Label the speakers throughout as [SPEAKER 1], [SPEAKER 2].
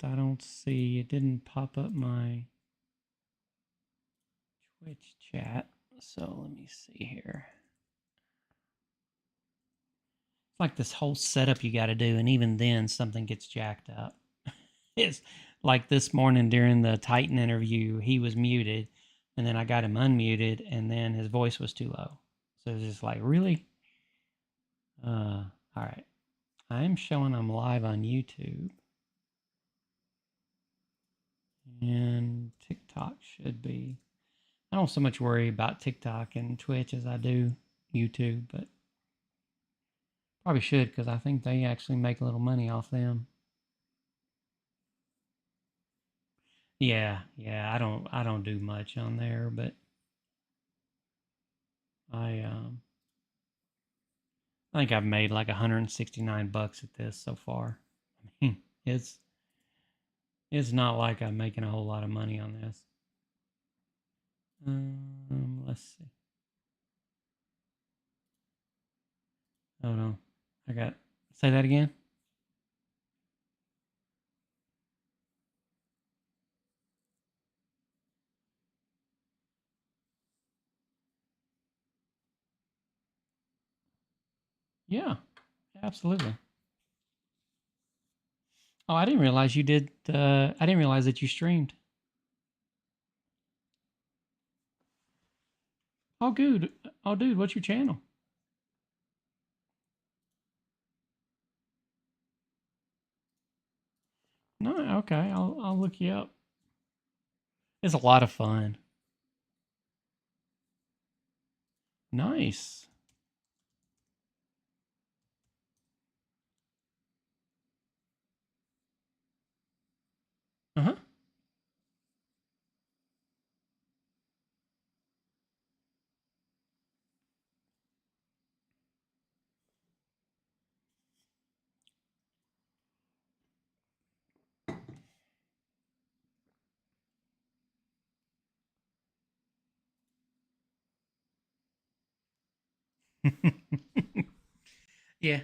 [SPEAKER 1] I don't see, it didn't pop up my Twitch chat. So let me see here. It's like this whole setup you got to do, and even then something gets jacked up. It's like this morning during the Titan interview, he was muted, and then I got him unmuted, and then his voice was too low. So it's just like, really? All right. I'm showing I'm live on YouTube. And TikTok should be. I don't so much worry about TikTok and Twitch as I do YouTube, but probably should because I think they actually make a little money off them. Yeah, I don't do much on there, but I I think I've made like 169 bucks at this so far. I mean, it's not like I'm making a whole lot of money on this. Let's see. Oh no, I got. Say that again. Yeah, absolutely. Oh, I didn't realize you did. I didn't realize that you streamed. Oh, good. Oh, dude, what's your channel? No, okay. I'll look you up. It's a lot of fun. Nice. Uh huh. Yeah.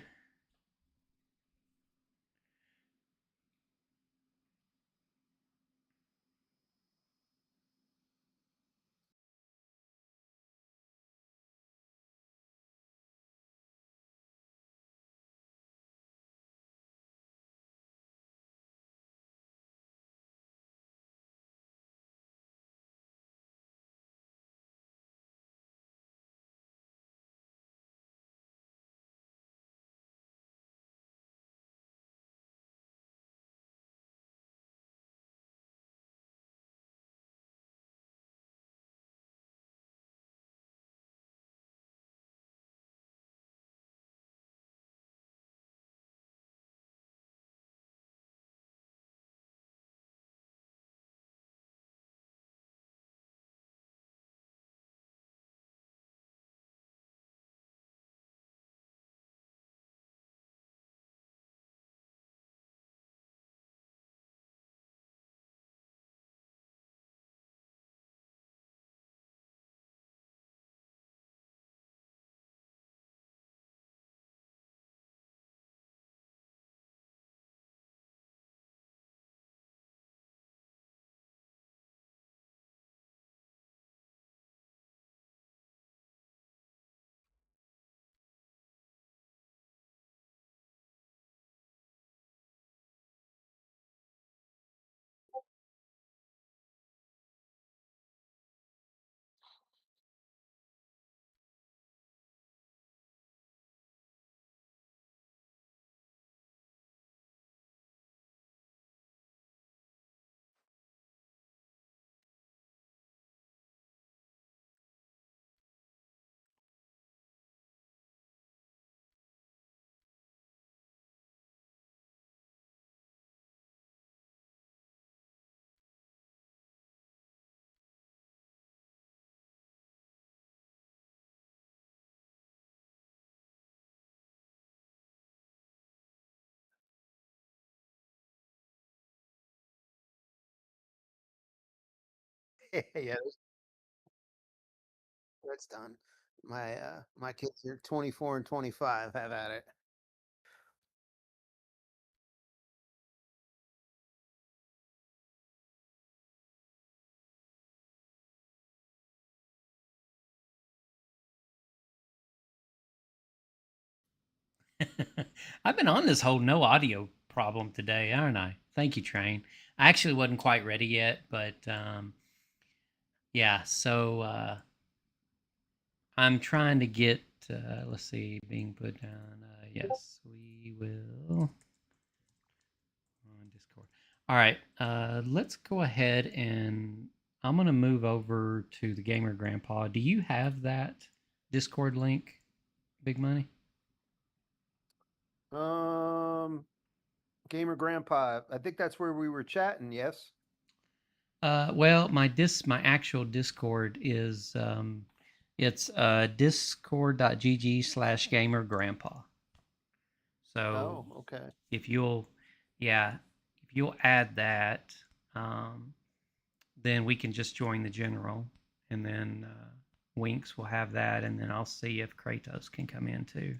[SPEAKER 2] Yeah, that's done. My kids are 24 and 25. Have at it.
[SPEAKER 1] I've been on this whole no audio problem today, aren't I? Thank you, Train. I actually wasn't quite ready yet, but yeah. So I'm trying to get. Let's see, being put down. Yes, we will on Discord. All right. Let's go ahead and I'm gonna move over to the Gamer Grandpa. Do you have that Discord link, Big Money?
[SPEAKER 2] Um, GamerGrandpa. I think that's where we were chatting. Yes.
[SPEAKER 1] Well, my actual Discord is it's discord.gg/gamergrandpa. So
[SPEAKER 2] Oh, okay.
[SPEAKER 1] if you'll yeah, if you'll add that, um, then we can just join the general, and then Winks will have that, and then I'll see if Kratos can come in too.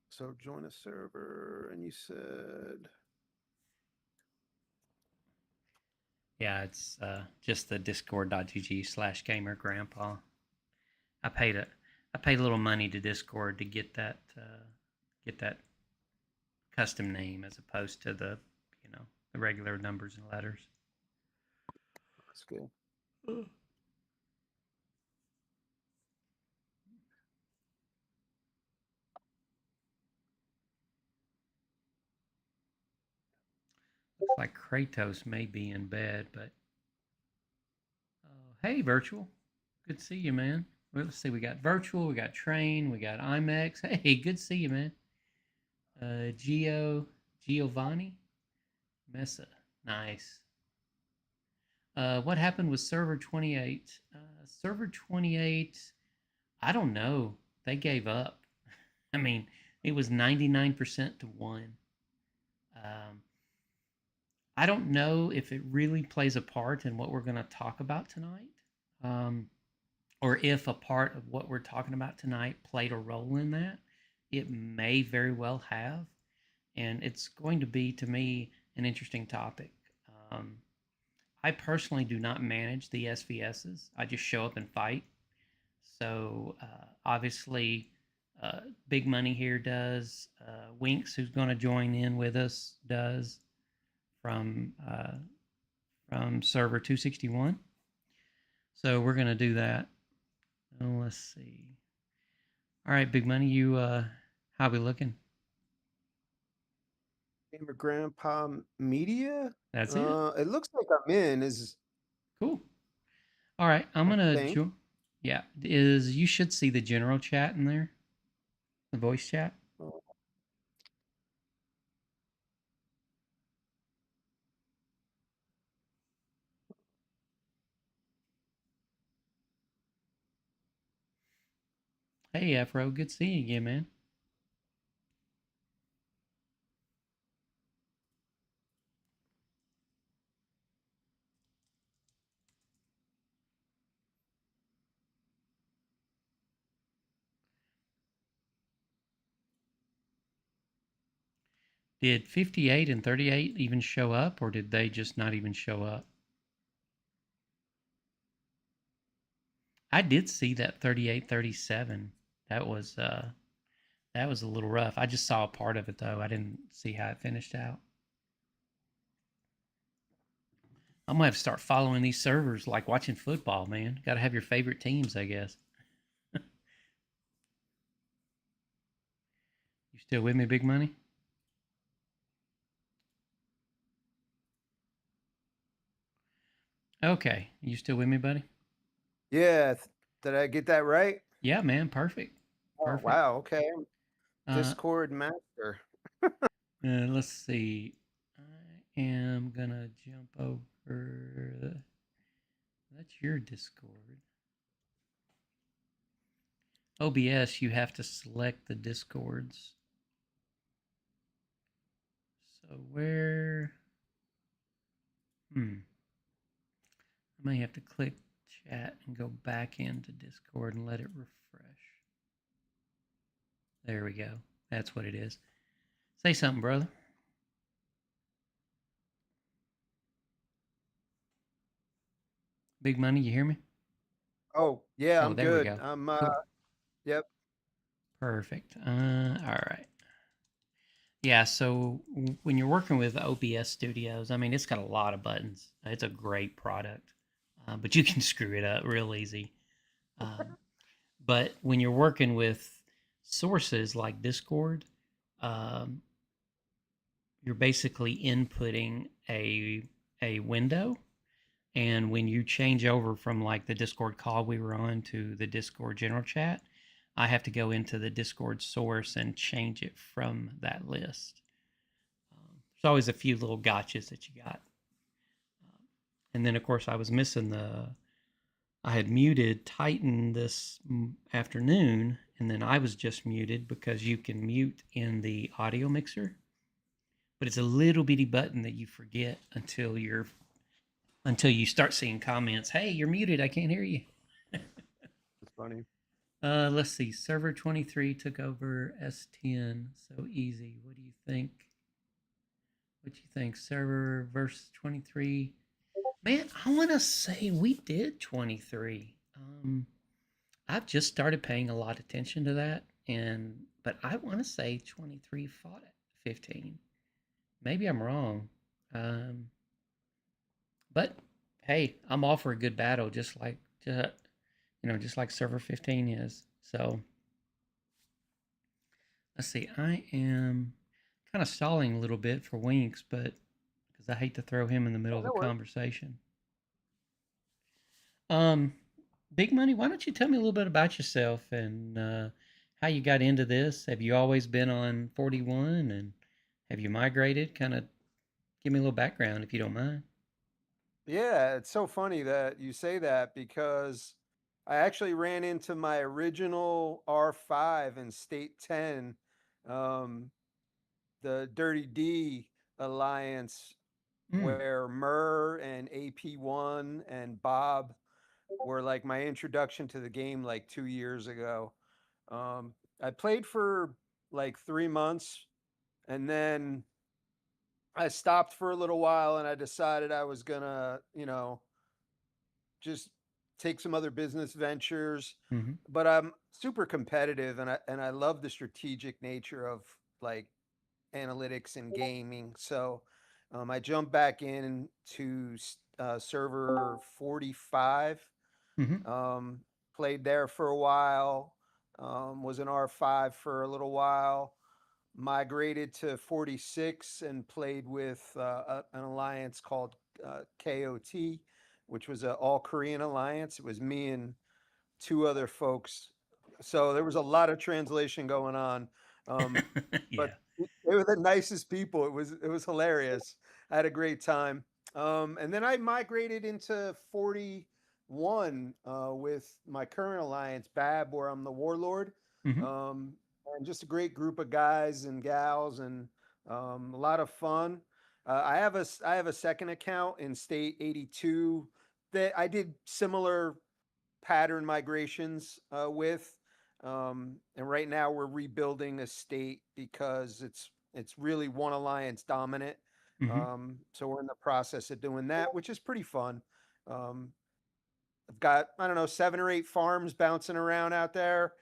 [SPEAKER 2] So join a server, and you said
[SPEAKER 1] Yeah, it's just the discord.gg/gamergrandpa. I paid a I paid a little money to Discord to get that custom name as opposed to the regular numbers and letters.
[SPEAKER 2] that's good.
[SPEAKER 1] Looks like Kratos may be in bed, but hey, virtual, good to see you, man. Well, let's see, we got virtual, we got train, we got IMAX. Hey, good to see you, man. Giovanni Mesa, nice. What happened with server 28? Server 28, I don't know. They gave up. I mean, it was 99% to 1. Um, I don't know if it really plays a part in what we're going to talk about tonight, um, or if a part of what we're talking about tonight played a role in that. It may very well have, and it's going to be, to me, an interesting topic. Um, I personally do not manage the SVSs. I just show up and fight. So obviously, Big Money here does. Winks, who's going to join in with us, does from server 261. So we're going to do that. Oh, let's see. All right, Big Money, you how we looking?
[SPEAKER 2] GamerGrandpa Media.
[SPEAKER 1] That's it.
[SPEAKER 2] It looks like I'm in. Is
[SPEAKER 1] Cool. All right, I'm
[SPEAKER 2] I
[SPEAKER 1] gonna
[SPEAKER 2] think.
[SPEAKER 1] join. Yeah, is you should see the general chat in there, the voice chat.
[SPEAKER 2] Oh,
[SPEAKER 1] Hey, Afro, good seeing you again, man. Did 58 and 38 even show up, or did they just not even show up? I did see that 38, 37. That was a little rough. I just saw a part of it though. I didn't see how it finished out. I'm gonna have to start following these servers like watching football, man. Got to have your favorite teams, I guess. You still with me, Big Money? Okay, you still with me, buddy?
[SPEAKER 2] yeah. Did I get that right?
[SPEAKER 1] Yeah, man. Perfect.
[SPEAKER 2] Oh,
[SPEAKER 1] Perfect.
[SPEAKER 2] wow. Okay.
[SPEAKER 1] Uh,
[SPEAKER 2] Discord master.
[SPEAKER 1] let's see. I am gonna jump over. That's your Discord. OBS, you have to select the Discords. So where? I may have to click chat and go back into Discord and let it refresh. There we go. That's what it is. Say something, brother. Big Money, you hear me?
[SPEAKER 2] Oh, yeah.
[SPEAKER 1] Oh,
[SPEAKER 2] I'm
[SPEAKER 1] there we
[SPEAKER 2] good.
[SPEAKER 1] go. Cool.
[SPEAKER 2] Yep.
[SPEAKER 1] Perfect. All right. Yeah, so when you're working with OBS Studios, I mean, it's got a lot of buttons. It's a great product, but you can screw it up real easy. Um, but when you're working with sources like Discord, um, you're basically inputting a window, and when you change over from like the Discord call we were on to the Discord general chat, I have to go into the Discord source and change it from that list. There's always a few little gotchas that you got. And then, of course, I was missing I had muted Titan this afternoon, and then I was just muted because you can mute in the audio mixer, but it's a little bitty button that you forget until you start seeing comments. Hey, you're muted. I can't hear you.
[SPEAKER 2] It's funny.
[SPEAKER 1] Let's see. Server 23 took over S10. So easy. What do you think? What do you think? Server versus 23. Man, I want to say we did 23. I've just started paying a lot of attention to that, but I want to say 23 fought at 15. Maybe I'm wrong. Um, but hey, I'm all for a good battle, just like server 15 is. So let's see. I am kind of stalling a little bit for Winks, but because I hate to throw him in the middle
[SPEAKER 2] Yeah,
[SPEAKER 1] of the
[SPEAKER 2] no worries.
[SPEAKER 1] conversation. Um, Big Money, why don't you tell me a little bit about yourself and how you got into this? Have you always been on 41 and have you migrated? Kind of give me a little background if you don't mind.
[SPEAKER 2] Yeah, it's so funny that you say that because I actually ran into my original R5 in State 10, um, the Dirty D Alliance,
[SPEAKER 1] Mm,
[SPEAKER 2] where Murr and AP1 and Bob were like my introduction to the game like 2 years ago. I played for like 3 months and then I stopped for a little while and I decided I was gonna, just take some other business ventures.
[SPEAKER 1] mm-hmm,
[SPEAKER 2] But I'm super competitive and I love the strategic nature of like analytics and gaming. So I jumped back in to server 45.
[SPEAKER 1] mm-hmm,
[SPEAKER 2] Um, Played there for a while. Was an R5 for a little while. Migrated to 46 and played with an alliance called KOT, which was an all Korean alliance. It was me and two other folks. So there was a lot of translation going on. Um, but
[SPEAKER 1] yeah.
[SPEAKER 2] they were the nicest people. It was hilarious. I had a great time. And then I migrated into 41 with my current alliance, Bab, where I'm the warlord.
[SPEAKER 1] Mm-hmm,
[SPEAKER 2] Um, and just a great group of guys and gals, and a lot of fun. I have a second account in State 82 that I did similar pattern migrations with. And right now we're rebuilding a state because it's really one alliance dominant.
[SPEAKER 1] mm-hmm,
[SPEAKER 2] So we're in the process of doing that, which is pretty fun. Um, I've got, I don't know, 7 or 8 farms bouncing around out there.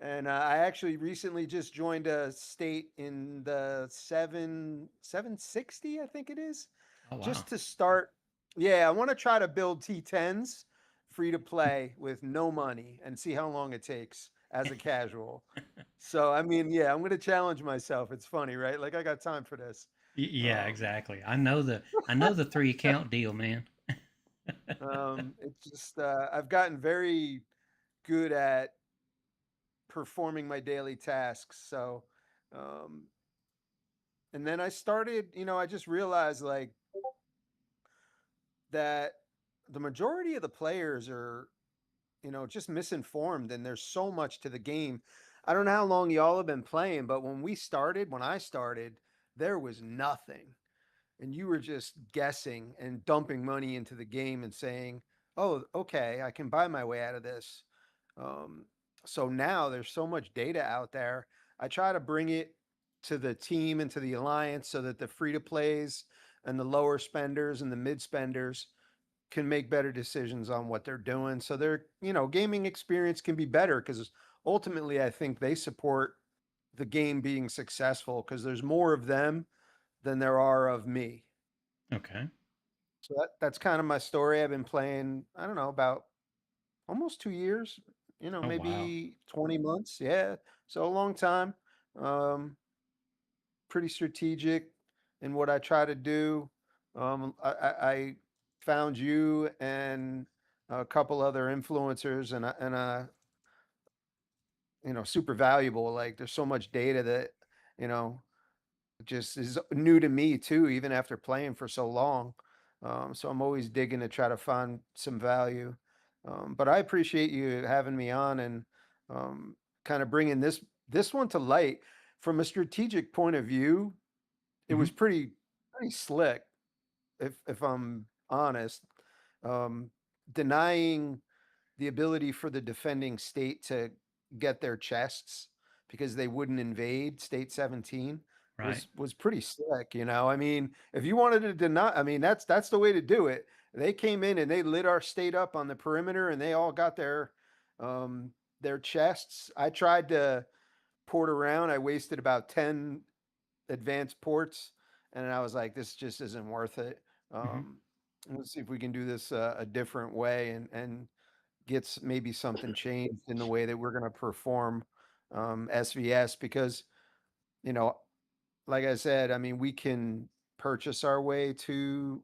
[SPEAKER 2] And I actually recently just joined a state in the 760, I think it is,
[SPEAKER 1] oh, wow.
[SPEAKER 2] just to start. Yeah, I want to try to build T10s free to play with no money and see how long it takes as a casual. So, I mean, yeah, I'm going to challenge myself. It's funny, right? Like I got time for this.
[SPEAKER 1] Yeah,
[SPEAKER 2] Um,
[SPEAKER 1] exactly. I know the 3 account deal, man.
[SPEAKER 2] it's just, I've gotten very good at performing my daily tasks. So, um, and then I started, I just realized like that the majority of the players are, just misinformed and there's so much to the game. I don't know how long y'all have been playing, but when I started, there was nothing. And you were just guessing and dumping money into the game and saying, "Oh, okay, I can buy my way out of this." Um, so now there's so much data out there. I try to bring it to the team and to the alliance so that the free to plays and the lower spenders and the mid spenders can make better decisions on what they're doing. So their, gaming experience can be better because ultimately, I think they support the game being successful because there's more of them than there are of me.
[SPEAKER 1] Okay.
[SPEAKER 2] So that's kind of my story. I've been playing, I don't know, about almost 2 years,
[SPEAKER 1] Oh wow.
[SPEAKER 2] maybe 20 months. Yeah. So a long time. Um, Pretty strategic in what I try to do. I found you and a couple other influencers, and super valuable. Like there's so much data that you know just is new to me too, even after playing for so long. So I'm always digging to try to find some value. But I appreciate you having me on and kind of bringing this one to light from a strategic point of view. It
[SPEAKER 1] Hmm.
[SPEAKER 2] was pretty slick, if I'm honest. Um, Denying the ability for the defending state to get their chests because they wouldn't invade state 17
[SPEAKER 1] Right.
[SPEAKER 2] was pretty slick, you know. I mean, if you wanted to deny, I mean, that's the way to do it. They came in and they lit our state up on the perimeter and they all got um their chests. I tried to port around. I wasted about 10 advanced ports, and I was like, this just isn't worth it.
[SPEAKER 1] Hmm.
[SPEAKER 2] Um, let's see if we can do this a different way and gets maybe something changed in the way that we're going to perform SVS because, you know, like I said, I mean, we can purchase our way to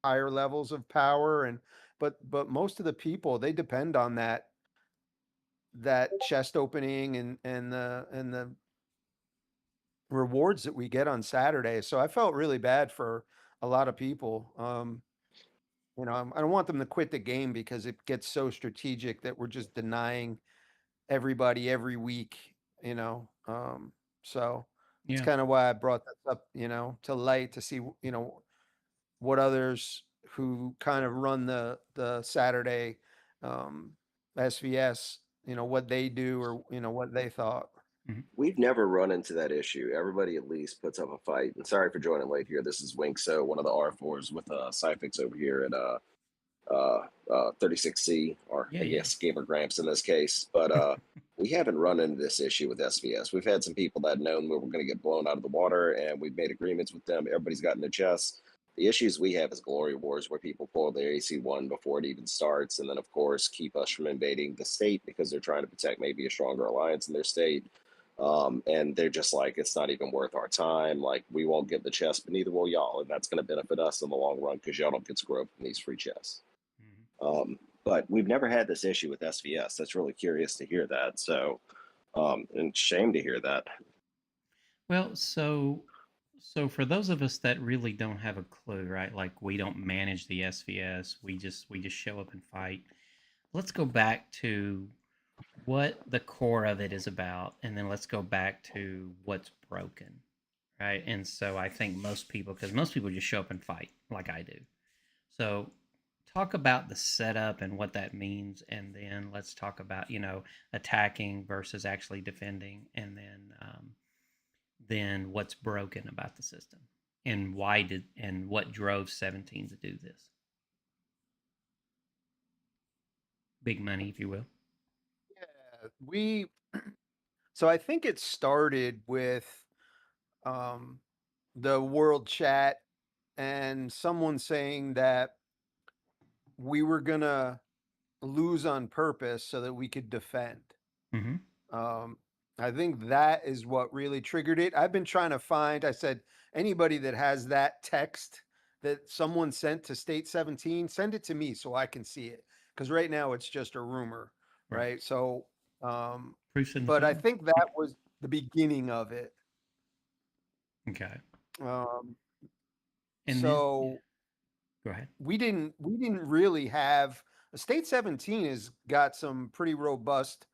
[SPEAKER 2] higher levels of power and but most of the people they depend on that chest opening and the rewards that we get on Saturday. So I felt really bad for a lot of people. I don't want them to quit the game because it gets so strategic that we're just denying everybody every week, you know. So it's
[SPEAKER 1] Yeah.
[SPEAKER 2] kind of why I brought this up, to light to see, what others who kind of run the Saturday um, SVS, what they do or what they thought.
[SPEAKER 1] Hmm.
[SPEAKER 3] We've never run into that issue. Everybody at least puts up a fight. And sorry for joining late here. This is Wink, so one of the R4s with Cyfix over here at 36C, or
[SPEAKER 1] Yeah.
[SPEAKER 3] I
[SPEAKER 1] Yeah.
[SPEAKER 3] guess Gamer Gramps in this case. But we haven't run into this issue with SVS. We've had some people that known we were going to get blown out of the water, and we've made agreements with them. Everybody's gotten their chests. The issues we have is Glory Wars, where people pull their AC1 before it even starts, and then, of course, keep us from invading the state because they're trying to protect maybe a stronger alliance in their state. And they're just like, it's not even worth our time. Like, we won't get the chest, but neither will y'all. And that's going to benefit us in the long run because y'all don't get screwed from these free chests.
[SPEAKER 1] Hmm.
[SPEAKER 3] But we've never had this issue with SVS. That's really curious to hear that. So, and shame to hear that.
[SPEAKER 1] Well, so for those of us that really don't have a clue, right? Like we don't manage the SVS, we just show up and fight. Let's go back to what the core of it is about, and then let's go back to what's broken, right? And so I think most people, because most people just show up and fight, like I do. So talk about the setup and what that means, and then let's talk about attacking versus actually defending, and then what's broken about the system, and what drove 17 to do this. Big money, if you will.
[SPEAKER 2] Yeah, so I think it started with um, the world chat and someone saying that we were gonna lose on purpose so that we could defend.
[SPEAKER 1] Mm-hmm.
[SPEAKER 2] Um, I think that is what really triggered it. I've been trying to find, I said, anybody that has that text that someone sent to State 17, send it to me so I can see it. Because right now it's just a rumor,
[SPEAKER 1] Right.
[SPEAKER 2] right? So, um,
[SPEAKER 1] Proofs in the
[SPEAKER 2] but I
[SPEAKER 1] pudding.
[SPEAKER 2] think that was the beginning of it.
[SPEAKER 1] Okay.
[SPEAKER 2] Um,
[SPEAKER 1] And then
[SPEAKER 2] so
[SPEAKER 1] go ahead.
[SPEAKER 2] we didn't really have State 17 has got some pretty robust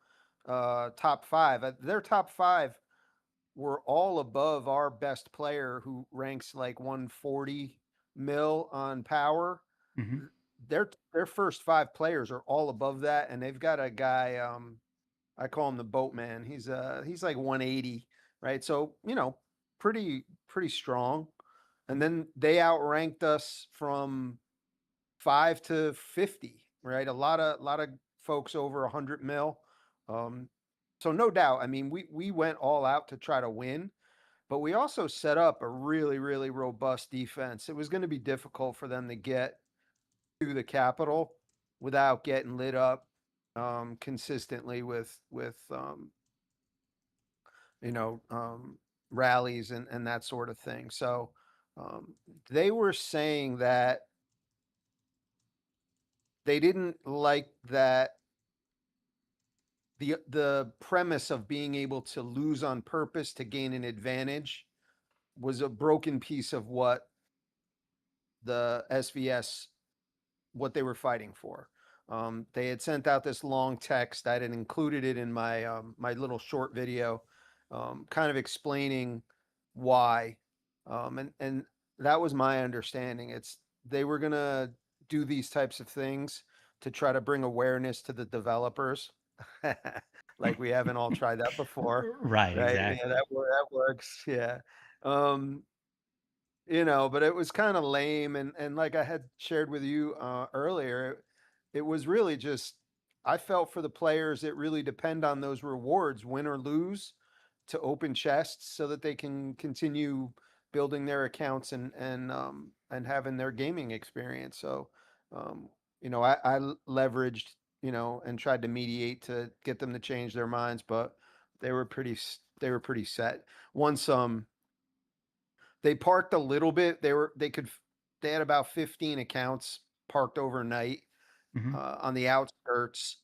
[SPEAKER 2] top five. Their top five were all above our best player who ranks like 140 mil on power.
[SPEAKER 1] Mm-hmm.
[SPEAKER 2] Their first five players are all above that, and they've got a guy. I call him the boatman. He's like 180, right? So pretty strong. And then they outranked us from 5 to 50, right? A lot of folks over 100 mil. Um, So no doubt, I mean, we went all out to try to win, but we also set up a really, really robust defense. It was going to be difficult for them to get to the Capitol without getting lit up consistently with you know rallies and that sort of thing. So um, they were saying that they didn't like that the premise of being able to lose on purpose to gain an advantage was a broken piece of what the SVS what they were fighting for. They had sent out this long text. I had included it in my little short video, kind of explaining why, and that was my understanding. It's they were gonna do these types of things to try to bring awareness to the developers, like we haven't all tried that before,
[SPEAKER 1] Right,
[SPEAKER 2] right? Yeah,
[SPEAKER 1] exactly.
[SPEAKER 2] that works. Yeah. Um, but it was kind of lame, and like I had shared with you earlier, it was really just I felt for the players that really depend on those rewards, win or lose, to open chests so that they can continue building their accounts and having their gaming experience. So, um, I leveraged, and tried to mediate to get them to change their minds, but they were pretty set. Once they parked a little bit. They had about 15 accounts parked overnight
[SPEAKER 1] Hmm.
[SPEAKER 2] on the outskirts,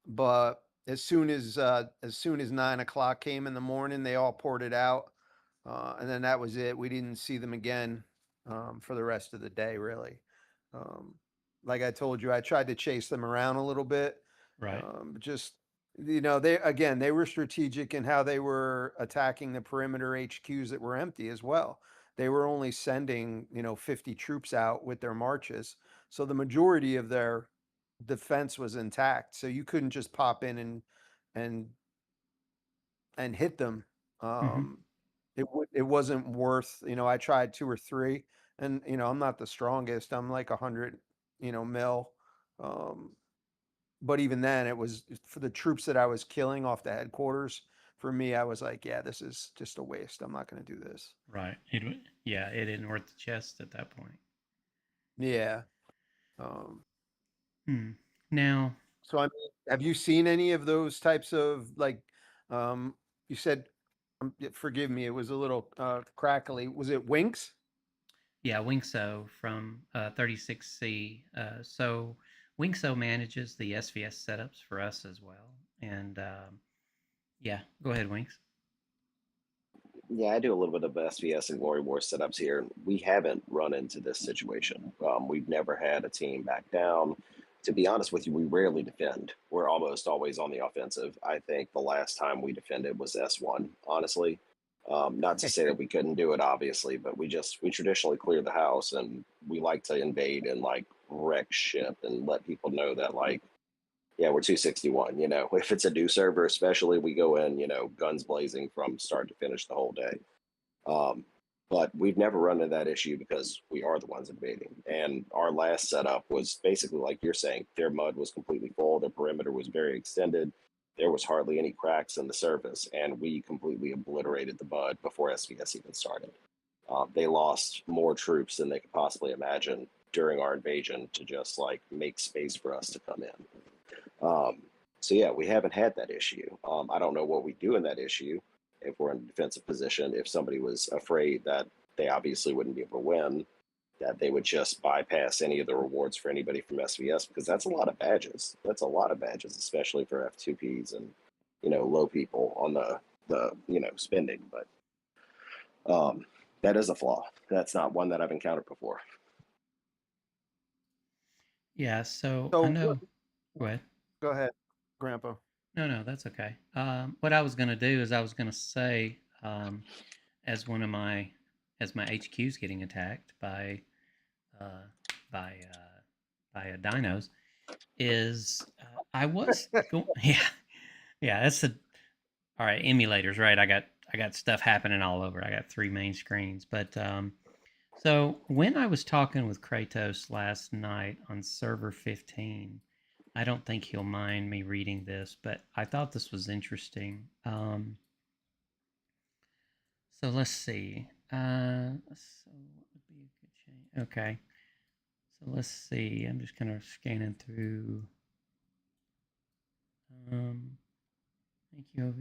[SPEAKER 2] but as soon as 9 o'clock came in the morning, they all ported out, and then that was it. We didn't see them again for the rest of the day, really. Um, like I told you, I tried to chase them around a little bit,
[SPEAKER 1] Right.
[SPEAKER 2] just they were strategic in how they were attacking the perimeter HQs that were empty as well. They were only sending 50 troops out with their marches, so the majority of their defense was intact. So you couldn't just pop in and and hit them.
[SPEAKER 1] Hmm.
[SPEAKER 2] Um, it wasn't worth. I tried two or three, and I'm not the strongest. I'm like 100 mil. Um, but even then, it was for the troops that I was killing off the headquarters. For me, I was like, yeah, this is just a waste. I'm not going to do this.
[SPEAKER 1] Right. Yeah, it didn't worth the chest at that point.
[SPEAKER 2] Yeah. Um,
[SPEAKER 1] Hmm. Now,
[SPEAKER 2] so I mean, have you seen any of those types of like, you said, forgive me, it was a little crackly. Was it Winks?
[SPEAKER 1] yeah, Wingso from 36C. So Wingso manages the SVS setups for us as well. And yeah, go ahead, Winks.
[SPEAKER 3] Yeah, I do a little bit of SVS and Glory War setups here. We haven't run into this situation. We've never had a team back down. To be honest with you, we rarely defend. We're almost always on the offensive. I think the last time we defended was S1, honestly. Not to say that we couldn't do it, obviously, but we traditionally clear the house and we like to invade and like wreck shit and let people know that like yeah, we're 261. If it's a new server, especially, we go in, guns blazing from start to finish the whole day. Um, but we've never run into that issue because we are the ones invading. And our last setup was basically like you're saying, their mud was completely full, their perimeter was very extended. There was hardly any cracks in the surface, and we completely obliterated the mud before SVS even started. They lost more troops than they could possibly imagine during our invasion to just like make space for us to come in. Um, so yeah, we haven't had that issue. I don't know what we do in that issue if we're in a defensive position. If somebody was afraid that they obviously wouldn't be able to win, that they would just bypass any of the rewards for anybody from SVS because that's a lot of badges. That's a lot of badges, especially for F2Ps and low people on the spending. But that is a flaw. That's not one that I've encountered before.
[SPEAKER 1] Yeah, so I
[SPEAKER 2] So
[SPEAKER 1] know. Go ahead.
[SPEAKER 2] go ahead, Grandpa.
[SPEAKER 1] No, no, that's okay. What I was going to do is I was going to say, as one of my as my HQ's getting attacked uh, by dinos, is I was going. Yeah, yeah. That's the all right. Emulators, right? I got stuff happening all over. I got three main screens, but so when I was talking with Kratos last night on server 15, I don't think he'll mind me reading this, but I thought this was interesting. So let's see. So what would be a good change? Okay. So let's see. I'm just kind of scanning through. Thank you.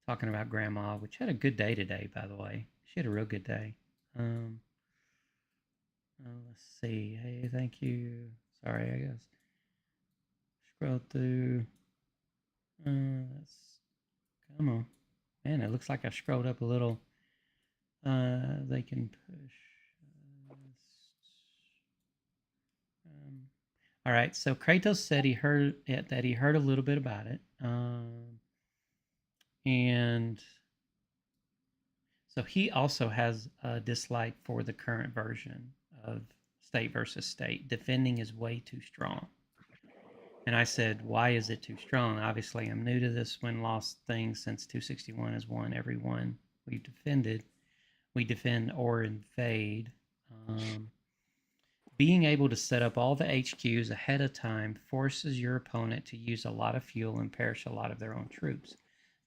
[SPEAKER 1] Talking about Grandma, which had a good day today, by the way. She had a real good day. Um, let's see. Hey, thank you. Sorry, I guess. Scroll through. Let's come on, man. It looks like I scrolled up a little. They can push. All right. So Kratos said he heard it, that he heard a little bit about it, and so he also has a dislike for the current version of state versus state. Defending is way too strong. And I said, why is it too strong? Obviously, I'm new to this win loss thing since 261 has won every one we've defended. We defend or invade. Being able to set up all the HQs ahead of time forces your opponent to use a lot of fuel and perish a lot of their own troops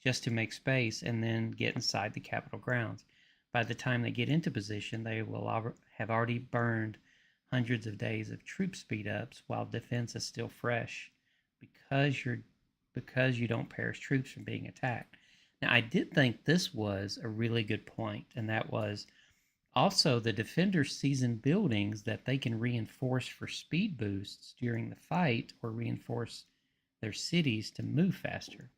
[SPEAKER 1] just to make space and then get inside the Capitol grounds. By the time they get into position, they will have already burned hundreds of days of troop speed ups while defense is still fresh because you don't perish troops from being attacked. Now, I did think this was a really good point, and that was also the defenders season buildings that they can reinforce for speed boosts during the fight or reinforce their cities to move faster.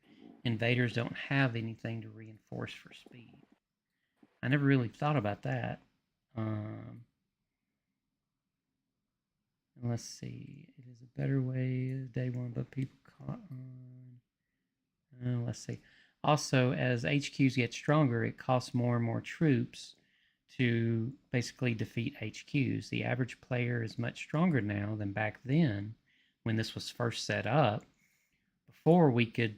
[SPEAKER 1] Invaders don't have anything to reinforce for speed. I never really thought about that. Let's see. It is a better way day one, but people caught on. Let's see. Also, as HQs get stronger, it costs more and more troops to basically defeat HQs. The average player is much stronger now than back then when this was first set up. Before we could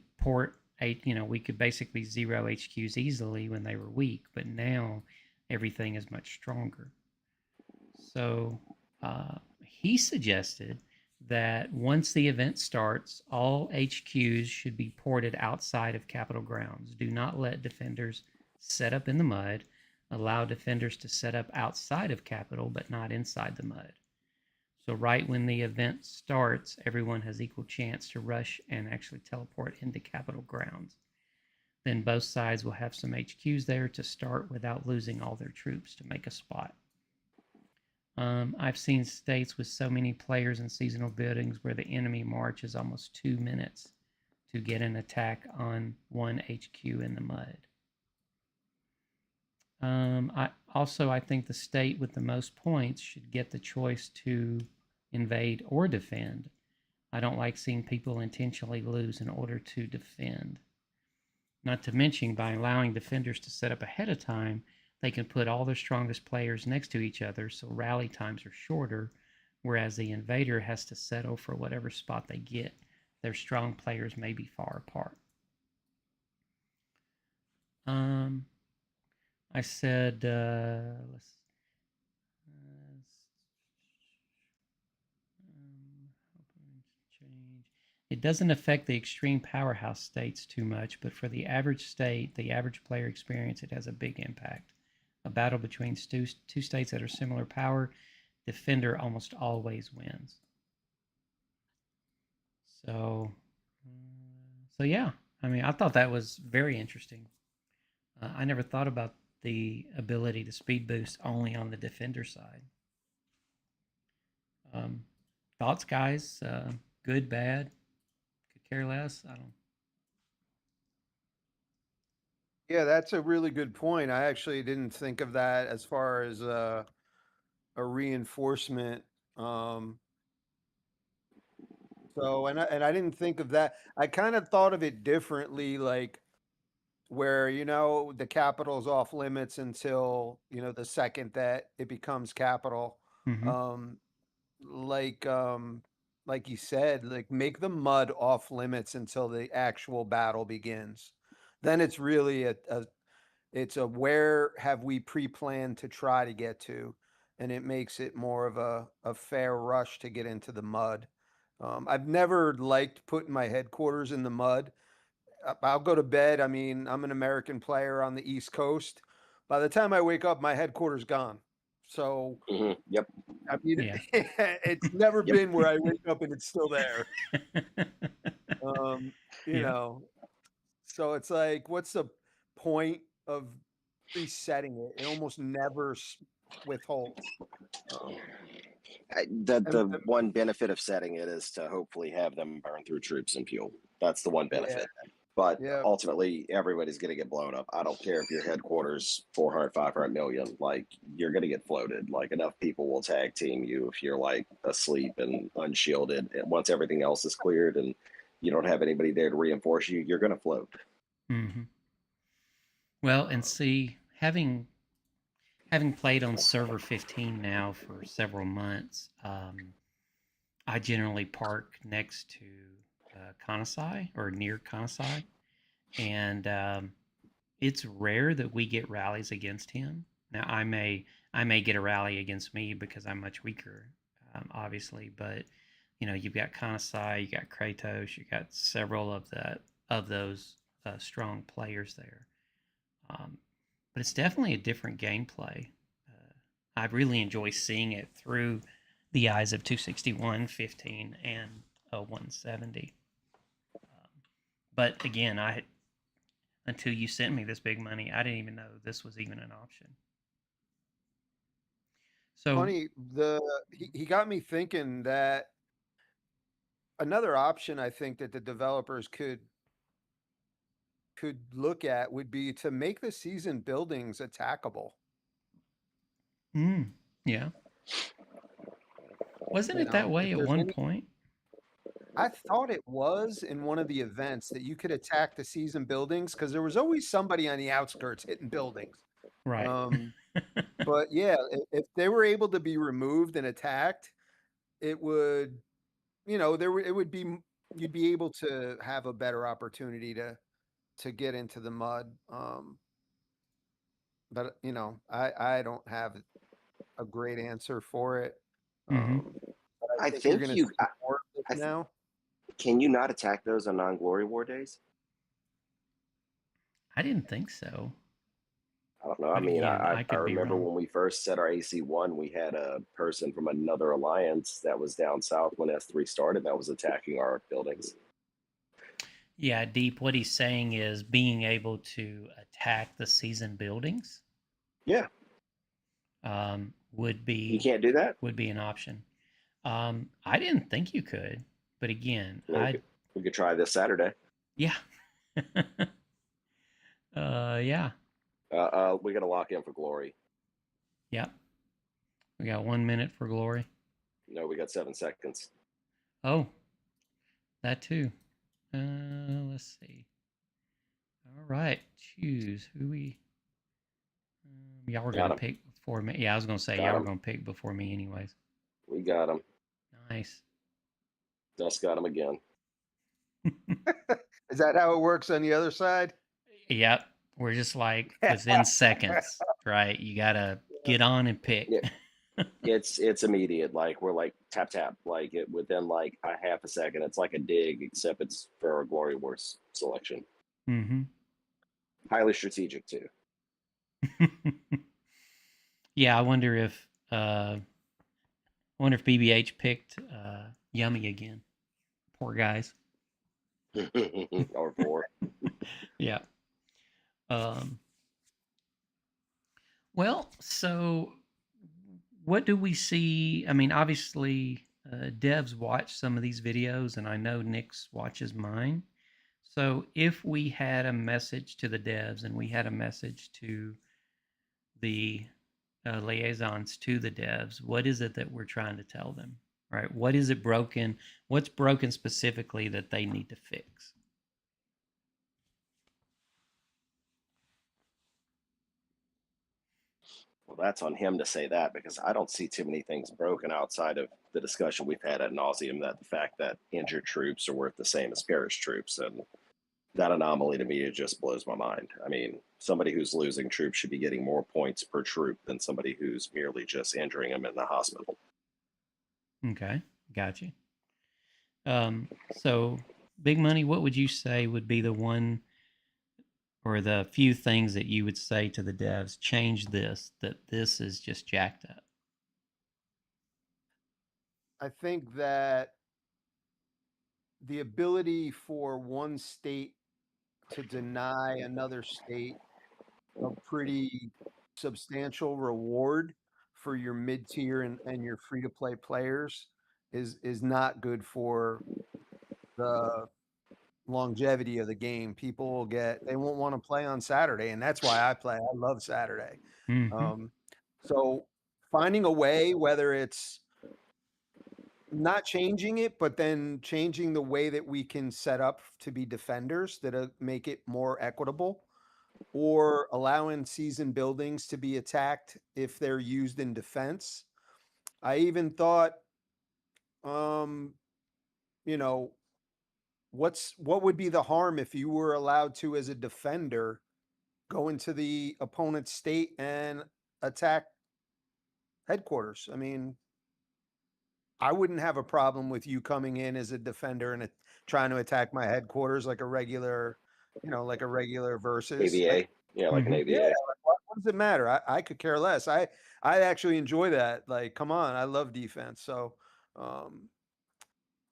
[SPEAKER 1] we could basically zero HQs easily when they were weak, but now everything is much stronger. So he suggested that once the event starts, all HQs should be ported outside of Capitol grounds. Do not let defenders set up in the mud. Allow defenders to set up outside of Capitol, but not inside the mud. So right when the event starts, everyone has equal chance to rush and actually teleport into Capitol grounds. Then both sides will have some HQs there to start without losing all their troops to make a spot. I've seen states with so many players in seasonal buildings where the enemy march is almost 2 minutes to get an attack on one HQ in the mud. I think the state with the most points should get the choice to invade or defend. I don't like seeing people intentionally lose in order to defend. Not to mention, by allowing defenders to set up ahead of time, they can put all their strongest players next to each other, so rally times are shorter, whereas the invader has to settle for whatever spot they get. Their strong players may be far apart. I said, it doesn't affect the extreme powerhouse states too much, but for the average state, the average player experience, it has a big impact. A battle between two states that are similar power, defender almost always wins. So yeah, I mean, I thought that was very interesting. I never thought about the ability to speed boost only on the defender side. Thoughts, guys? Good, bad? Could care less? I don't.
[SPEAKER 2] Yeah, that's a really good point. I actually didn't think of that as far as a reinforcement. And I didn't think of that. I kind of thought of it differently, like where the capital's off limits until the second that it becomes capital.
[SPEAKER 1] Mm-hmm.
[SPEAKER 2] Um, like um, like you said, like make the mud off limits until the actual battle begins. Then it's really it's a where have we pre-planned to try to get to, and it makes it more of a fair rush to get into the mud. I've never liked putting my headquarters in the mud. I'll go to bed. I mean, I'm an American player on the East Coast. By the time I wake up, my headquarters gone. So,
[SPEAKER 3] Yep.
[SPEAKER 2] I mean,
[SPEAKER 1] Yeah.
[SPEAKER 2] it's never
[SPEAKER 3] Yep.
[SPEAKER 2] been where I wake up and it's still there. You
[SPEAKER 1] Yeah.
[SPEAKER 2] know, so it's like, what's the point of resetting it? It almost never withholds. Um,
[SPEAKER 3] The
[SPEAKER 2] and
[SPEAKER 3] one benefit of setting it is to hopefully have them burn through troops and fuel. That's the one
[SPEAKER 2] yeah,
[SPEAKER 3] benefit. But
[SPEAKER 2] yeah.
[SPEAKER 3] ultimately, everybody's going to get blown up. I don't care if your headquarters 400, 500 million. Like, you're going to get floated. Like, enough people will tag team you if you're like asleep and unshielded. And once everything else is cleared and you don't have anybody there to reinforce you, you're going to float.
[SPEAKER 1] Mm-hmm. Well, and see, having played on server 15 now for several months, I generally park next to Kanasai or near Kanasai, and it's rare that we get rallies against him. Now, I may get a rally against me because I'm much weaker, obviously, but you've got Kanasai, you got Kratos, you got several of those strong players there. But it's definitely a different gameplay. I really enjoy seeing it through the eyes of 261, 15, and 170. But again, until you sent me this big money, I didn't even know this was even an option. So,
[SPEAKER 2] Funny, he got me thinking that another option I think that the developers could look at would be to make the season buildings attackable.
[SPEAKER 1] yeah, wasn't
[SPEAKER 2] You
[SPEAKER 1] it that
[SPEAKER 2] know,
[SPEAKER 1] way
[SPEAKER 2] if
[SPEAKER 1] at
[SPEAKER 2] there's
[SPEAKER 1] one
[SPEAKER 2] any,
[SPEAKER 1] point?
[SPEAKER 2] I thought it was in one of the events that you could attack the season buildings because there was always somebody on the outskirts hitting buildings.
[SPEAKER 1] Right.
[SPEAKER 2] Um, but yeah, if they were able to be removed and attacked, it would, it would be, you'd be able to have a better opportunity to get into the mud. But I don't have a great answer for it.
[SPEAKER 1] Mm-hmm.
[SPEAKER 2] But I
[SPEAKER 3] I
[SPEAKER 2] think you're
[SPEAKER 3] think
[SPEAKER 2] going to
[SPEAKER 3] you,
[SPEAKER 2] see more of this
[SPEAKER 3] I,
[SPEAKER 2] now.
[SPEAKER 3] can you not attack those on non-glory war days?
[SPEAKER 1] I didn't think so,
[SPEAKER 3] I don't know. I
[SPEAKER 1] but
[SPEAKER 3] mean,
[SPEAKER 1] again, I
[SPEAKER 3] I
[SPEAKER 1] could be
[SPEAKER 3] remember
[SPEAKER 1] wrong.
[SPEAKER 3] when we first set our AC1, we had a person from another alliance that was down south when S3 started that was attacking our buildings.
[SPEAKER 1] Yeah, Deep, what he's saying is being able to attack the season buildings
[SPEAKER 3] Yeah,
[SPEAKER 1] would
[SPEAKER 3] you
[SPEAKER 1] be
[SPEAKER 3] can't do that.
[SPEAKER 1] an option. I didn't think you could, but again,
[SPEAKER 3] I mean, we could try this Saturday.
[SPEAKER 1] yeah, yeah,
[SPEAKER 3] We got to lock in for glory.
[SPEAKER 1] yeah. We got 1 minute for glory.
[SPEAKER 3] No, we got 7 seconds.
[SPEAKER 1] Oh, that too. Let's see. All right, choose who we. Y'all were
[SPEAKER 3] Got
[SPEAKER 1] gonna
[SPEAKER 3] him.
[SPEAKER 1] pick before me. Yeah, I was gonna say
[SPEAKER 3] Got
[SPEAKER 1] y'all were
[SPEAKER 3] him.
[SPEAKER 1] gonna pick before me, anyways.
[SPEAKER 3] We got him.
[SPEAKER 1] Nice.
[SPEAKER 3] Dust got him again.
[SPEAKER 2] Is that how it works on the other side?
[SPEAKER 1] Yep, we're just like within seconds, right? You gotta get on and pick.
[SPEAKER 3] Yeah, it's immediate. Like, we're like tap tap. Like, it within like a half a second. It's like a dig, except it's for a glory wars selection.
[SPEAKER 1] Mm-hmm.
[SPEAKER 3] Highly strategic too.
[SPEAKER 1] Yeah, I wonder if BBH picked Yummy again. Poor guys.
[SPEAKER 3] Or 4.
[SPEAKER 1] Yeah. Um, well, so what do we see? I mean, obviously, devs watch some of these videos, and I know Nick's watches mine. So if we had a message to the devs and we had a message to the liaisons to the devs, what is it that we're trying to tell them? Right? What is it broken? What's broken specifically that they need to fix?
[SPEAKER 3] Well, that's on him to say that, because I don't see too many things broken outside of the discussion we've had ad nauseum, that the fact that injured troops are worth the same as perished troops. And that anomaly to me, it just blows my mind. I mean, somebody who's losing troops should be getting more points per troop than somebody who's merely just injuring them in the hospital.
[SPEAKER 1] Okay, got you. So, Big Money, what would you say would be the one or the few things that you would say to the devs? Change this. That this is just jacked up.
[SPEAKER 2] I think that the ability for one state to deny another state a pretty substantial reward for your mid-tier and your free-to-play players is not good for the longevity of the game. People will they won't want to play on Saturday, and that's why I play. I love Saturday.
[SPEAKER 1] Mm-hmm.
[SPEAKER 2] So finding a way, whether it's not changing it, but then changing the way that we can set up to be defenders that make it more equitable, or allowing season buildings to be attacked if they're used in defense. I even thought, um, you know, what would be the harm if you were allowed to, as a defender, go into the opponent's state and attack headquarters? I mean, I wouldn't have a problem with you coming in as a defender and trying to attack my headquarters like a regular, like a regular versus.
[SPEAKER 3] AVA, yeah, like an
[SPEAKER 1] Mm-hmm.
[SPEAKER 2] Yeah,
[SPEAKER 3] AVA.
[SPEAKER 2] like, what does it matter? I could care less. I actually enjoy that. Like, come on, I love defense. So, um,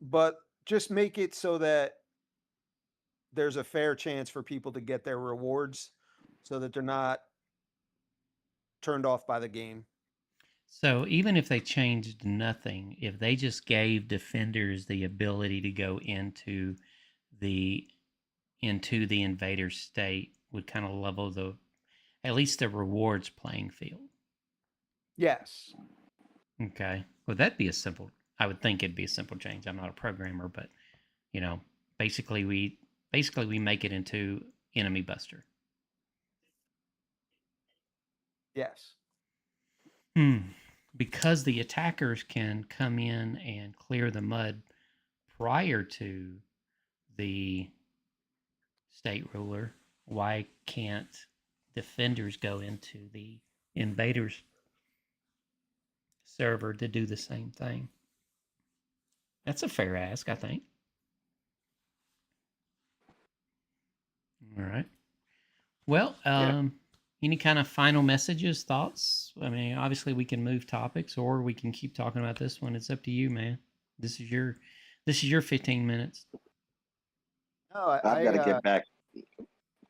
[SPEAKER 2] but just make it so that there's a fair chance for people to get their rewards, so that they're not turned off by the game.
[SPEAKER 1] So even if they changed nothing, if they just gave defenders the ability to go the into the invader state, would kind of level the at least the rewards playing field.
[SPEAKER 2] Yes.
[SPEAKER 1] Okay. Would that be a simple? I would think it'd be a simple change. I'm not a programmer, but you know, basically we make it into enemy buster.
[SPEAKER 2] Yes.
[SPEAKER 1] Because the attackers can come in and clear the mud prior to the state ruler, why can't defenders go into the invaders server to do the same thing? That's a fair ask, I think. All right. Well, any kind of final messages, thoughts? I mean, obviously we can move topics or we can keep talking about this one. It's up to you, man. This is your 15 minutes.
[SPEAKER 2] No,
[SPEAKER 3] I've got to get back.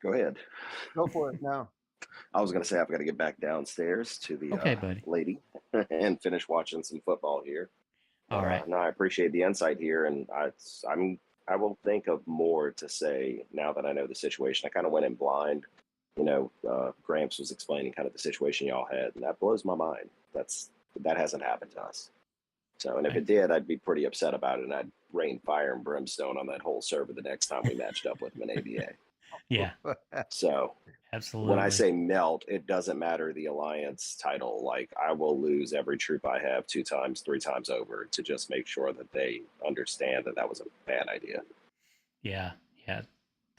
[SPEAKER 3] Go ahead.
[SPEAKER 2] Go for it. No.
[SPEAKER 3] I was going to say I've got to get back downstairs to the
[SPEAKER 1] Okay, buddy.
[SPEAKER 3] lady and finish watching some football here.
[SPEAKER 1] All right.
[SPEAKER 3] No, I appreciate the insight here, and I will think of more to say now that I know the situation. I kind of went in blind. Gramps was explaining kind of the situation y'all had, and that blows my mind. That hasn't happened to us. So, and if it did, I'd be pretty upset about it, and I'd rain fire and brimstone on that whole server the next time we matched up with them in ABA.
[SPEAKER 1] Yeah.
[SPEAKER 3] So,
[SPEAKER 1] absolutely.
[SPEAKER 3] when I say melt, it doesn't matter the alliance title. Like, I will lose every troop I have 2 times, 3 times over to just make sure that they understand that that was a bad idea.
[SPEAKER 1] Yeah.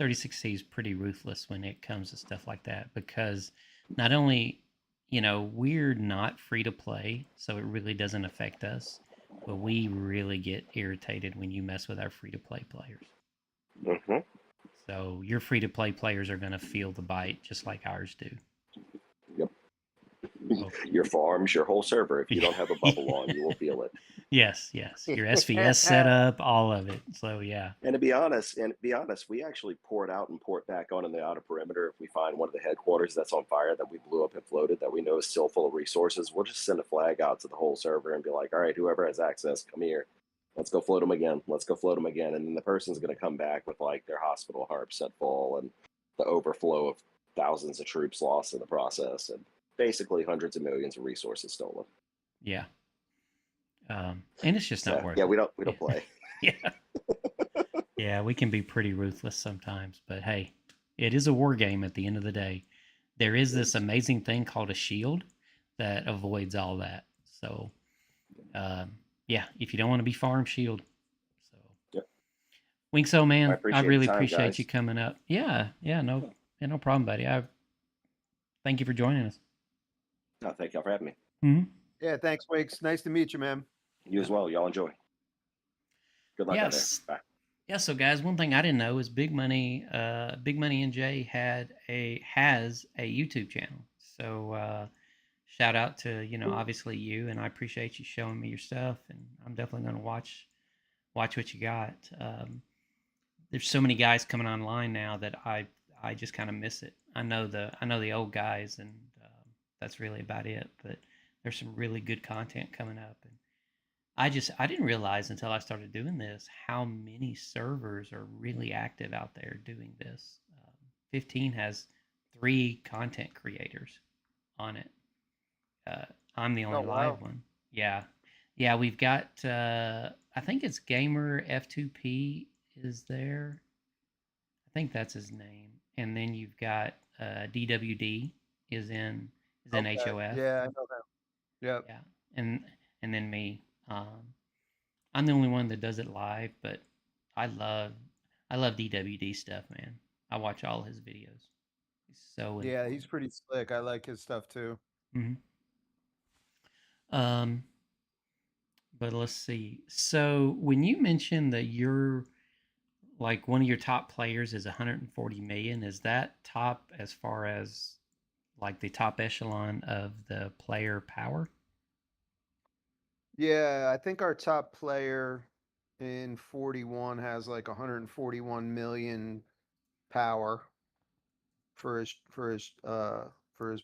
[SPEAKER 1] 36C is pretty ruthless when it comes to stuff like that, because not only, we're not free to play, so it really doesn't affect us, but we really get irritated when you mess with our free to play players.
[SPEAKER 3] Mm-hmm.
[SPEAKER 1] So your free to play players are going to feel the bite just like ours do.
[SPEAKER 3] Yep. Okay. Your farms, your whole server. If you don't have a bubble on, you will feel it.
[SPEAKER 1] Yes. Your SVS setup, all of it. So yeah.
[SPEAKER 3] And to be honest, we actually port out and port back on in the outer perimeter. If we find one of the headquarters that's on fire that we blew up and floated that we know is still full of resources, we'll just send a flag out to the whole server and be like, all right, whoever has access, come here. Let's go float them again. And then the person's going to come back with like their hospital harp set full and the overflow of thousands of troops lost in the process and basically hundreds of millions of resources stolen.
[SPEAKER 1] Yeah. And it's just not worth it.
[SPEAKER 3] Yeah, we don't play.
[SPEAKER 1] Yeah. Yeah, we can be pretty ruthless sometimes, but hey, it is a war game at the end of the day. There is this amazing thing called a shield that avoids all that. So, yeah, if you don't want to be farm, shield. So,
[SPEAKER 3] yep.
[SPEAKER 1] Winkso, man, I really
[SPEAKER 3] time,
[SPEAKER 1] appreciate
[SPEAKER 3] guys.
[SPEAKER 1] you coming up. Yeah, no problem, buddy. Thank you for joining us.
[SPEAKER 3] No, thank y'all for having me.
[SPEAKER 1] Mm-hmm.
[SPEAKER 2] Yeah, thanks, Wakes. Nice to meet you, man.
[SPEAKER 3] You as well. Y'all enjoy. Good luck out there.
[SPEAKER 1] Yes.
[SPEAKER 3] Bye.
[SPEAKER 1] Yeah, so guys, one thing I didn't know is Big Money NJ has a YouTube channel. So shout out to, obviously you, and I appreciate you showing me your stuff, and I'm definitely going to watch what you got. There's so many guys coming online now that I just kind of miss it. I know the old guys, and that's really about it. But there's some really good content coming up, and I didn't realize until I started doing this how many servers are really active out there doing this. 15 has 3 content creators on it. Uh, I'm the only
[SPEAKER 2] Oh
[SPEAKER 1] live
[SPEAKER 2] wow.
[SPEAKER 1] one. Yeah, yeah. We've got I think it's Gamer F2P is there. I think that's his name. And then you've got DWD is in
[SPEAKER 2] Okay.
[SPEAKER 1] HOF.
[SPEAKER 2] Yeah, I know that. Yep.
[SPEAKER 1] Yeah, and and then me. I'm the only one that does it live, but I love I love DWD stuff, man. I watch all his videos. He's so
[SPEAKER 2] Yeah, he's
[SPEAKER 1] informative.
[SPEAKER 2] pretty slick. I like his stuff too.
[SPEAKER 1] Hmm. Um, but let's see. So when you mentioned that you're like one of your top players is 140 million, is that top as far as like the top echelon of the player power?
[SPEAKER 2] Yeah, I think our top player in 41 has like 141 million power for his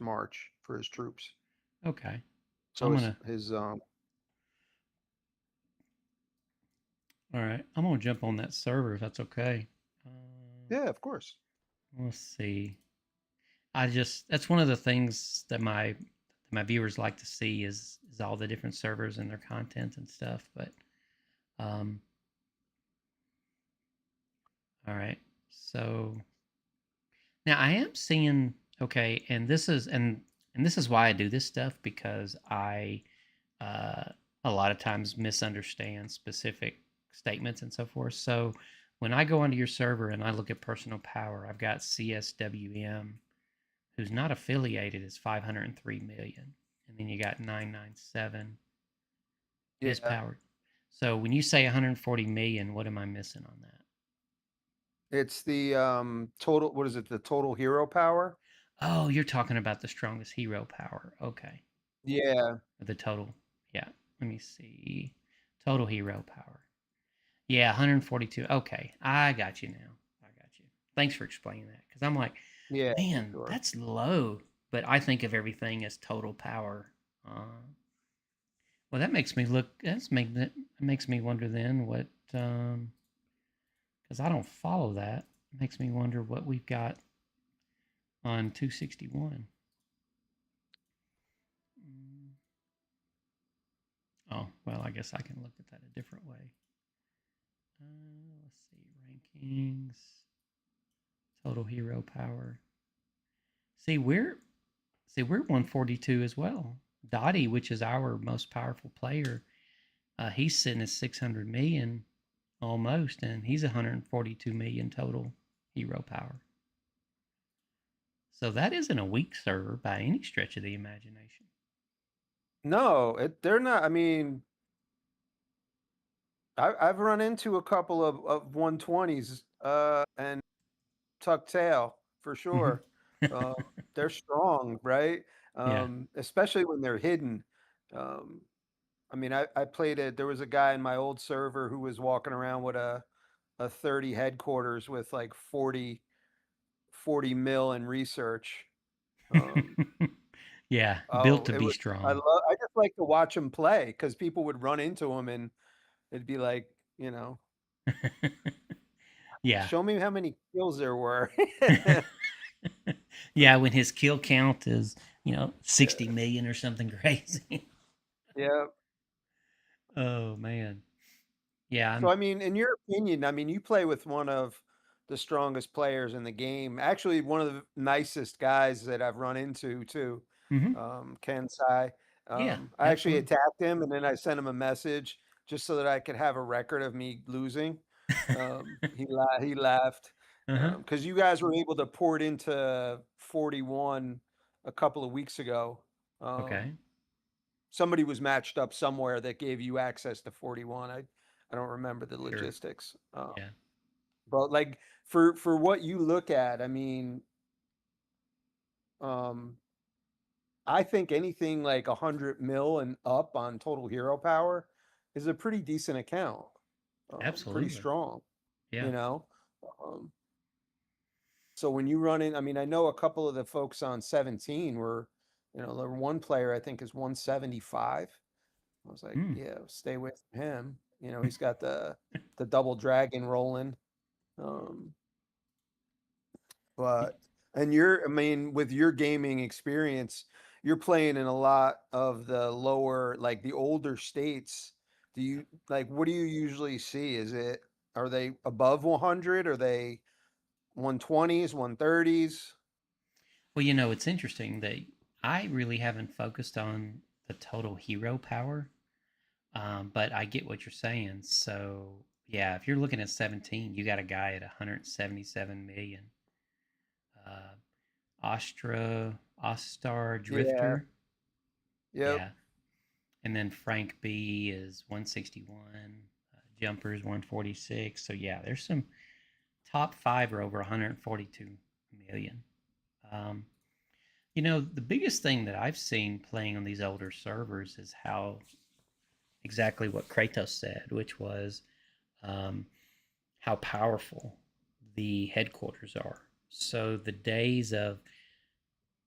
[SPEAKER 2] march, for his troops.
[SPEAKER 1] Okay.
[SPEAKER 2] So
[SPEAKER 1] I'm gonna
[SPEAKER 2] his
[SPEAKER 1] all right. I'm gonna jump on that server if that's okay. Uh,
[SPEAKER 2] yeah, of course.
[SPEAKER 1] let's see. I just that's one of the things that my viewers like to see is all the different servers and their content and stuff. But um, all right. So now I am seeing okay, and this is why I do this stuff because I uh, a lot of times misunderstand specific statements and so forth. So when I go onto your server and I look at personal power, I've got CSWM who's not affiliated is 503 million. And then you got 997 his
[SPEAKER 2] Yeah.
[SPEAKER 1] power. So when you say 140 million, what am I missing on that?
[SPEAKER 2] It's the total, what is it? The total hero power?
[SPEAKER 1] Oh, you're talking about the strongest hero power. Okay.
[SPEAKER 2] Yeah.
[SPEAKER 1] The total. Yeah. Let me see. Total hero power. Yeah, 142. Okay. I got you now. I got you. Thanks for explaining that. Because I'm like,
[SPEAKER 2] Yeah, for
[SPEAKER 1] man,
[SPEAKER 2] sure.
[SPEAKER 1] that's low. But I think of everything as total power. Well, that makes me look. That makes me wonder then what, because I don't follow that. It makes me wonder what we've got on 261. Mm, oh, well, I guess I can look at that a different way. Let's see, rankings, total hero power. See, we're 142 as well. Dottie, which is our most powerful player, he's sitting at 600 million almost, and he's 142 million total hero power. So that isn't a weak server by any stretch of the imagination.
[SPEAKER 2] No, they're not. I mean, I've run into a couple of 120s and tuck tail for
[SPEAKER 1] Mhm.
[SPEAKER 2] sure. They're strong, right?
[SPEAKER 1] Yeah.
[SPEAKER 2] Especially when they're hidden. Um, I mean, I played it. There was a guy in my old server who was walking around with a 30 headquarters with like 40 mil in research. Um,
[SPEAKER 1] Yeah, built
[SPEAKER 2] oh,
[SPEAKER 1] to
[SPEAKER 2] it
[SPEAKER 1] be
[SPEAKER 2] was,
[SPEAKER 1] strong.
[SPEAKER 2] I just like to watch him play because people would run into him and it'd be like, you know,
[SPEAKER 1] Yeah.
[SPEAKER 2] show me how many kills there were.
[SPEAKER 1] Yeah, when his kill count is,
[SPEAKER 2] Yeah.
[SPEAKER 1] 60 million or something crazy.
[SPEAKER 2] Yeah.
[SPEAKER 1] Oh man. Yeah,
[SPEAKER 2] So,
[SPEAKER 1] I'm
[SPEAKER 2] I mean, in your opinion, I mean, you play with one of the strongest players in the game. Actually, one of the nicest guys that I've run into too,
[SPEAKER 1] mhm.
[SPEAKER 2] Ken Sai.
[SPEAKER 1] Yeah,
[SPEAKER 2] I actually
[SPEAKER 1] absolutely.
[SPEAKER 2] attacked him and then I sent him a message just so that I could have a record of me losing. He laughed
[SPEAKER 1] Uh-huh.
[SPEAKER 2] because you guys were able to port into 41 a couple of weeks ago.
[SPEAKER 1] Okay.
[SPEAKER 2] Somebody was matched up somewhere that gave you access to 41. I don't remember the
[SPEAKER 1] Sure.
[SPEAKER 2] logistics.
[SPEAKER 1] Yeah.
[SPEAKER 2] But like for what you look at, I mean, um, I think anything like 100 mil and up on total hero power is a pretty decent account. Pretty
[SPEAKER 1] Absolutely.
[SPEAKER 2] strong,
[SPEAKER 1] Yeah.
[SPEAKER 2] you know. Um, so when you run in, I mean, I know a couple of the folks on 17 were, the one player I think is 175. I was like,
[SPEAKER 1] Mm.
[SPEAKER 2] yeah, stay away from him. He's got the double dragon rolling. Um, but and I mean, with your gaming experience, you're playing in a lot of the lower, like the older states. What do you usually see? Are they above 100? Are they 120s, 130s?
[SPEAKER 1] Well, it's interesting that I really haven't focused on the total hero power, but I get what you're saying. So, yeah, if you're looking at 17, you got a guy at 177 million. Uh, Ostar
[SPEAKER 2] Yeah.
[SPEAKER 1] Drifter.
[SPEAKER 2] Yep.
[SPEAKER 1] Yeah. And then Frank B is 161. Jumpers 146. So, yeah, there's some top five are over 142 million. Um, the biggest thing that I've seen playing on these older servers is how exactly what Kratos said, which was um, how powerful the headquarters are. So the days of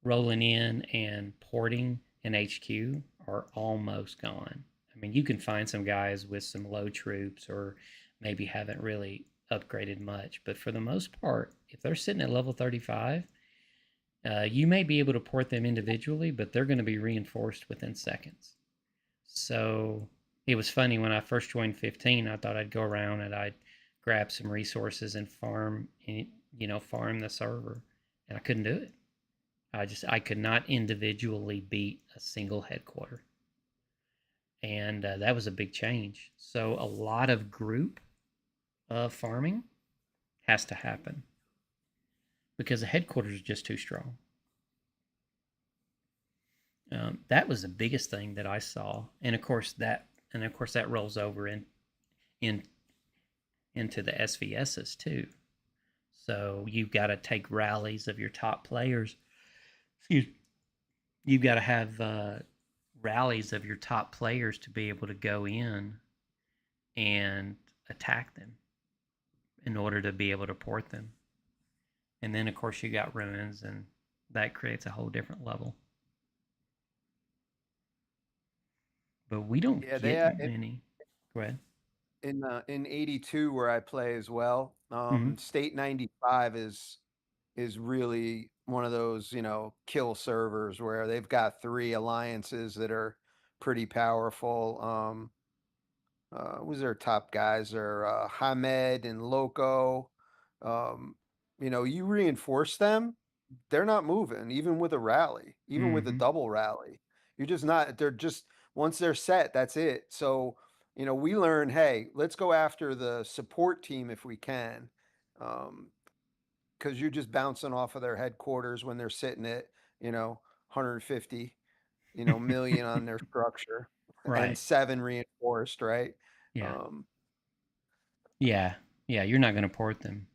[SPEAKER 1] rolling in and porting an HQ are almost gone. I mean, you can find some guys with some low troops or maybe haven't really upgraded much, but for the most part, if they're sitting at level 35, you may be able to port them individually, but they're going to be reinforced within seconds. So it was funny when I first joined 15. I thought I'd go around and I'd grab some resources and farm the server, and I couldn't do it. I could not individually beat a single headquarter, and that was a big change. So a lot of group farming has to happen because the headquarters is just too strong. That was the biggest thing that I saw, and of course that rolls over in into the SVSs too. So you've got to take rallies of your top players. Excuse. You've got to have rallies of your top players to be able to go in and attack them in order to be able to port them. And then of course you got ruins, and that creates a whole different level. But we don't
[SPEAKER 2] Yeah,
[SPEAKER 1] get many. Go ahead.
[SPEAKER 2] in 82 where I play as well.
[SPEAKER 1] Mm-hmm.
[SPEAKER 2] State 95 is really one of those, kill servers where they've got three alliances that are pretty powerful. Who's their top guys? Are Hamed and Loco. Um, you reinforce them, they're not moving, even with a rally, even with a
[SPEAKER 1] Mm-hmm.
[SPEAKER 2] double rally. You're just not, they're just, once they're set, that's it. So, we learn, hey, let's go after the support team if we can. Because you're just bouncing off of their headquarters when they're sitting at, 150, million on their structure and
[SPEAKER 1] Right.
[SPEAKER 2] 7 reinforced, right?
[SPEAKER 1] Yeah.
[SPEAKER 2] Um,
[SPEAKER 1] Yeah. Yeah. You're not going to port them,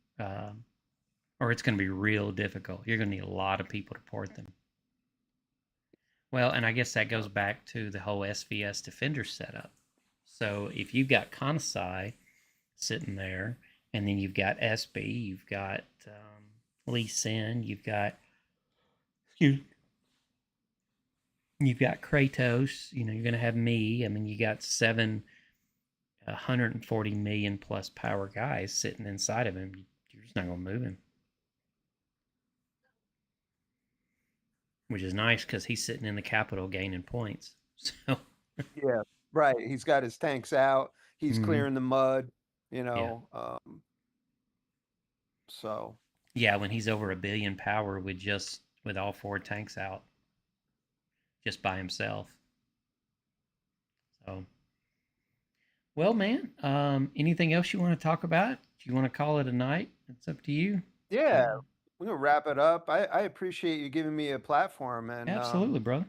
[SPEAKER 1] or it's going to be real difficult. You're going to need a lot of people to port them. Well, and I guess that
[SPEAKER 2] uh,
[SPEAKER 1] goes back to the whole SVS Defender setup. So if you've got Kansai sitting there, and then you've got SB, you've got Lee Sin, excuse, you've got Kratos. You're going to have me. I mean, you got 140 million plus power guys sitting inside of him. You're just not going to move him, which is nice because he's sitting in the capital gaining points. So,
[SPEAKER 2] yeah, right. He's got his tanks out. He's
[SPEAKER 1] mm-hmm.
[SPEAKER 2] clearing the mud,
[SPEAKER 1] Yeah.
[SPEAKER 2] so
[SPEAKER 1] Yeah, when he's over a billion power with all four tanks out just by himself. So, well, man, anything else you want to talk about? Do you want to call it a night? It's up to you.
[SPEAKER 2] yeah,
[SPEAKER 1] Uh,
[SPEAKER 2] we're gonna wrap it up. I appreciate you giving me a platform and
[SPEAKER 1] absolutely, brother.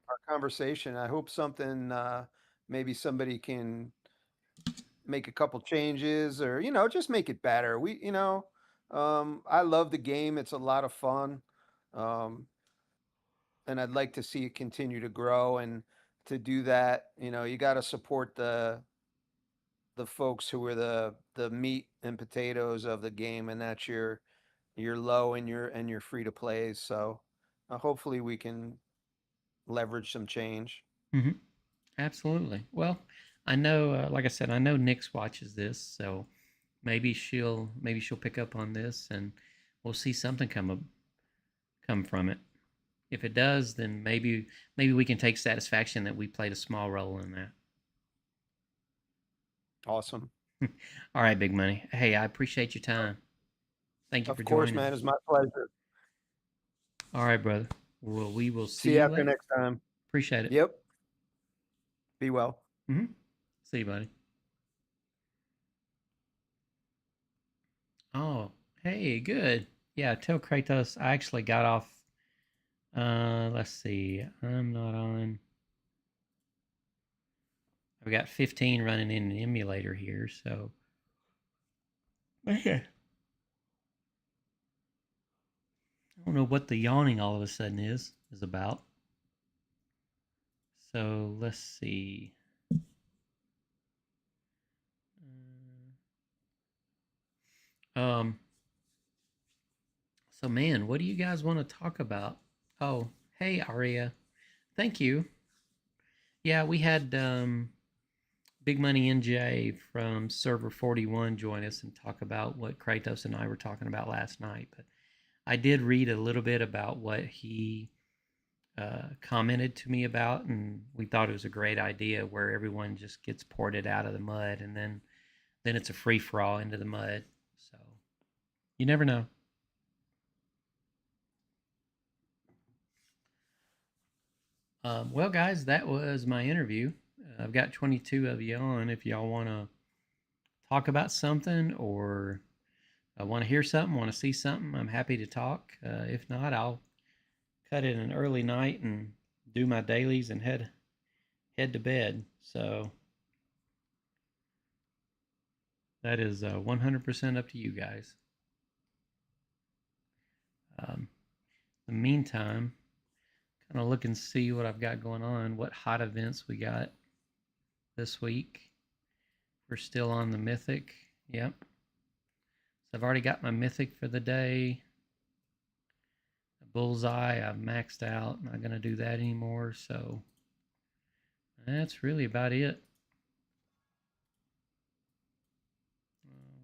[SPEAKER 2] our conversation. I hope something maybe somebody can make a couple changes, or just make it better. I love the game. It's a lot of fun. Um, and I'd like to see it continue to grow. And to do that, you got to support the folks who are the meat and potatoes of the game, and that's your low and your free to plays. So hopefully we can leverage some change.
[SPEAKER 1] Hmm. Absolutely. Well, I know, like I said, I know Nix watches this, so maybe she'll pick up on this, and we'll see something come from it. If it does, then maybe we can take satisfaction that we played a small role in that.
[SPEAKER 2] Awesome.
[SPEAKER 1] All right, Big Money. Hey, I appreciate your time. Thank you for
[SPEAKER 2] Of course,
[SPEAKER 1] joining
[SPEAKER 2] man.
[SPEAKER 1] us.
[SPEAKER 2] It's my pleasure.
[SPEAKER 1] All right, brother. Well, we will see
[SPEAKER 2] See you
[SPEAKER 1] you
[SPEAKER 2] after
[SPEAKER 1] later.
[SPEAKER 2] next time.
[SPEAKER 1] Appreciate it.
[SPEAKER 2] Yep. Be well.
[SPEAKER 1] See you, buddy. Oh, hey, good. Yeah, tell Kratos I actually got off. Let's see. I'm not on. I've got 15 running in an emulator here, so. Okay. I don't know what the yawning all of a sudden is about. So let's see. Um. So man, what do you guys want to talk about? Oh, hey Aria, thank you. Yeah, we had Big Money NJ from Server 41 join us and talk about what Kratos and I were talking about last night. But I did read a little bit about what he commented to me about, and we thought it was a great idea where everyone just gets ported out of the mud, and then it's a free for all into the mud. So you never know. Well, guys, that was my interview. I've got 22 of you on. If y'all want to talk about something or want to hear something, want to see something, I'm happy to talk. If not, I'll cut it an early night and do my dailies and head to bed. So that is 100% up to you guys. In the meantime, kind of look and see what I've got going on, what hot events we got this week. We're still on the Mythic. Yep. So I've already got my Mythic for the day. Bullseye, I've maxed out. I'm not going to do that anymore. So that's really about it.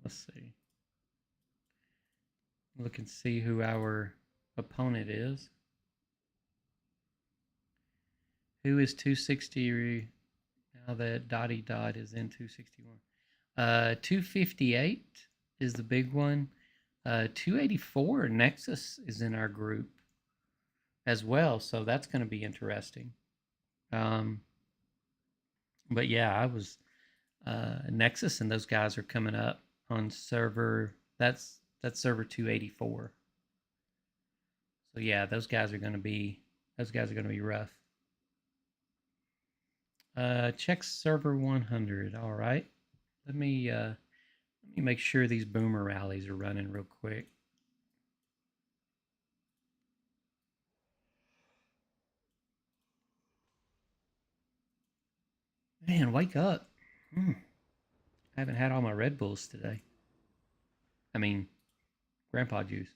[SPEAKER 1] Let's see. Look and see who our opponent is. Who is 260 now that Dottie Dot is in 261? 258 is the big one. 284 Nexus is in our group as well, so that's going to be interesting. But yeah, I was Nexus, and those guys are coming up on server. That's server 284. So yeah, those guys are going to be rough. Check server 100. All right, let me make sure these boomer rallies are running real quick. Man, wake up. I haven't had all my Red Bulls today. I mean, grandpa juice.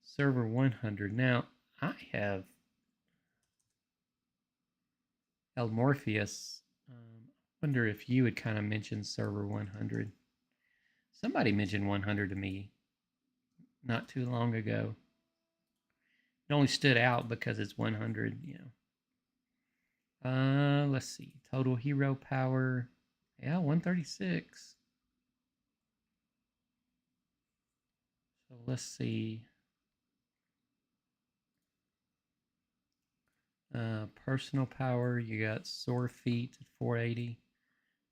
[SPEAKER 1] Server 100. Now, I have El Morpheus. Wonder if you would kind of mention server 100. Somebody mentioned 100 to me not too long ago. It only stood out because it's 100, let's see. Total hero power. Yeah, 136. So let's see. Personal power, you got sore feet at 480.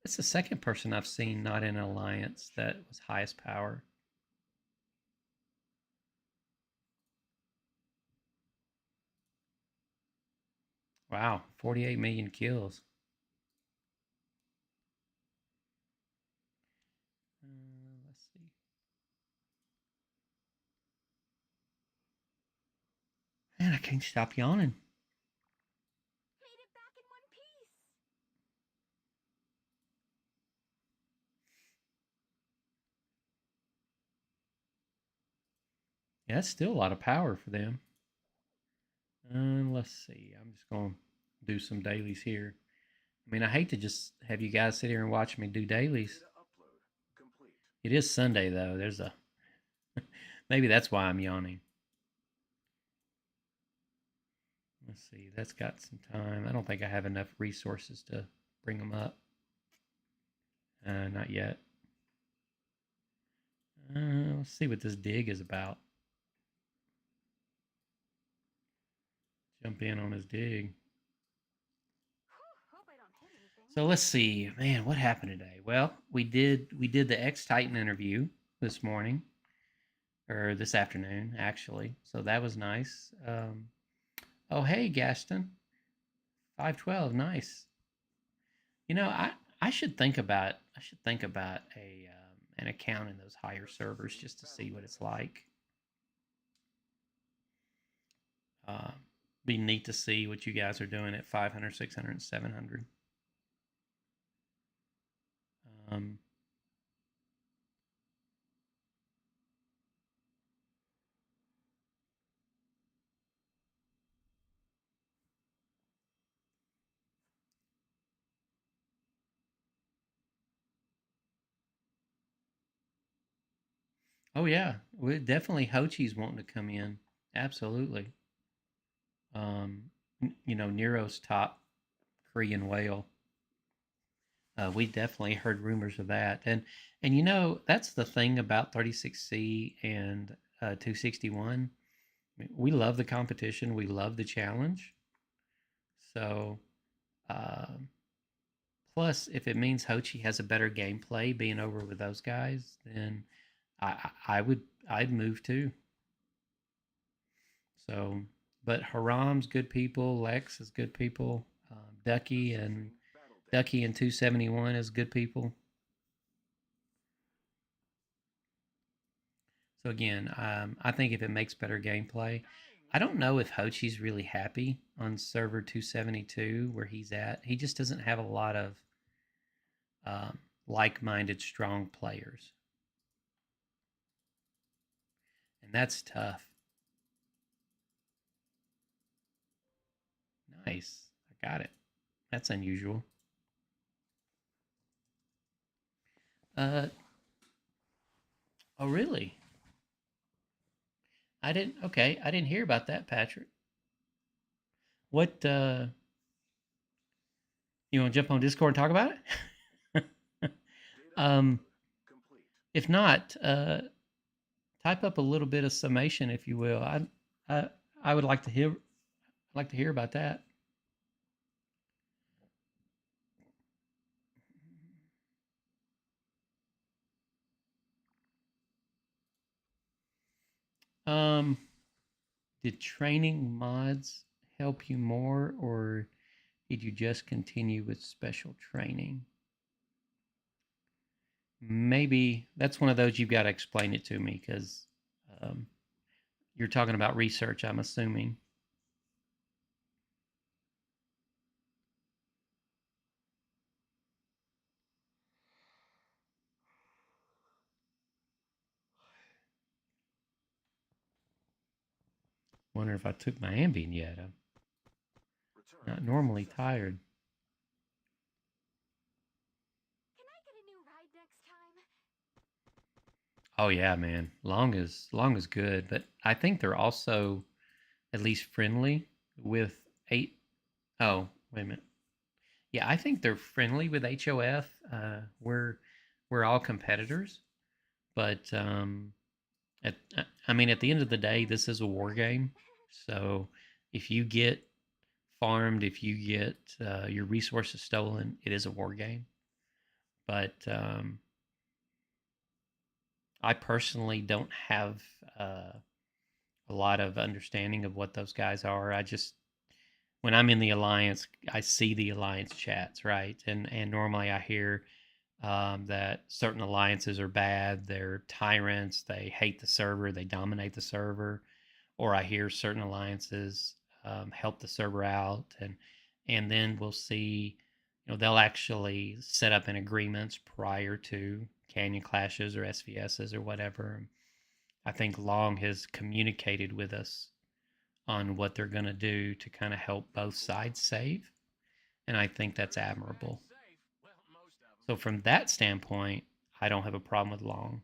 [SPEAKER 1] It's the second person I've seen not in Alliance that was highest power. Wow, 48 million kills. Man, I can't stop yawning.
[SPEAKER 4] Made it back in one piece.
[SPEAKER 1] Yeah, that's still a lot of power for them. Let's see. I'm just going to do some dailies here. I mean, I hate to just have you guys sit here and watch me do dailies. It is Sunday, though. There's a... Maybe that's why I'm yawning. Let's see. That's got some time. I don't think I have enough resources to bring them up. Not yet. Let's see what this dig is about. Jump in on his dig.
[SPEAKER 4] Hope I don't hit anything.
[SPEAKER 1] So let's see, man, what happened today? Well, we did the X-Titan interview this morning, or this afternoon, actually. So that was nice. Oh, hey, Gaston, 512, nice. You know, I should think about a an account in those higher servers just to see what it's like. Be neat to see what you guys are doing at 500, 600, and 700. Oh yeah, we definitely Hochi's wanting to come in. Absolutely. You know, Nero's top Korean whale. We definitely heard rumors of that, and you know that's the thing about 36C and 261. I mean, we love the competition. We love the challenge. So, uh, plus, if it means Hochi has a better gameplay being over with those guys, then I'd move too. So, but Haram's good people, Lex is good people, Ducky and 271 is good people. So again, I think if it makes better gameplay, I don't know if Hochi's really happy on server 272 where he's at. He just doesn't have a lot of like-minded, strong players, and that's tough. Nice, I got it. That's unusual. Oh, really? I didn't. Okay, I didn't hear about that, Patrick. What? You want to jump on Discord and talk about it? If not, type up a little bit of summation, if you will. I, I would like to hear about that. Um, did training mods help you more, or did you just continue with special training? Maybe that's one of those you've got to explain it to me because you're talking about research, I'm assuming. Wonder if I took my Ambien yet. I'm not normally tired.
[SPEAKER 4] Can I get a new ride next time?
[SPEAKER 1] Oh yeah, man. Long is good, but I think they're also at least friendly with eight. Oh, wait a minute. Yeah, I think they're friendly with HOF. We're all competitors, but I mean, at the end of the day, this is a war game. So if you get farmed, if you get your resources stolen, it is a war game. But I personally don't have a lot of understanding of what those guys are. I just, when I'm in the alliance, I see the alliance chats, right? And normally I hear that certain alliances are bad. They're tyrants. They hate the server. They dominate the server. or I hear certain alliances help the server out, and then we'll see, they'll actually set up in agreements prior to Canyon Clashes or SVSs or whatever. I think Long has communicated with us on what they're going to do to kind of help both sides save, and I think that's admirable. So from that standpoint, I don't have a problem with Long.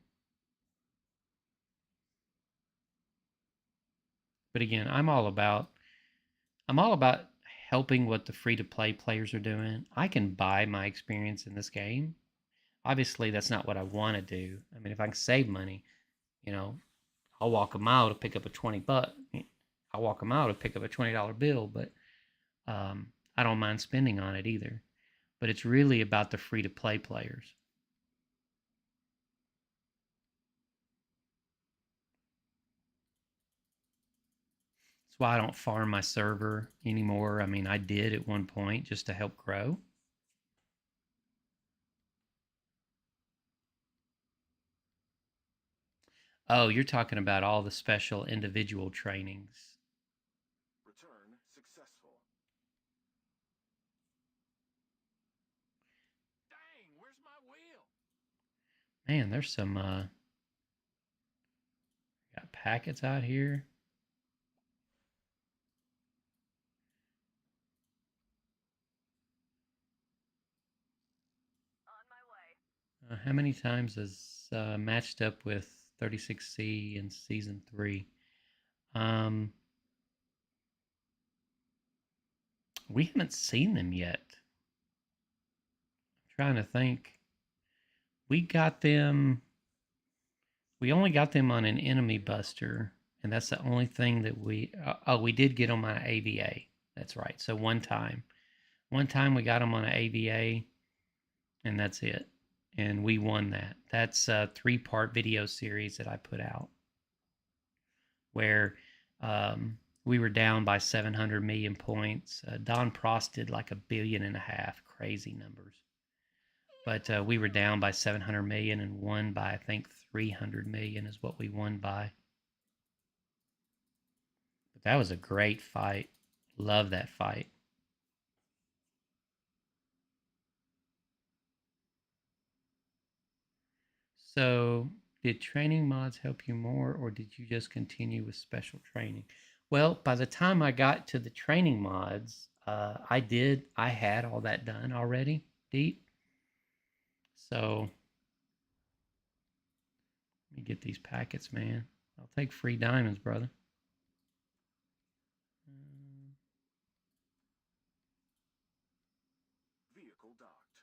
[SPEAKER 1] But again, I'm all about helping what the free-to-play players are doing. I can buy my experience in this game. Obviously, that's not what I want to do. I mean, if I can save money, I'll walk a mile to pick up a I'll walk a mile to pick up a $20 bill, but I don't mind spending on it either. But it's really about the free-to-play players. That's why I don't farm my server anymore. I mean, I did at one point just to help grow. Oh, you're talking about all the special individual trainings.
[SPEAKER 5] Return successful. Dang, where's my wheel?
[SPEAKER 1] Man, there's some got packets out here.
[SPEAKER 4] On my way.
[SPEAKER 1] How many times has matched up with 36C in season 3? We haven't seen them yet. I'm trying to think. We only got them on an enemy buster, and that's the only thing that we did get them on an AVA. That's right. So one time we got them on an AVA, and that's it. And we won that. That's a 3-part video series that I put out where we were down by 700 million points. Don Prost did like 1.5 billion, crazy numbers. But we were down by 700 million and won by, I think, 300 million is what we won by. But that was a great fight. Love that fight. So, did training mods help you more, or did you just continue with special training? Well, by the time I got to the training mods, I had all that done already, Deep. So, let me get these packets, man. I'll take free diamonds, brother.
[SPEAKER 5] Vehicle docked.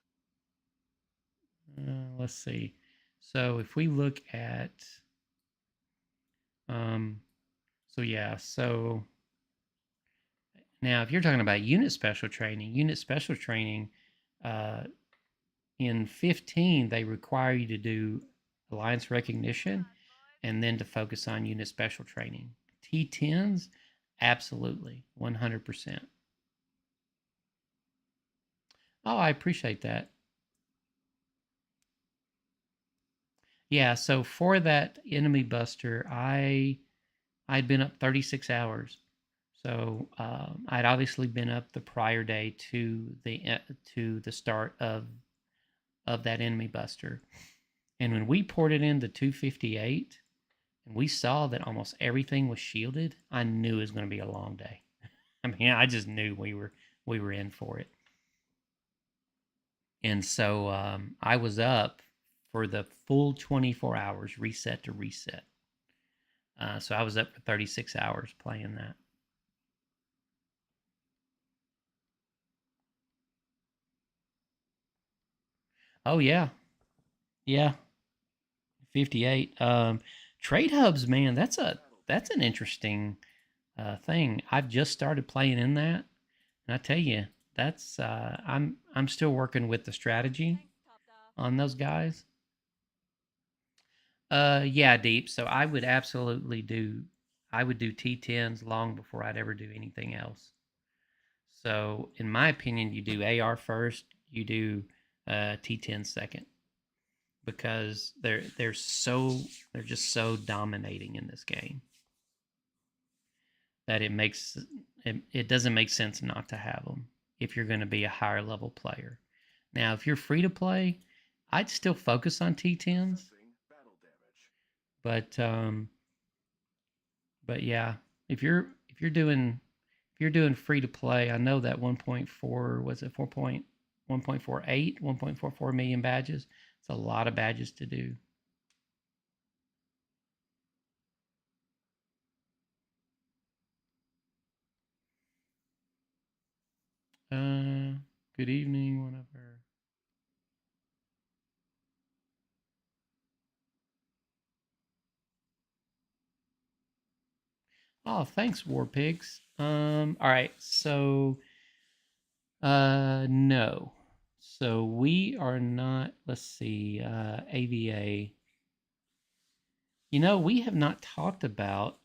[SPEAKER 1] Let's see. So if we look at, so now if you're talking about unit special training, in 15, they require you to do alliance recognition and then to focus on unit special training. T10s, absolutely, 100%. Oh, I appreciate that. Yeah, so for that enemy buster, I'd been up 36 hours. So I'd obviously been up the prior day to the start of that enemy buster. And when we poured it into 258 and we saw that almost everything was shielded, I knew it was going to be a long day. I mean, I just knew we were in for it. And so I was up for the full 24 hours, reset to reset. So I was up for 36 hours playing that. Oh, yeah. Yeah. 58. Trade hubs, man, that's an interesting thing. I've just started playing in that. And I tell you, that's I'm still working with the strategy on those guys. Yeah, Deep. So I would do T10s long before I'd ever do anything else. So in my opinion, you do AR first, you do T10 second, because they're just so dominating in this game. that it doesn't make sense not to have them if you're going to be a higher level player. Now, if you're free to play, I'd still focus on T10s,
[SPEAKER 5] Assessing battle damage.
[SPEAKER 1] but yeah, if you're doing free to play, I know that 1.4 was it 1.48 1.44 million badges. It's a lot of badges to do. Good evening, whatever. Oh, thanks, War Pigs. All right, so no. So we are not, let's see, AVA. You know, we have not talked about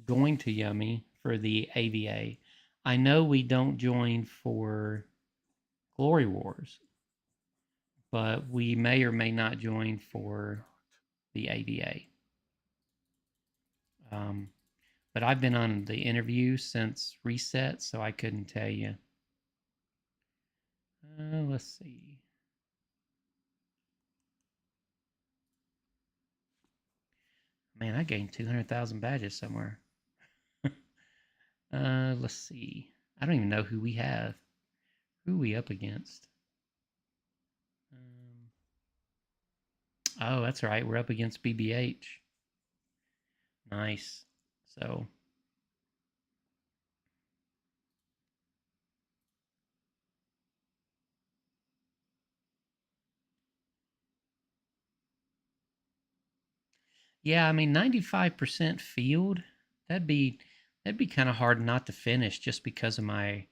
[SPEAKER 1] going to Yummy for the AVA. I know we don't join for Glory Wars, but we may or may not join for the AVA. But I've been on the interview since reset, so I couldn't tell you. Let's see. Man, I gained 200,000 badges somewhere. Let's see. I don't even know who we have. Who are we up against? Oh, that's right. We're up against BBH. Nice. So, yeah, I mean 95% field, that'd be kind of hard not to finish just because of my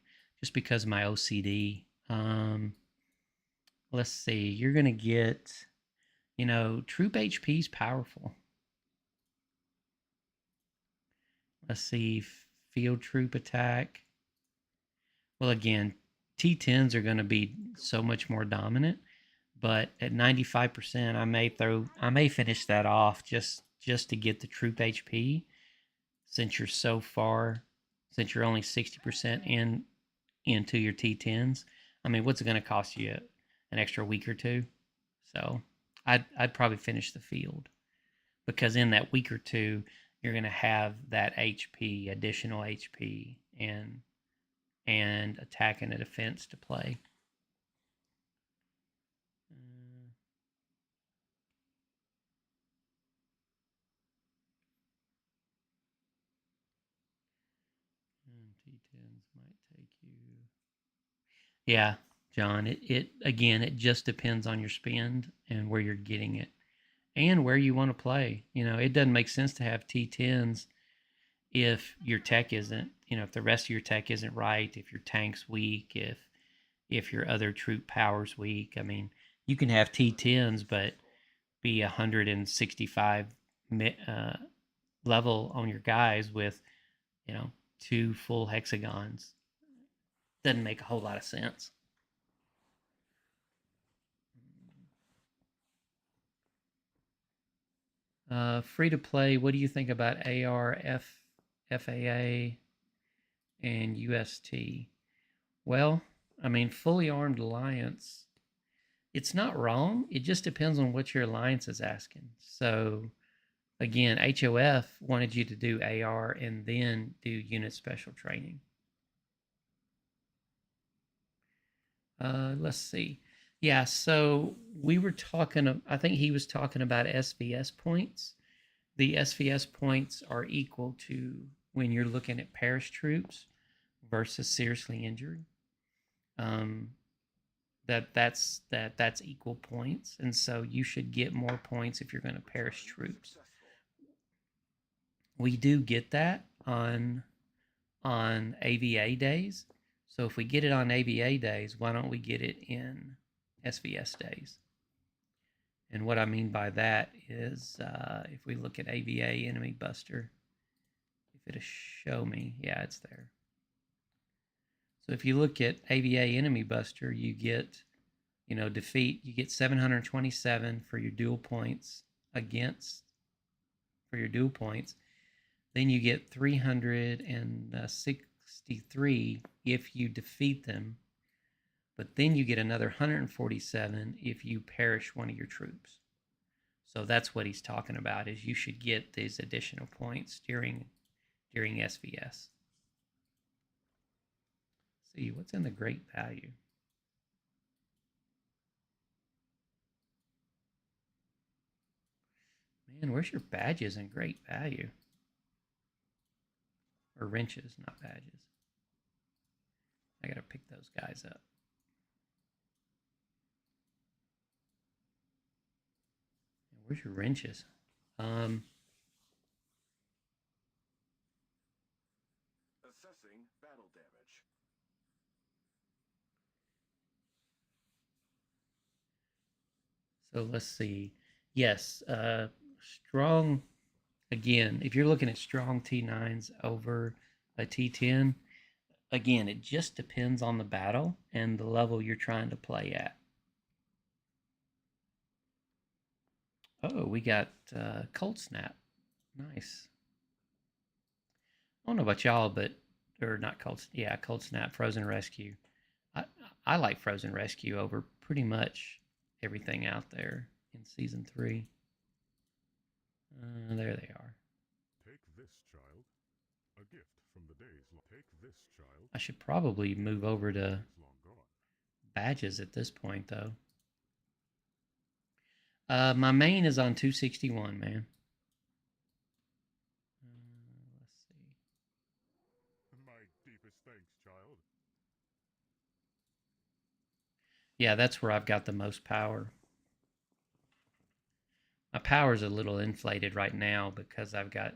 [SPEAKER 1] OCD. Let's see. You're going to get, troop HP is powerful. Let's see, field troop attack. Well, again, T10s are going to be so much more dominant, but at 95%, I may finish that off just to get the troop HP, since you're since you're only 60% into your T10s. I mean, what's it going to cost you? An extra week or two? So, I'd probably finish the field, because in that week or two, you're going to have that HP, additional HP, and attack and a defense to play. T10s might take you. Yeah, John. It again, it just depends on your spend and where you're getting it, and where you want to play. It doesn't make sense to have T10s if your tech isn't. If the rest of your tech isn't right, if your tank's weak, if your other troop power's weak. I mean, you can have T10s, but be 165 level on your guys with, 2 full hexagons. Doesn't make a whole lot of sense. Free to play, what do you think about AR, FAA, and UST? Well, I mean, fully armed alliance, it's not wrong. It just depends on what your alliance is asking. So, again, HOF wanted you to do AR and then do unit special training. Let's see. Yeah, so we were talking, I think he was talking about SVS points. The SVS points are equal to when you're looking at perished troops versus seriously injured. That's equal points, and so you should get more points if you're going to perish troops. We do get that on AVA days. So if we get it on AVA days, why don't we get it in SVS days? And what I mean by that is, if we look at AVA Enemy Buster, if it'll show me, yeah, it's there. So if you look at AVA Enemy Buster, you get, defeat, you get 727 for your dual points for your dual points. Then you get 363 if you defeat them. But then you get another 147 if you perish one of your troops. So that's what he's talking about, is you should get these additional points during SVS. See, what's in the great value? Man, where's your badges and great value? Or wrenches, not badges. I gotta pick those guys up. Where's your wrenches?
[SPEAKER 5] Assessing battle damage.
[SPEAKER 1] So let's see. Yes, strong. Again, if you're looking at strong T9s over a T10, again, it just depends on the battle and the level you're trying to play at. Oh, we got Cold Snap. Nice. I don't know about y'all, but or not Cold. Yeah, Cold Snap, Frozen Rescue. I like Frozen Rescue over pretty much everything out there in season 3. There they are.
[SPEAKER 5] Take this, child. A gift from the days long. Take this, child.
[SPEAKER 1] I should probably move over to
[SPEAKER 5] Long gone.
[SPEAKER 1] badges at this point, though. My main is on 261, man. Let's see.
[SPEAKER 5] My deepest thanks, child.
[SPEAKER 1] Yeah, that's where I've got the most power. My power's a little inflated right now because I've got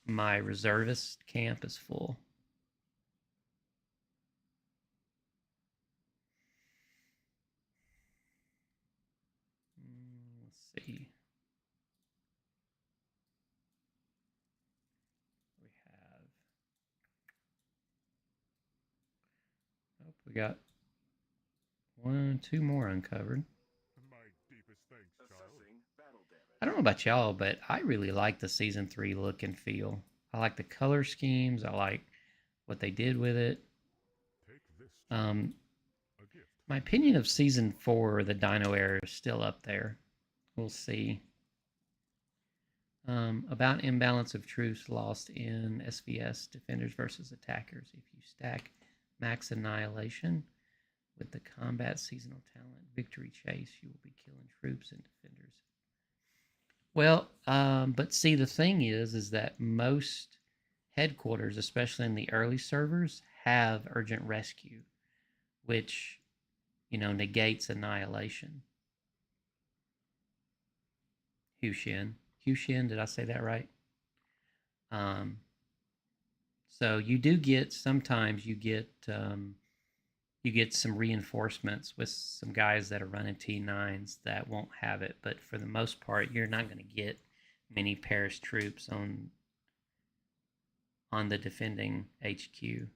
[SPEAKER 1] my reservist camp is full. Let's see. We have. Oh, we got 2 more uncovered.
[SPEAKER 5] My deepest thanks, child. Assessing battle damage.
[SPEAKER 1] I don't know about y'all, but I really like the season 3 look and feel. I like the color schemes. I like what they did with it.
[SPEAKER 5] Take this, child. A gift.
[SPEAKER 1] My opinion of season 4, the Dino era, is still up there. We'll see. About imbalance of troops lost in SVS, defenders versus attackers. If you stack max annihilation with the combat seasonal talent victory chase, you will be killing troops and defenders. Well, but see, the thing is that most headquarters, especially in the early servers, have urgent rescue, which, negates annihilation. Hushin, did I say that right? So you do get, sometimes you get some reinforcements with some guys that are running T9s that won't have it, but for the most part, you're not going to get many Paris troops on the defending HQ. You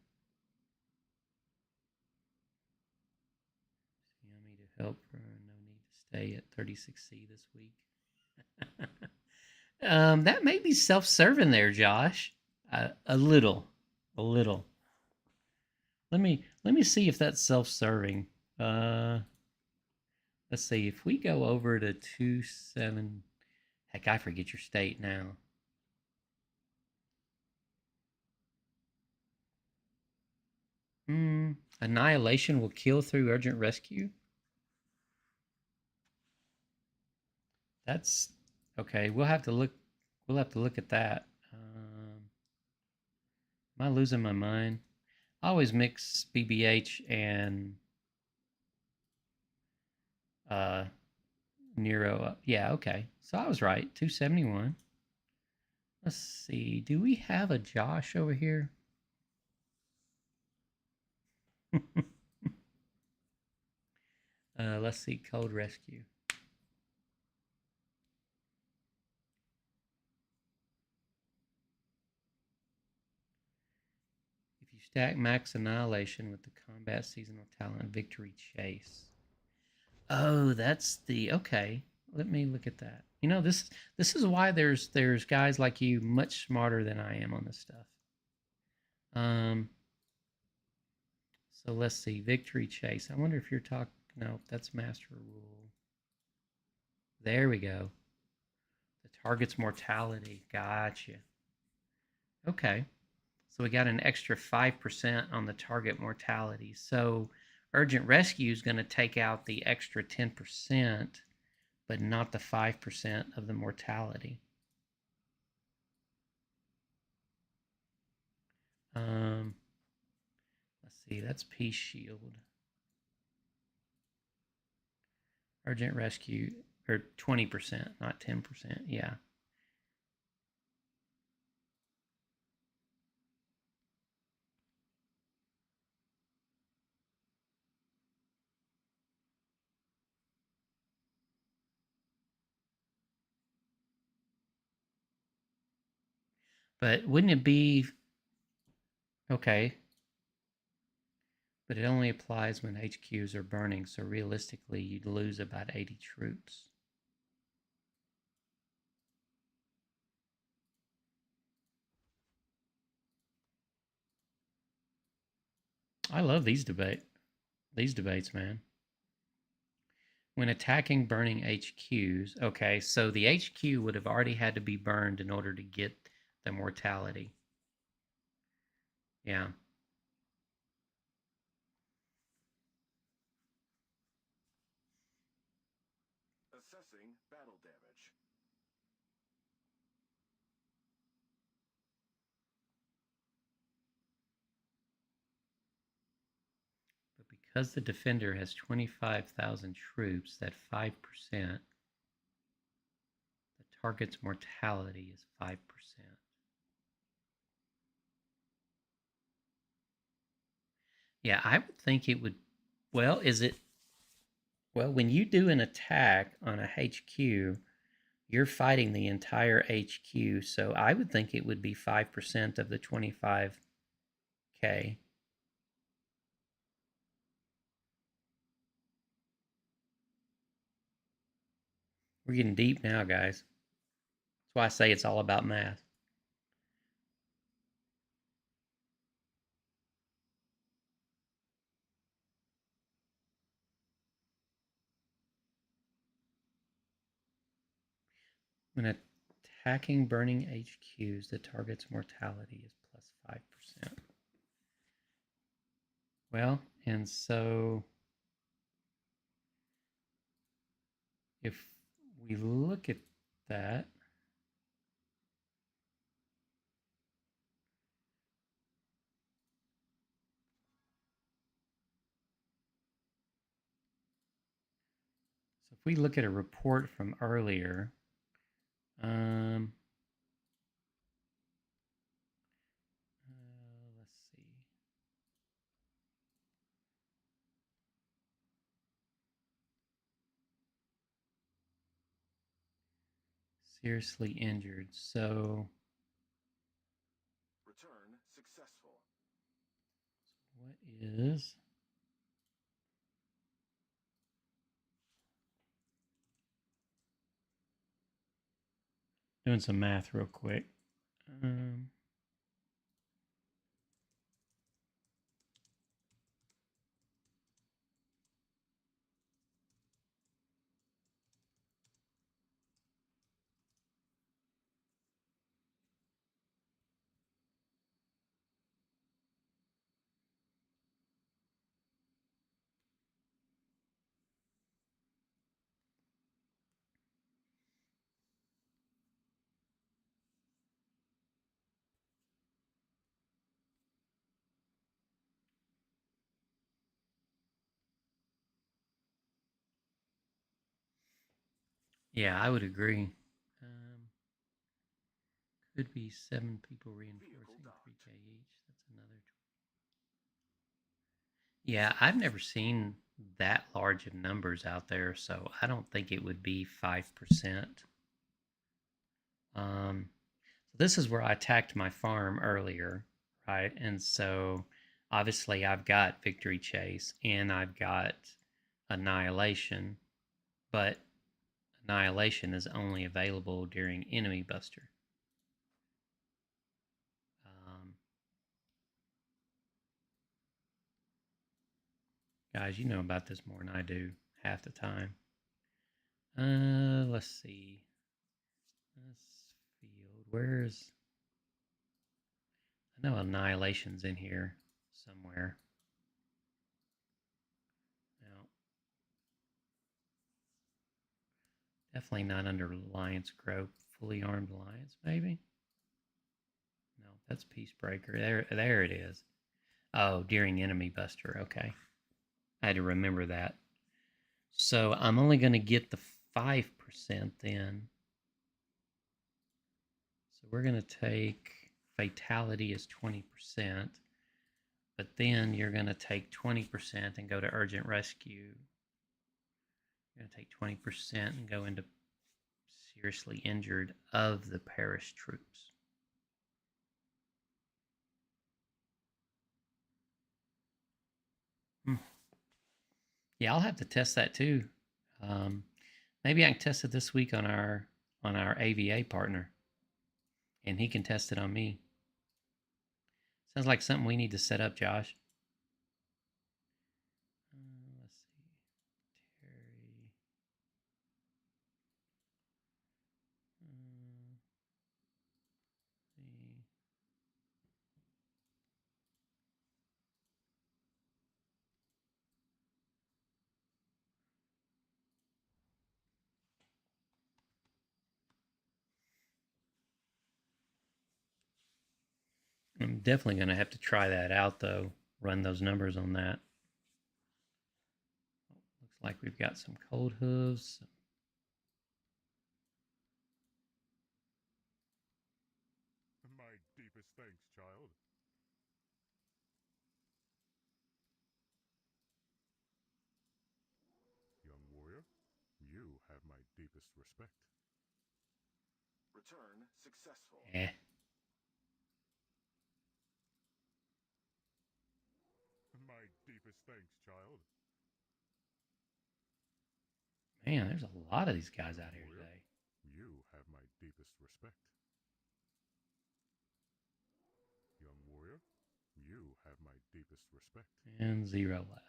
[SPEAKER 1] want me to help for no need to stay at 36C this week? That may be self-serving there, Josh. A little. Let me see if that's self-serving. Let's see. If we go over to 27, heck, I forget your state now. Annihilation will kill through urgent rescue. That's okay. We'll have to look at that. Am I losing my mind? I always mix BBH and Nero up. Yeah, okay. So I was right. 271. Let's see. Do we have a Josh over here? Let's see. Code Rescue. If you stack max annihilation with the combat seasonal talent victory chase. Oh, that's the okay. let me look at that. You know, this is why there's guys like you much smarter than I am on this stuff. So let's see, victory chase. I wonder if you're talking. No, that's master rule. There we go. The target's mortality. Gotcha. Okay. So we got an extra 5% on the target mortality. So urgent rescue is going to take out the extra 10%, but not the 5% of the mortality. Let's see, that's Peace Shield. Urgent rescue, or 20%, not 10%. Yeah. But wouldn't it be okay? But it only applies when HQs are burning, so realistically, you'd lose about 80 troops. I love these debates, man. When attacking burning HQs, okay, so the HQ would have already had to be burned in order to get the mortality. Yeah.
[SPEAKER 5] Assessing battle damage.
[SPEAKER 1] But because the defender has 25,000 troops, that 5%, the target's mortality is 5%. Yeah, I would think it would. Well, is it? Well, when you do an attack on a HQ, you're fighting the entire HQ, so I would think it would be 5% of the 25K. We're getting deep now, guys. That's why I say it's all about math. When attacking burning HQs, the target's mortality is plus 5%. Well, and so if we look at that, so if we look at a report from earlier, let's see. Seriously injured. So
[SPEAKER 5] Return successful.
[SPEAKER 1] what is doing some math real quick. Yeah, I would agree. Could be 7 people reinforcing 3K each. That's another. Yeah, I've never seen that large of numbers out there, so I don't think it would be 5%. This is where I attacked my farm earlier, right? And so obviously I've got Victory Chase and I've got Annihilation, but Annihilation is only available during enemy buster. Guys, you know about this more than I do half the time. Let's see. This field. Where's... I know Annihilation's in here somewhere. No. Definitely not under Alliance Grove. Fully Armed Alliance, maybe? No, that's Peacebreaker. There it is. Oh, during Enemy Buster. Okay. I had to remember that. So I'm only going to get the 5% then. So we're going to take Fatality as 20%. But then you're going to take 20% and go to Urgent Rescue. You're going to take 20% and go into Seriously Injured of the Perished Troops. Yeah, I'll have to test that too. Maybe I can test it this week on our AVA partner, and he can test it on me. Sounds like something we need to set up, Josh. Let's see, Terry. I'm definitely going to have to try that out, though. Run those numbers on that. Looks like we've got some cold hooves.
[SPEAKER 5] My deepest thanks, child. Young warrior, you have my deepest respect. Return successful. My deepest thanks, child.
[SPEAKER 1] Man, there's a lot of these guys out here today.
[SPEAKER 5] You have my deepest respect. Young warrior, you have my deepest respect.
[SPEAKER 1] And 0 left.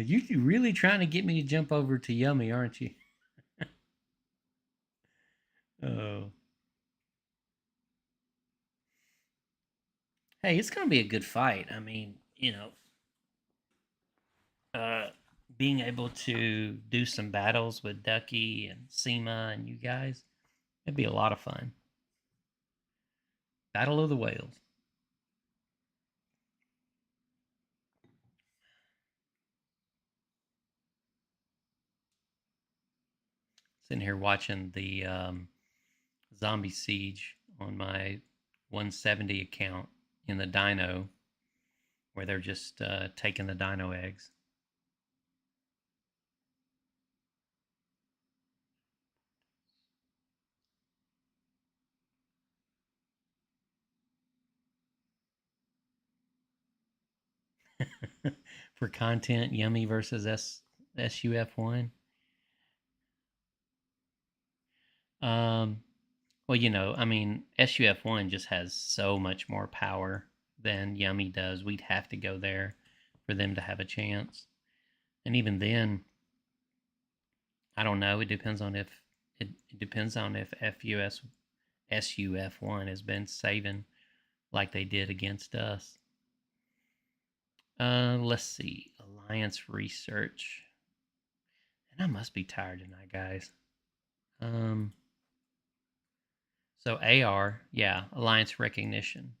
[SPEAKER 1] You really trying to get me to jump over to Yummy, aren't you? Oh. Hey, it's going to be a good fight. I mean, you know, being able to do some battles with Ducky and Seema and you guys, it'd be a lot of fun. Battle of the Whales. Sitting here watching the Zombie Siege on my 170 account in the Dino, where they're just taking the Dino eggs. For content, Yummy versus SUF1. Well, you know, I mean, SUF1 just has so much more power than Yummy does. We'd have to go there for them to have a chance. And even then, I don't know. It depends on if SUF1 has been saving like they did against us. Let's see. Alliance research. And I must be tired tonight, guys. So AR, yeah, alliance recognition.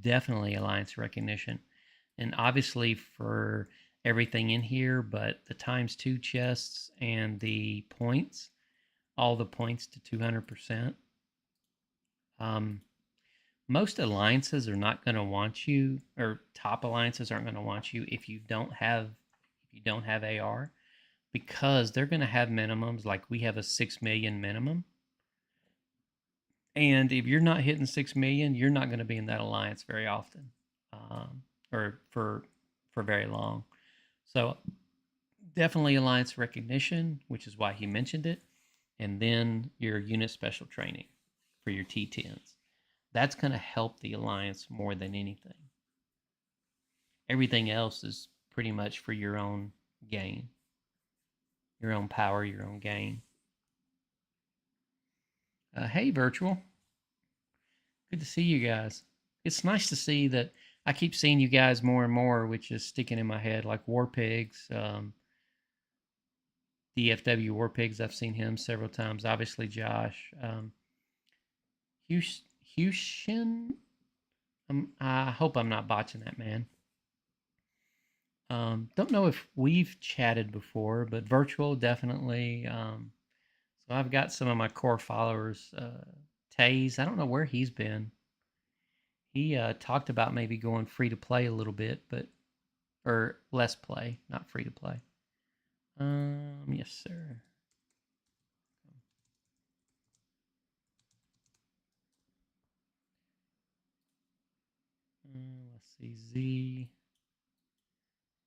[SPEAKER 1] Definitely alliance recognition. And obviously for everything in here, but the ×2 chests and the points, all the points to 200%. Most alliances are not going to want you, or top alliances aren't going to want you if you don't have AR. because they're going to have minimums. Like we have a 6 million minimum. And if you're not hitting 6 million, you're not going to be in that alliance very often, or for very long. So definitely alliance recognition, which is why he mentioned it, and then your unit special training for your T10s. That's going to help the alliance more than anything. Everything else is pretty much for your own gain, your own power, your own gain. Hey, virtual. Good to see you guys. It's nice to see that I keep seeing you guys more and more, which is sticking in my head, like War Pigs, DFW War Pigs. I've seen him several times. Obviously, Josh. Hushin. I hope I'm not botching that, man. Don't know if we've chatted before, but virtual definitely. So I've got some of my core followers. Taze, I don't know where he's been. He talked about maybe going free to play a little bit, or less play, not free to play. Yes, sir. Let's see, Z.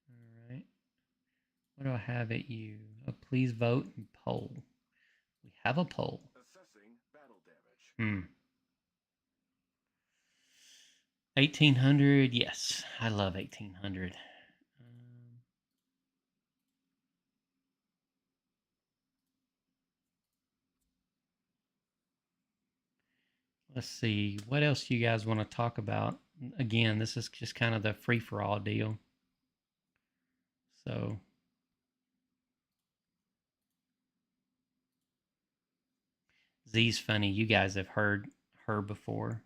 [SPEAKER 1] All right. What do I have at you? Please vote and poll. We have a poll.
[SPEAKER 5] Assessing battle damage.
[SPEAKER 1] 1800. Yes, I love 1800. Let's see. What else do you guys want to talk about? Again, this is just kind of the free-for-all deal. So Z's funny. You guys have heard her before.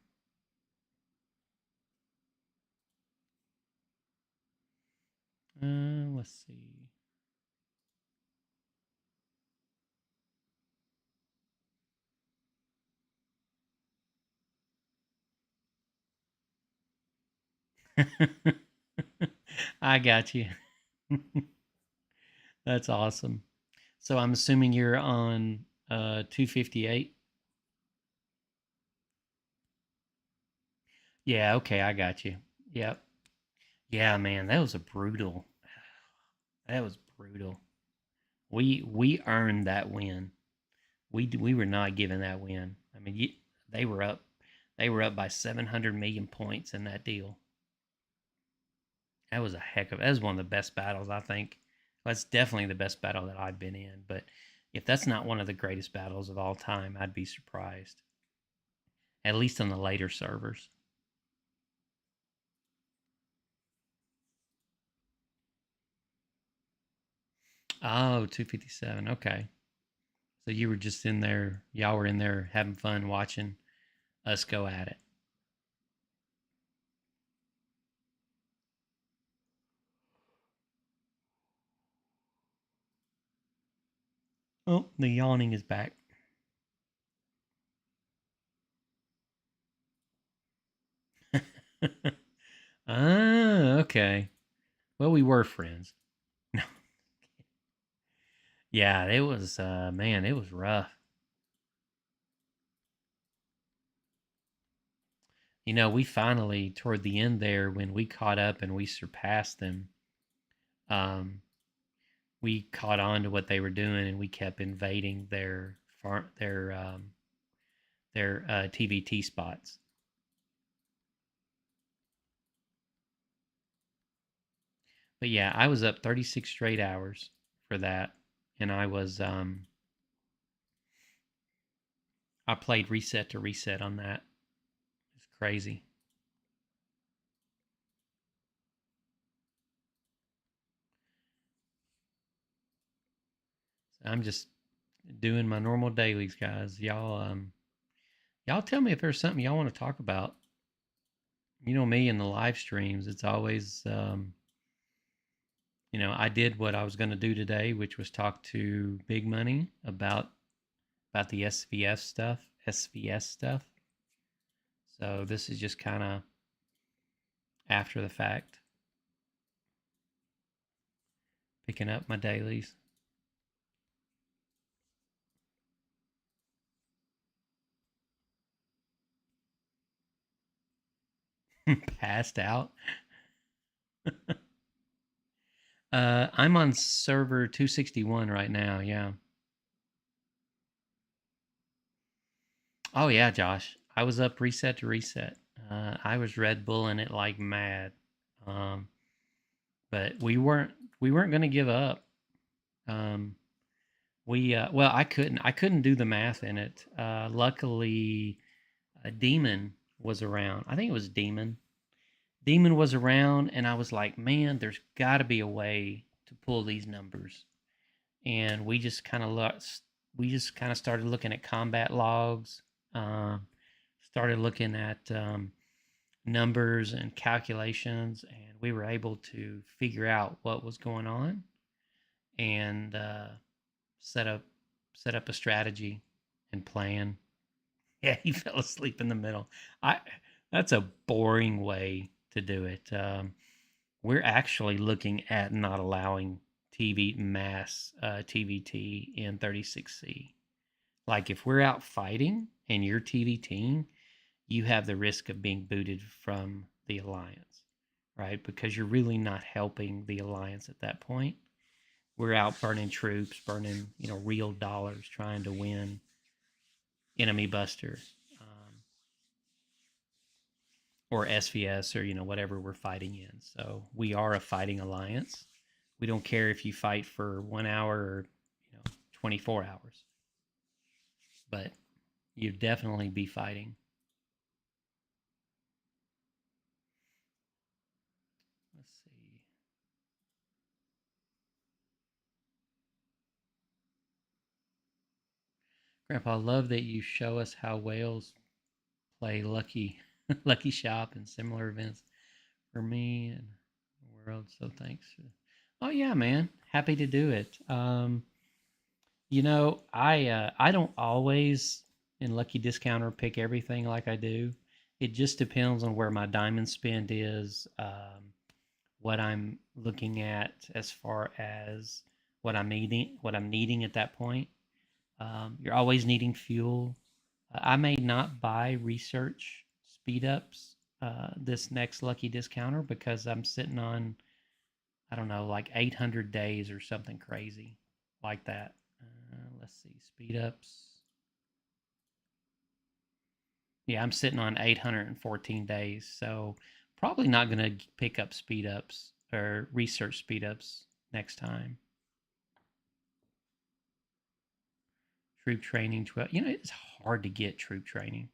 [SPEAKER 1] Let's see. I got you. That's awesome. So I'm assuming you're on 258. Yeah, okay, I got you. Yep. Yeah, man, that was a brutal. That was brutal. We earned that win. We were not given that win. I mean, they were up. They were up by 700 million points in that deal. That was that was one of the best battles, I think. That's definitely the best battle that I've been in. But if that's not one of the greatest battles of all time, I'd be surprised. At least on the later servers. Oh, 257. Okay. So you were just in there, y'all were in there having fun watching us go at it. Oh, the yawning is back. Ah, okay. Well, we were friends. No. Yeah, it was man, it was rough. You know, we finally toward the end there when we caught up and we surpassed them, um we caught on to what they were doing and we kept invading their farm their TVT spots. But yeah, I was up 36 straight hours for that, and I played reset to reset on that. It's crazy. So I'm just doing my normal dailies, guys. Y'all tell me if there's something y'all want to talk about. You know me in the live streams, it's always I did what I was going to do today, which was talk to Big Money about the SVS stuff. So this is just kind of after the fact, picking up my dailies. Passed out. I'm on server 261 right now. Yeah. Oh yeah, Josh. I was up reset to reset. I was Red Bulling it like mad. Um, but we weren't going to give up. Um, well, I couldn't do the math in it. Luckily, a Demon was around. I think it was Demon. Demon was around, and I was like, man, there's got to be a way to pull these numbers. And we just kind of started looking at combat logs, started looking at numbers and calculations, and we were able to figure out what was going on and set up set up a strategy and plan. Yeah, he fell asleep in the middle. I That's a boring way to do it. We're actually looking at not allowing TV mass TVT in 36C. Like if we're out fighting and you're TVTing, you have the risk of being booted from the alliance, right? Because you're really not helping the alliance at that point. We're out burning troops, burning real dollars, trying to win enemy buster, or SVS, or whatever we're fighting in. So we are a fighting alliance. We don't care if you fight for 1 hour or 24 hours, but you definitely be fighting. Let's see. Grandpa, I love that you show us how whales play Lucky Lucky Shop and similar events for me and the world. So thanks. Oh yeah, man. Happy to do it. I don't always in Lucky Discounter pick everything like I do. It just depends on where my diamond spend is, what I'm looking at as far as what I'm needing at that point. You're always needing fuel. I may not buy research speed ups this next Lucky Discounter because I'm sitting on, I don't know, like 800 days or something crazy like that. Let's see, speed ups. Yeah, I'm sitting on 814 days, so probably not going to pick up speed ups or research speed ups next time. Troop training 12. It's hard to get troop training,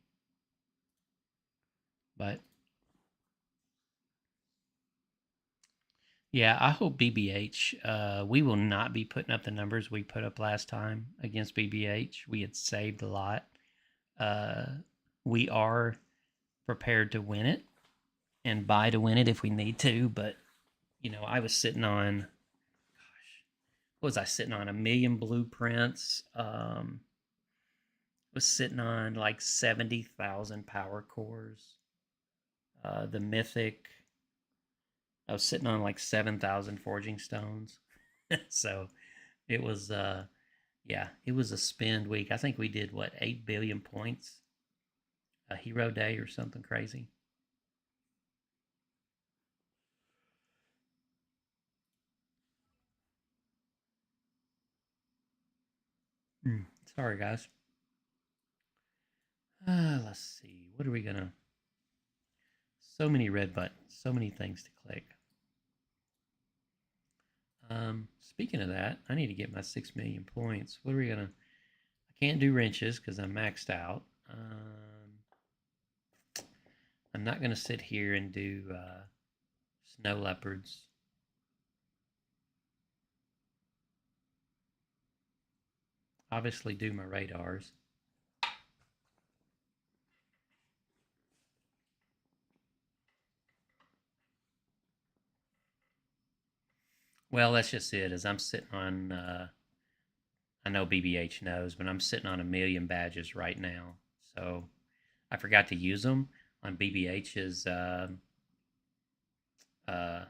[SPEAKER 1] but yeah, I hope BBH. We will not be putting up the numbers we put up last time against BBH. We had saved a lot. Uh, we are prepared to win it and buy to win it if we need to, but I was sitting on, gosh, what was I sitting on? A million blueprints. Was sitting on like 70,000 power cores. The mythic, I was sitting on like 7,000 forging stones. So it was, yeah, it was a spend week. I think we did what, 8 billion points a hero day or something crazy. Sorry, guys. Let's see. What are we gonna? So many red buttons, so many things to click. Speaking of that, I need to get my 6 million points. What are we gonna? I can't do wrenches because I'm maxed out. I'm not gonna sit here and do snow leopards. Obviously, do my radars. Well, that's just it. As I'm sitting on, I know BBH knows, but I'm sitting on 1 million badges right now. So I forgot to use them on BBH's uh,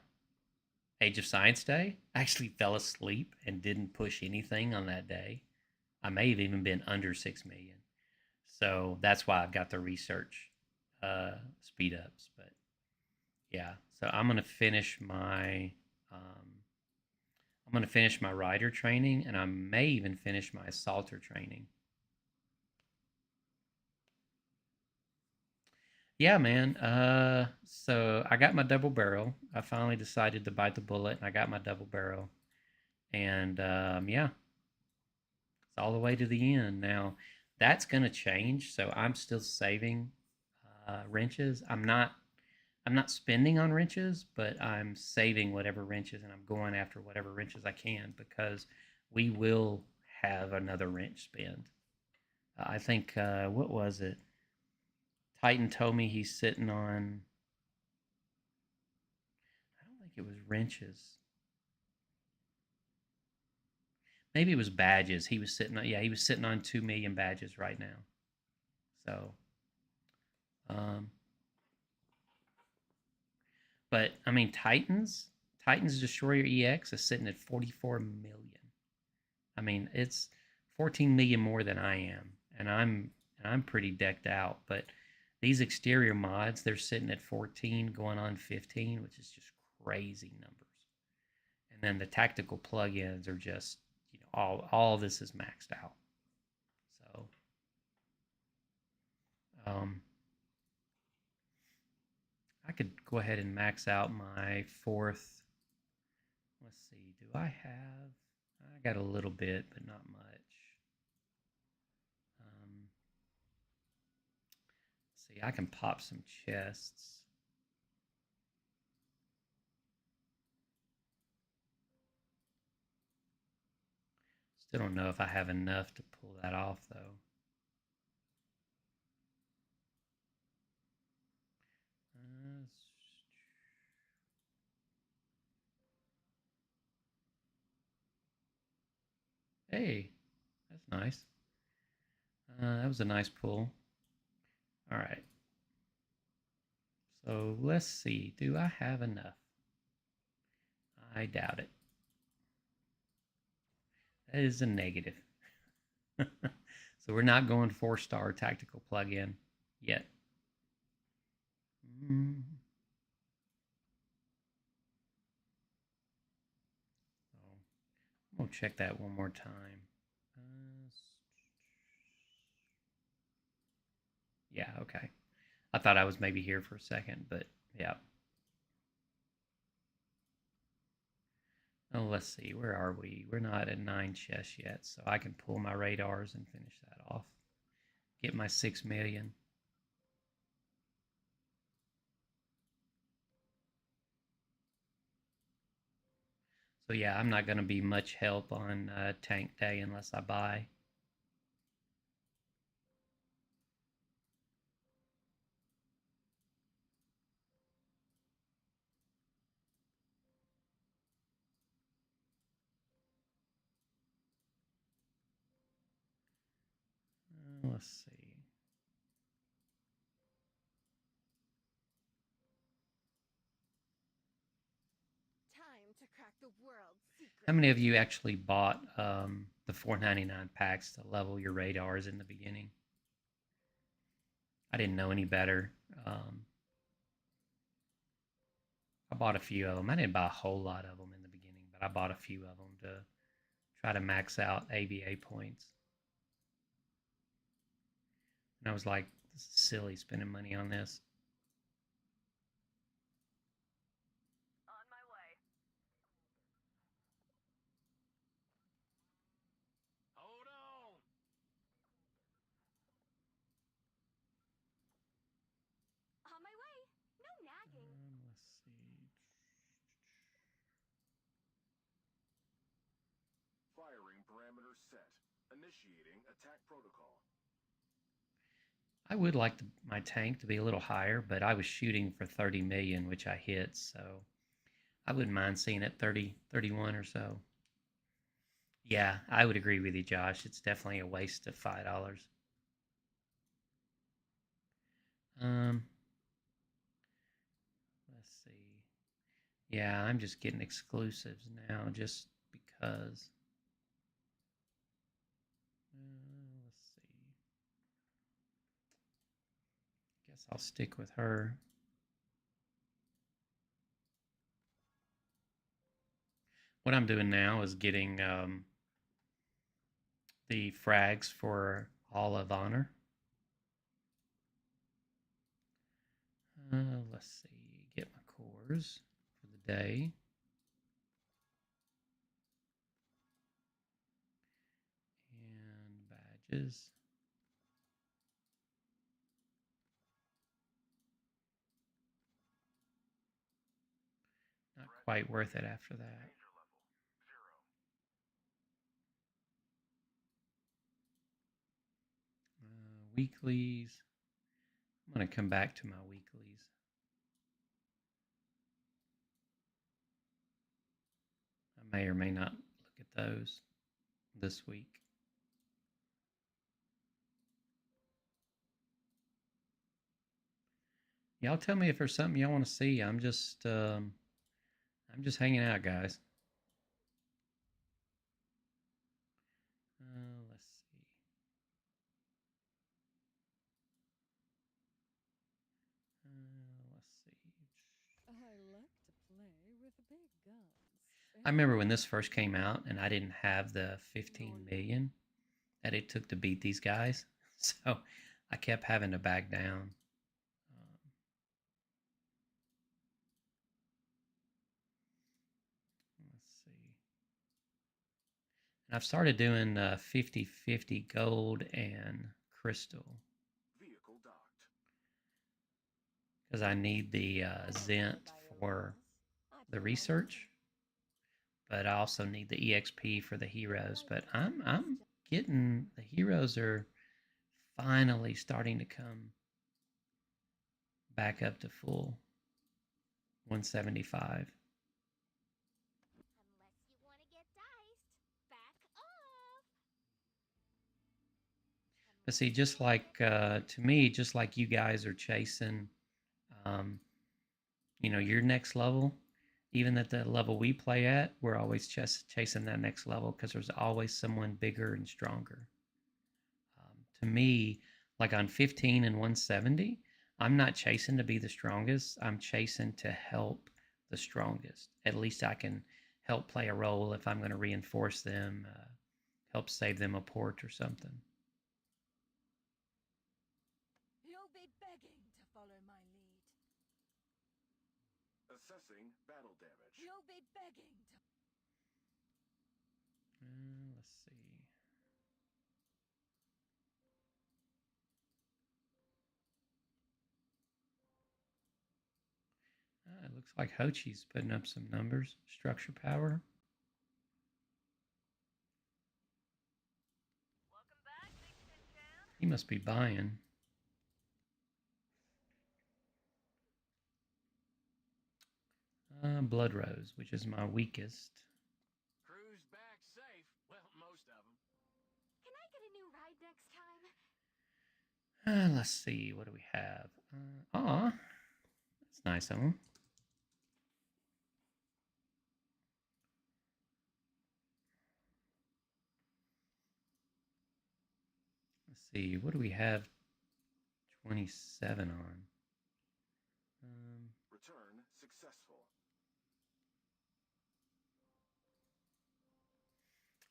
[SPEAKER 1] Age of Science Day. I actually fell asleep and didn't push anything on that day. I may have even been under 6 million. So that's why I've got the research speed ups. But Yeah, so I'm gonna finish my rider training, and I may even finish my assaulter training. Yeah, man. So I got my double barrel. I finally decided to bite the bullet, and I got my double barrel. And yeah, it's all the way to the end. Now that's gonna change. So I'm still saving wrenches. I'm not spending on wrenches, but I'm saving whatever wrenches, and I'm going after whatever wrenches I can because we will have another wrench spend. I think what was it? Titan told me he's sitting on. I don't think it was wrenches. Maybe it was badges. He was sitting on. Yeah, he was sitting on 2 million badges right now. So, um, but I mean, Titans Destroyer EX is sitting at 44 million. I mean, it's 14 million more than I am, and I'm pretty decked out. But these exterior mods, they're sitting at 14, going on 15, which is just crazy numbers. And then the tactical plugins are just, all this is maxed out. So, I could go ahead and max out my fourth. Let's see. Do I have? I got a little bit, but not much. See, I can pop some chests. Still don't know if I have enough to pull that off, though. Hey, that's nice. That was a nice pull. All right. So let's see. Do I have enough? I doubt it. That is a negative. So we're not going 4-star tactical plug-in yet. Mm. So I'm going to check that one more time. Yeah, okay. I thought I was maybe here for a second, but yeah. Oh, let's see. Where are we? We're not at 9 chests yet, so I can pull my radars and finish that off. Get my 6 million. So yeah, I'm not going to be much help on tank day unless I buy. Let's see.
[SPEAKER 4] Time to crack the world's secret.
[SPEAKER 1] How many of you actually bought the $4.99 packs to level your radars in the beginning? I didn't know any better. I bought a few of them. I didn't buy a whole lot of them in the beginning, but I bought a few of them to try to max out AVA points. And I was like, this is silly spending money on this.
[SPEAKER 4] On my way.
[SPEAKER 6] Hold on!
[SPEAKER 4] On my way. No nagging.
[SPEAKER 1] Let's see.
[SPEAKER 5] Firing parameters set. Initiating attack protocol.
[SPEAKER 1] I would like my tank to be a little higher, but I was shooting for 30 million, which I hit, so I wouldn't mind seeing it 30, 31 or so. Yeah, I would agree with you, Josh. It's definitely a waste of $5. Let's see. Yeah, I'm just getting exclusives now just because. Let's see. Guess I'll stick with her. What I'm doing now is getting the frags for Hall of Honor. Let's see, get my cores for the day. And badges. Not quite worth it after that. Weeklies. I'm going to come back to my weeklies. I may or may not look at those this week. Y'all tell me if there's something y'all want to see. I'm just hanging out, guys. Let's see. Let's see.
[SPEAKER 7] I like to play with big guns.
[SPEAKER 1] I remember when this first came out, and I didn't have the 15 million that it took to beat these guys, so I kept having to back down. Let's see. And I've started doing 50-50 gold and crystal.
[SPEAKER 5] Vehicle docked.
[SPEAKER 1] Because I need the Zent for the research, but I also need the EXP for the heroes. But I'm getting the heroes are finally starting to come back up to full 175.
[SPEAKER 4] Unless you want to get diced, back off.
[SPEAKER 1] But see, just like to me, just like you guys are chasing, your next level. Even at the level we play at, we're always chasing that next level because there's always someone bigger and stronger. To me, like on 15 and 170, I'm not chasing to be the strongest. I'm chasing to help the strongest. At least I can help play a role if I'm going to reinforce them, help save them a port or something.
[SPEAKER 7] You'll be begging to follow my lead.
[SPEAKER 5] Assessing battle damage.
[SPEAKER 7] You'll be begging to...
[SPEAKER 1] Let's see. It looks like Hochi's putting up some numbers. Structure power.
[SPEAKER 4] Welcome back, Big Tin Can.
[SPEAKER 1] He must be buying. Blood Rose, which is my weakest.
[SPEAKER 6] Cruise back safe. Well, most of them.
[SPEAKER 4] Can I get a new ride next time?
[SPEAKER 1] Let's see. What do we have? That's nice of them. Let's see. What do we have 27 on?
[SPEAKER 5] Return successful.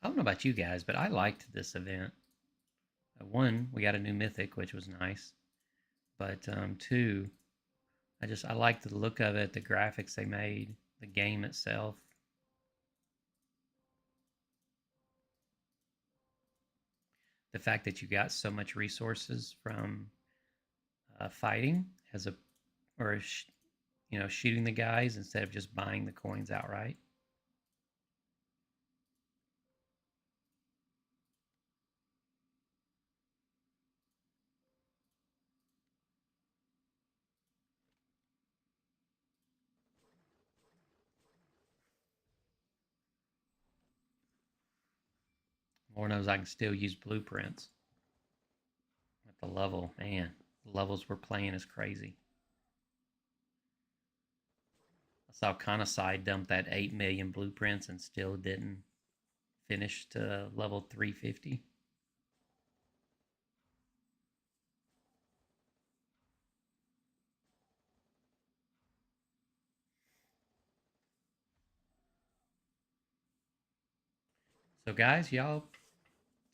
[SPEAKER 1] I don't know about you guys, but I liked this event. One, we got a new mythic, which was nice. But two, I liked the look of it, the graphics they made, the game itself. The fact that you got so much resources from fighting shooting the guys instead of just buying the coins outright. Lord knows I can still use blueprints. At the level, man, the levels we're playing is crazy. I saw Kanesai dump that 8 million blueprints and still didn't finish to level 350. So, guys, y'all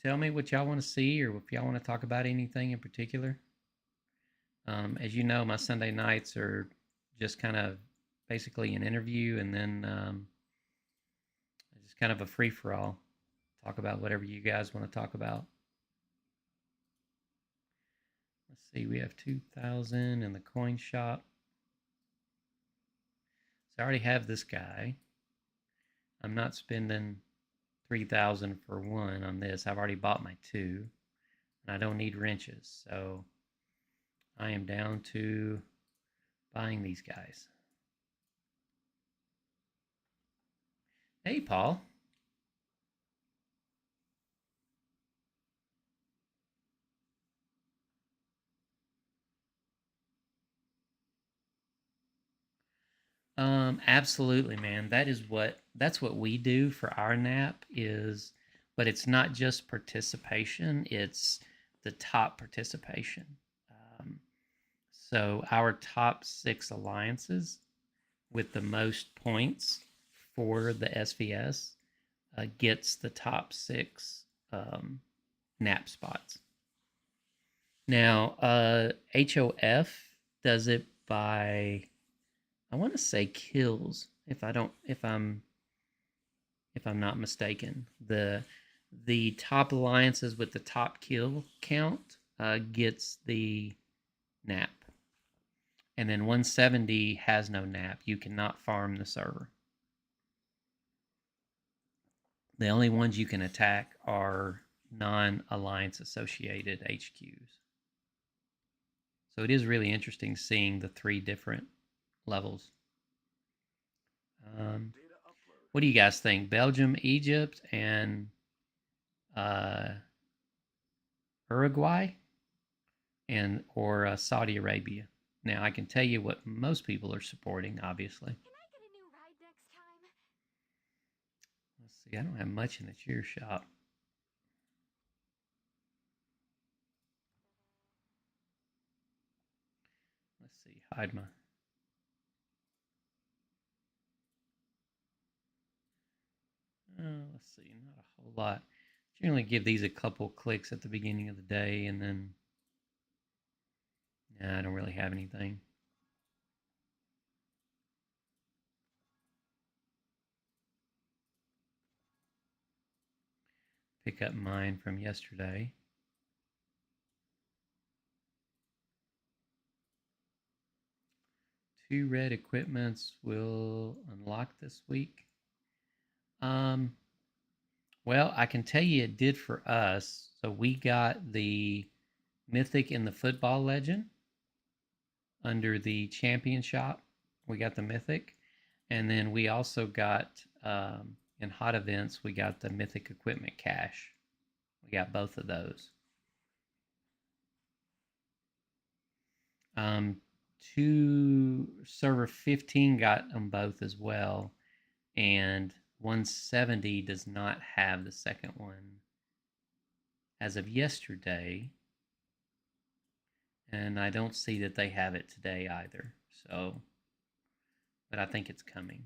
[SPEAKER 1] tell me what y'all want to see, or if y'all want to talk about anything in particular. As you know, my Sunday nights are just kind of basically an interview, and then just kind of a free for all. Talk about whatever you guys want to talk about. Let's see, we have 2,000 in the coin shop. So I already have this guy. I'm not spending 3,000 for one on this. I've already bought my two, and I don't need wrenches. So I am down to buying these guys. Hey, Paul. Absolutely, man. That's what we do for our nap is, but it's not just participation, it's the top participation. Um, so our top 6 alliances with the most points for the SVS gets the top 6 nap spots. Now, HOF does it by, I want to say kills, if I'm not mistaken. The top alliances with the top kill count gets the nap. And then 170 has no nap. You cannot farm the server. The only ones you can attack are non-alliance associated HQs. So it is really interesting seeing the 3 different levels. What do you guys think? Belgium, Egypt, and Uruguay, or Saudi Arabia. Now I can tell you what most people are supporting. Obviously,
[SPEAKER 4] Can I get a new ride next time?
[SPEAKER 1] let's see. I don't have much in the cheer shop. Let's see. Hide my. Let's see. Not a whole lot. Generally, give these a couple clicks at the beginning of the day, and then. Nah, I don't really have anything. Pick up mine from yesterday. Two red equipments will unlock this week. Well, I can tell you it did for us. So we got the Mythic in the Football Legend under the Champion Shop. We got the Mythic. And then we also got, in hot events, we got the Mythic Equipment Cache. We got both of those. Server 15 got them both as well. And 170 does not have the second one as of yesterday. And I don't see that they have it today either. So, but I think it's coming.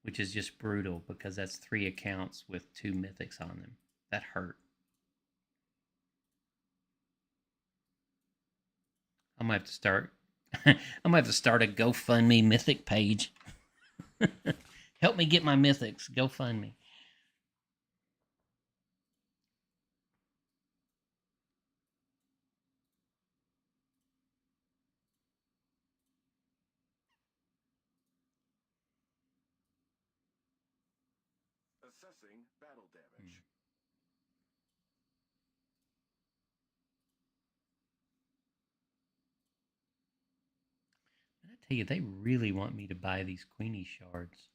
[SPEAKER 1] Which is just brutal because that's 3 accounts with 2 mythics on them. That hurt. I might have to start I might have to start a GoFundMe mythic page. Help me get my mythics. GoFundMe.
[SPEAKER 6] Assessing battle damage.
[SPEAKER 1] And I tell you, they really want me to buy these Queenie shards.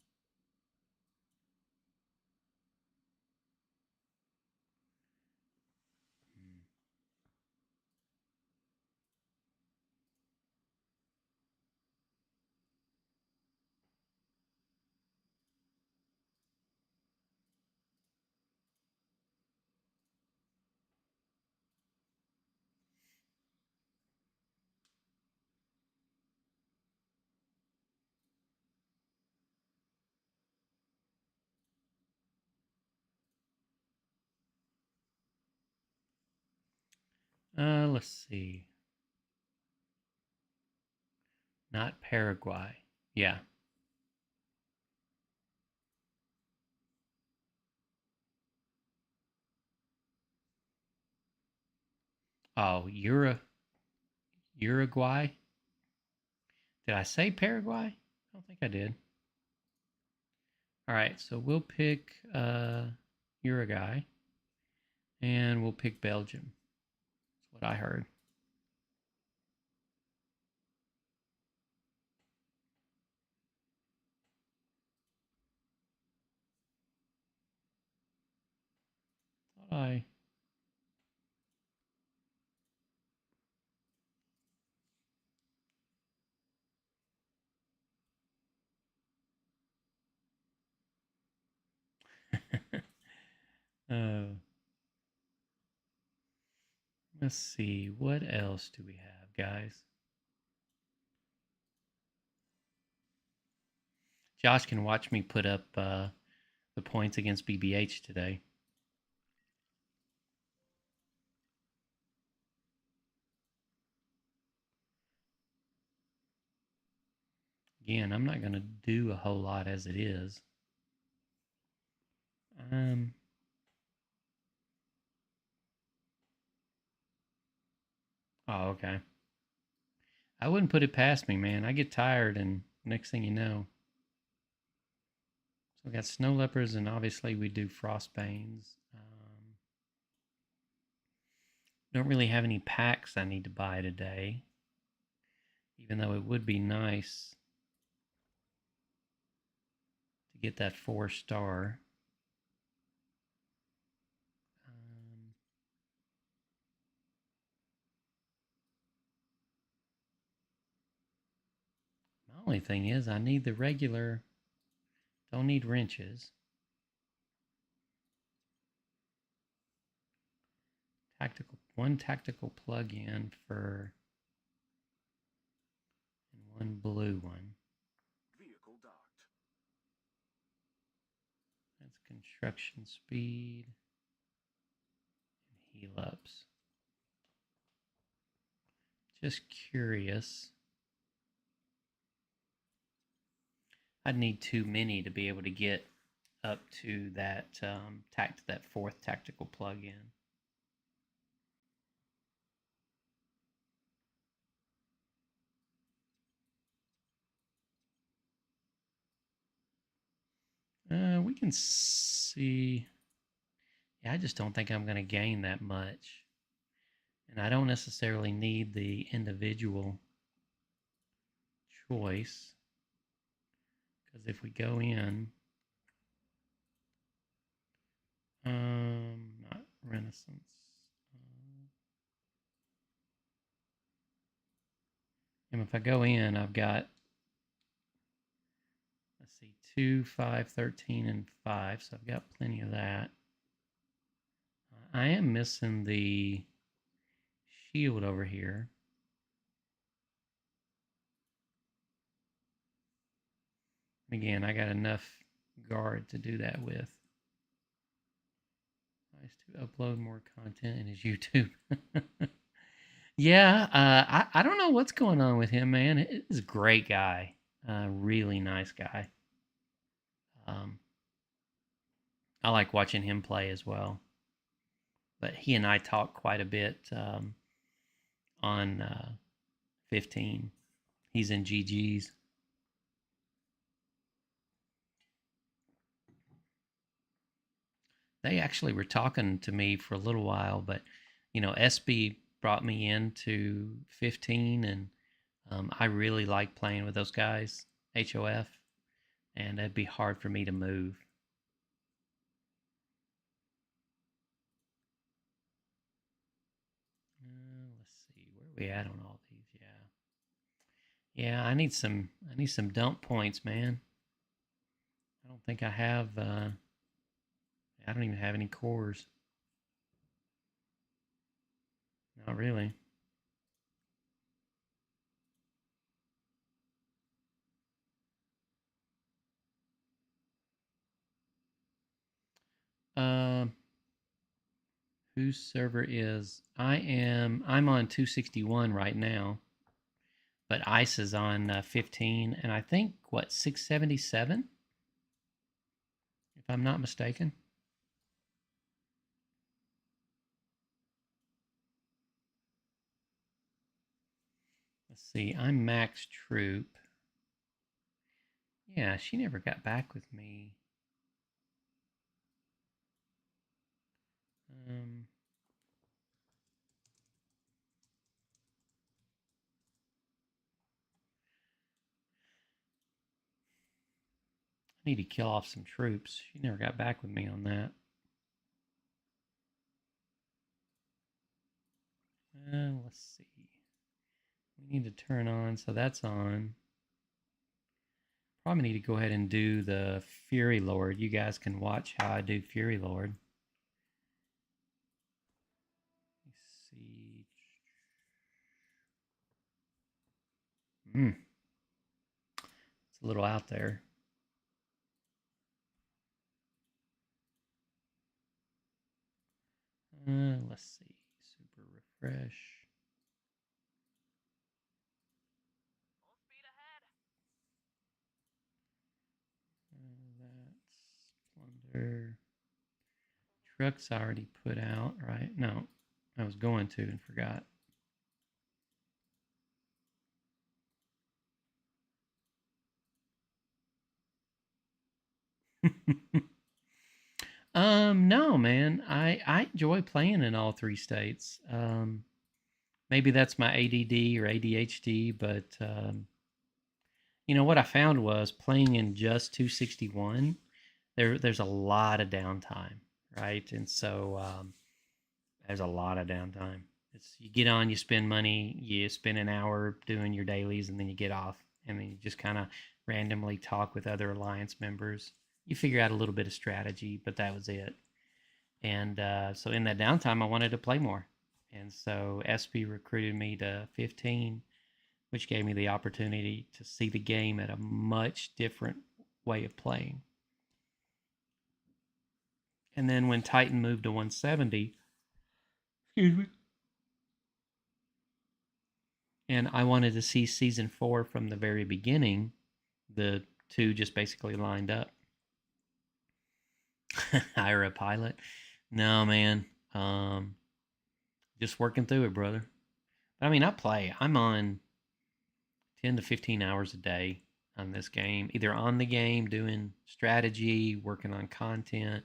[SPEAKER 1] Let's see. Not Paraguay. Yeah. Oh, Uruguay. Did I say Paraguay? I don't think I did. All right, so we'll pick Uruguay, and we'll pick Belgium. That's what I heard. Thought I. Let's see. What else do we have, guys? Josh can watch me put up the points against BBH today. Again, I'm not going to do a whole lot as it is. Oh, okay. I wouldn't put it past me, man. I get tired, and next thing you know. So we got snow leopards, and obviously we do frostbanes. Don't really have any packs I need to buy today, even though it would be nice to get that 4-star. My only thing is I need the regular, don't need wrenches. One tactical plug-in for, and one blue one.
[SPEAKER 6] Vehicle docked.
[SPEAKER 1] That's construction speed and heal ups. Just curious. I'd need too many to be able to get up to that that 4th tactical plug-in. We can see. Yeah, I just don't think I'm going to gain that much. And I don't necessarily need the individual choice. Because if we go in, not Renaissance. And if I go in, I've got, let's see, 2, 5, 13, and 5. So I've got plenty of that. I am missing the shield over here. Again, I got enough guard to do that with. Nice to upload more content in his YouTube. Yeah, I don't know what's going on with him, man. He's a great guy. Really nice guy. I like watching him play as well. But he and I talk quite a bit on 15. He's in GG's. They actually were talking to me for a little while, but SB brought me into 15, and I really like playing with those guys, HOF, and it'd be hard for me to move. Let's see, where are we at on all these? Yeah, I need some dump points, man. I don't think I have. I don't even have any cores. Not really. Whose server is? I'm on 261 right now, but Ice is on 15, and I think what 677, if I'm not mistaken. Let's see. I'm max troop. Yeah, she never got back with me. I need to kill off some troops. She never got back with me on that. Let's see. We need to turn on, so that's on. Probably need to go ahead and do the Fury Lord. You guys can watch how I do Fury Lord. Let's see. It's a little out there. Let's see. Super refresh.
[SPEAKER 8] Full speed ahead.
[SPEAKER 1] That's plunder. Trucks I already put out, right? No, I was going to and forgot. No, man. I enjoy playing in all three states. Maybe that's my ADD or ADHD, but you know what I found was playing in just 261. There's a lot of downtime, right? And so there's a lot of downtime. It's you get on, you spend money, you spend an hour doing your dailies, and then you get off, and then you just kind of randomly talk with other alliance members. You figure out a little bit of strategy, but that was it. And so in that downtime, I wanted to play more, and so SP recruited me to 15, which gave me the opportunity to see the game at a much different way of playing. And then when Titan moved to 170, excuse me, and I wanted to see season 4 from the very beginning, the two just basically lined up. Hire a pilot? No, man. Just working through it, brother. But I mean, I play. I'm on 10 to 15 hours a day on this game, either on the game, doing strategy, working on content,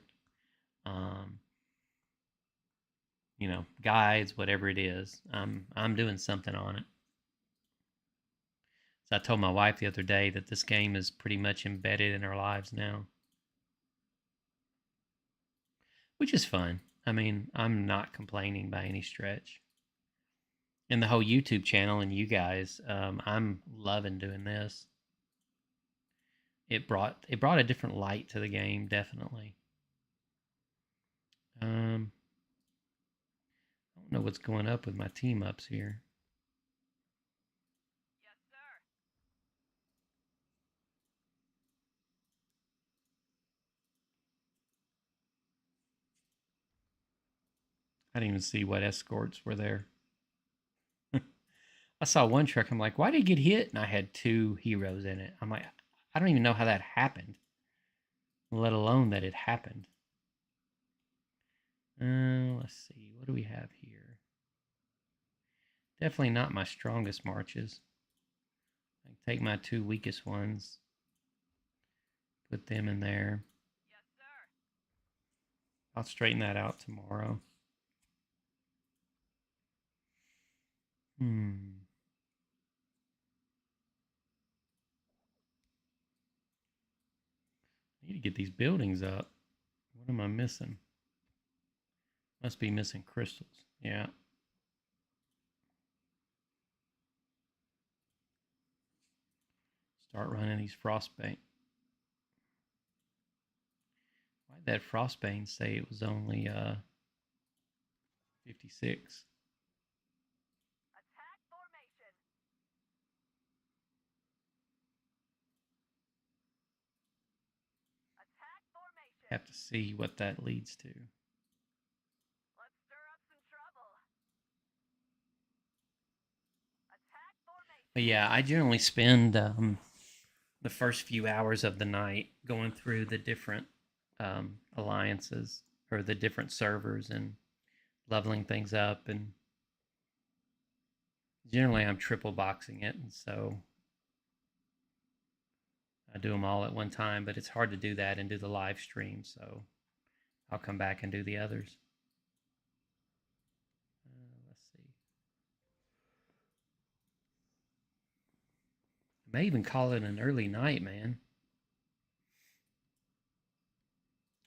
[SPEAKER 1] you know, guides, whatever it is. I'm doing something on it. So I told my wife the other day that this game is pretty much embedded in our lives now, which is fun. I mean, I'm not complaining by any stretch. And the whole YouTube channel and you guys, I'm loving doing this. It brought a different light to the game, definitely. I don't know what's going up with my team ups here.
[SPEAKER 8] Yes, sir.
[SPEAKER 1] I didn't even see what escorts were there. I saw one truck. I'm like, why did it get hit? And I had 2 heroes in it. I'm like, I don't even know how that happened, let alone that it happened. Let's see. What do we have here? Definitely not my strongest marches. I can take my 2 weakest ones, put them in there.
[SPEAKER 8] Yes, sir.
[SPEAKER 1] I'll straighten that out tomorrow. I need to get these buildings up. What am I missing? Must be missing crystals. Yeah. Start running these frostbane. Why'd that frostbane say it was only 56?
[SPEAKER 8] Attack formation. Attack formation.
[SPEAKER 1] Have to see what that leads to.
[SPEAKER 8] Let's stir
[SPEAKER 1] But yeah, I generally spend the first few hours of the night going through the different alliances or the different servers and leveling things up. And generally, I'm triple boxing it, and so I do them all at one time. But it's hard to do that and do the live stream, so I'll come back and do the others. Let's see. I may even call it an early night, man.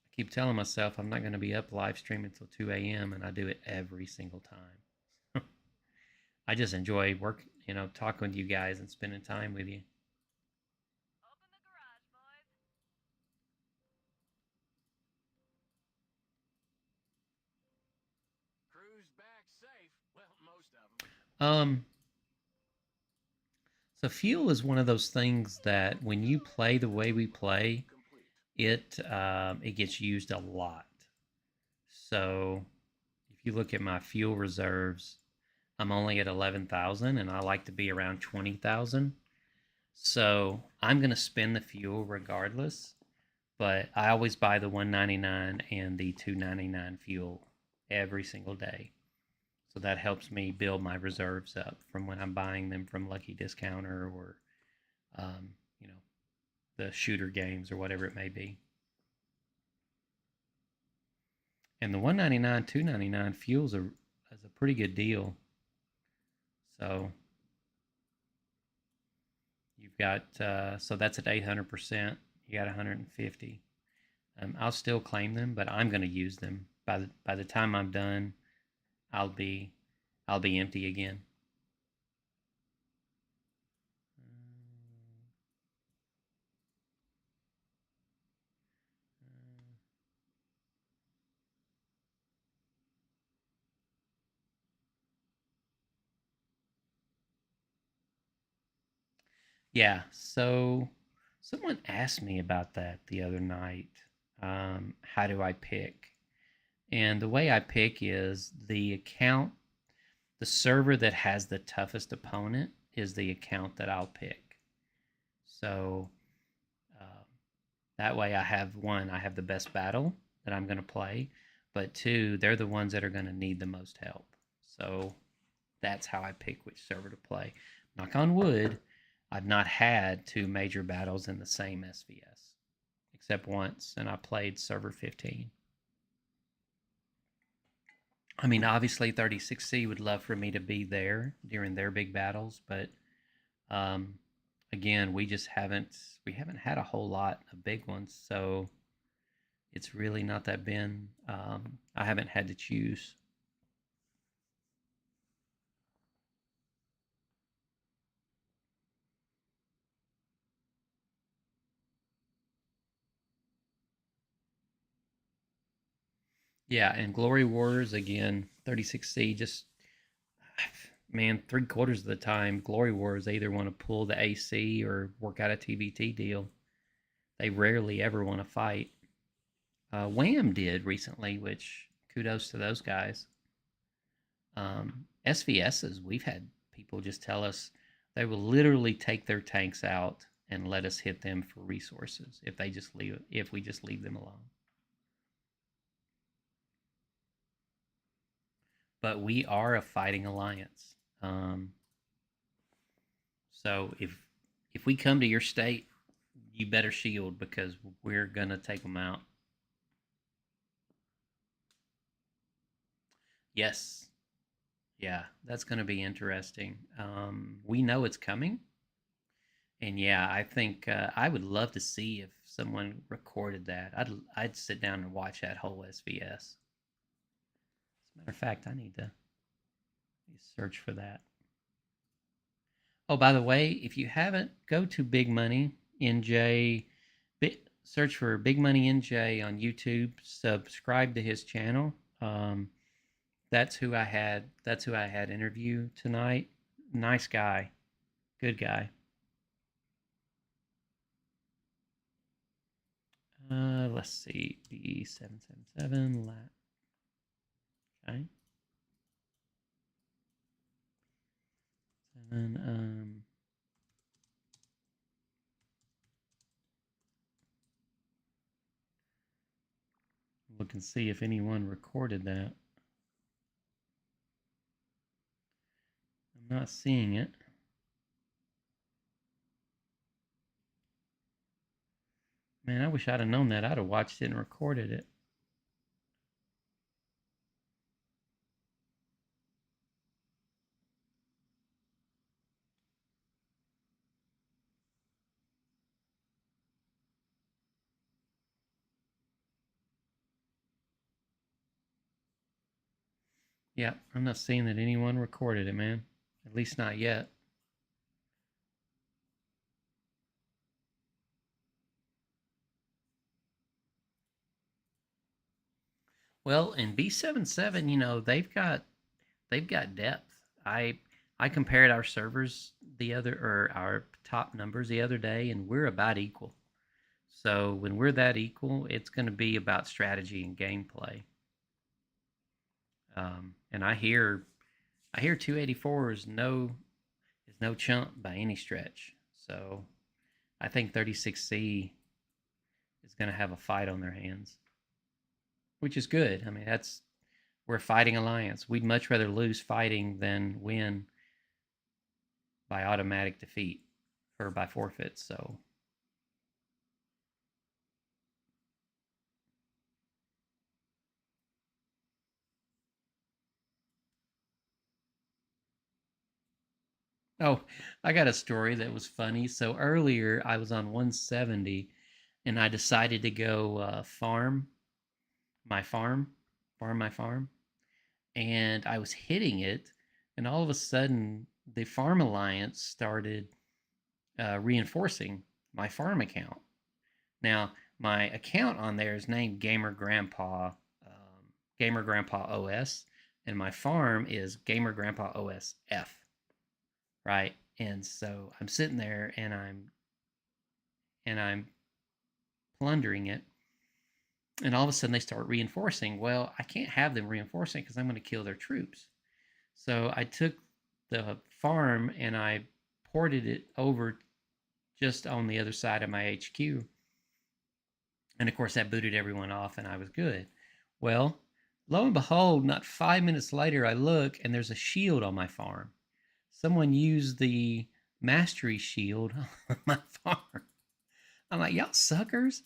[SPEAKER 1] I keep telling myself I'm not going to be up live streaming until 2 a.m. and I do it every single time. I just enjoy talking with you guys and spending time with you.
[SPEAKER 8] Open the garage, boys.
[SPEAKER 6] Cruised back safe. Well, most of them.
[SPEAKER 1] So fuel is one of those things that when you play the way we play, it gets used a lot. So if you look at my fuel reserves, I'm only at 11,000 and I like to be around 20,000. So I'm going to spend the fuel regardless, but I always buy the 199 and the 299 fuel every single day. So that helps me build my reserves up from when I'm buying them from Lucky Discounter or, you know, the shooter games or whatever it may be. And the 199, 299 fuels is a pretty good deal. So you've got so that's at 800%. You got 150. I'll still claim them, but I'm going to use them. By the time I'm done, I'll be empty again. Yeah, so someone asked me about that the other night. How do I pick? And the way I pick is the server that has the toughest opponent is the account that I'll pick. So that way I have the best battle that I'm going to play, but two, they're the ones that are going to need the most help. So that's how I pick which server to play. Knock on wood, I've not had two major battles in the same SVS, except once, and I played server 15. I mean, obviously 36C would love for me to be there during their big battles, but again, we haven't had a whole lot of big ones, so it's really not that been. I haven't had to choose. Yeah, and Glory Wars again, 36C just man, 3/4 of the time, Glory Wars either want to pull the AC or work out a TVT deal. They rarely ever want to fight. Wham did recently, which kudos to those guys. SVSs, we've had people just tell us they will literally take their tanks out and let us hit them for resources if we just leave them alone. But we are a fighting alliance. So if we come to your state, you better shield because we're gonna take them out. Yes, yeah, that's gonna be interesting. We know it's coming, and yeah, I think I would love to see if someone recorded that. I'd sit down and watch that whole SVS. As a matter of fact, I need to search for that. Oh, by the way, if you haven't, go to Big Money NJ. Search for Big Money NJ on YouTube. Subscribe to his channel. That's who I had. That's who I had interview tonight. Nice guy, good guy. Let's see. B777 lat. Okay. And look and see if anyone recorded that. I'm not seeing it. Man, I wish I'd have known that. I'd have watched it and recorded it. Yeah, I'm not seeing that anyone recorded it, man. At least not yet. Well, in B77, you know, they've got depth. I compared our servers our top numbers the other day, and we're about equal. So when we're that equal, it's going to be about strategy and gameplay. And I hear 284 is no chump by any stretch. So I think 36C is going to have a fight on their hands, which is good. I mean, we're a fighting alliance. We'd much rather lose fighting than win by automatic defeat or by forfeit. So oh, I got a story that was funny. So earlier I was on 170 and I decided to go farm my farm, and I was hitting it, and all of a sudden the farm alliance started reinforcing my farm account. Now my account on there is named GamerGrandpa, GamerGrandpa OS, and my farm is GamerGrandpa OS F, right? And so I'm sitting there and I'm plundering it, and all of a sudden they start reinforcing. Well, I can't have them reinforcing because I'm going to kill their troops. So I took the farm and I ported it over just on the other side of my HQ. And of course, that booted everyone off and I was good. Well, lo and behold, not 5 minutes later, I look and there's a shield on my farm. Someone used the mastery shield on my farm. I'm like, y'all suckers.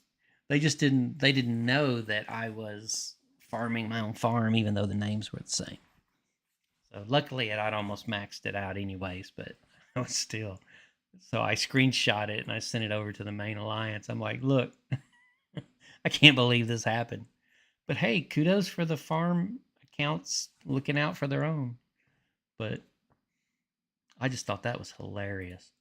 [SPEAKER 1] They didn't know that I was farming my own farm, even though the names were the same. So luckily I'd almost maxed it out anyways, but I was still. So I screenshot it and I sent it over to the main alliance. I'm like, look, I can't believe this happened. But hey, kudos for the farm accounts looking out for their own. But I just thought that was hilarious.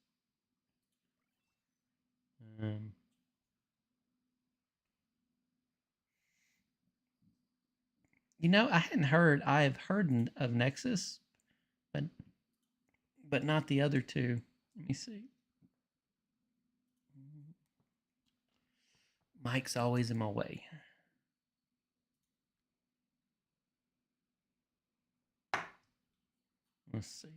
[SPEAKER 1] You know, I've heard of Nexus, but not the other two. Let me see. Mike's always in my way. Let's see.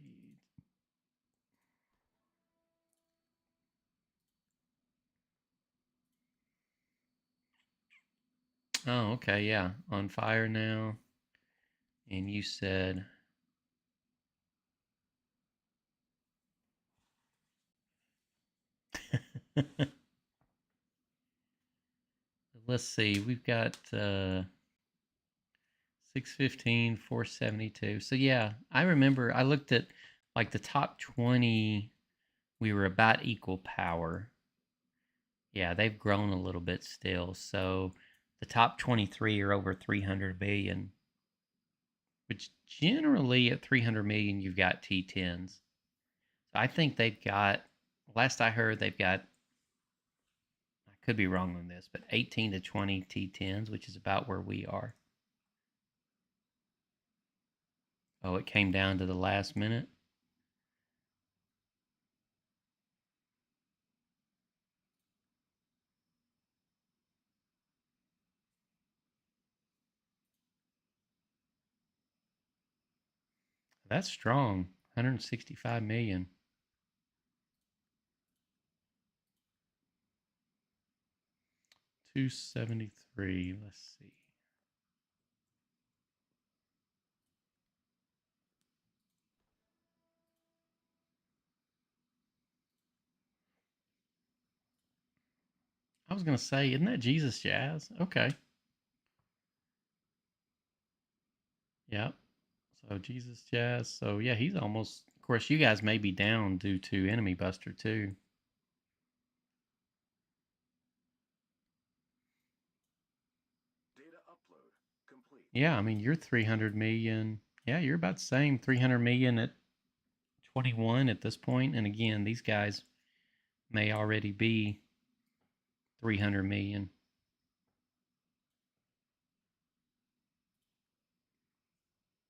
[SPEAKER 1] Oh, okay, yeah. On fire now. And you said let's see, we've got 615, 472. So yeah, I remember I looked at like the top 20, we were about equal power. Yeah, they've grown a little bit still. So the top 23 are over 300 billion, which generally at 300 million, you've got T10s. So I think they've got, last I heard, they've got, I could be wrong on this, but 18 to 20 T10s, which is about where we are. Oh, it came down to the last minute. That's strong. 165 million. $273. Let's see. was gonna say, isn't that Jesus Jazz? Okay. Yep. So Jesus Jazz. So yeah, he's almost. Of course, you guys may be down due to Enemy Buster too.
[SPEAKER 6] Data upload complete.
[SPEAKER 1] Yeah, I mean you're 300 million. Yeah, you're about the same 300 million at 21 at this point. And again, these guys may already be 300 million.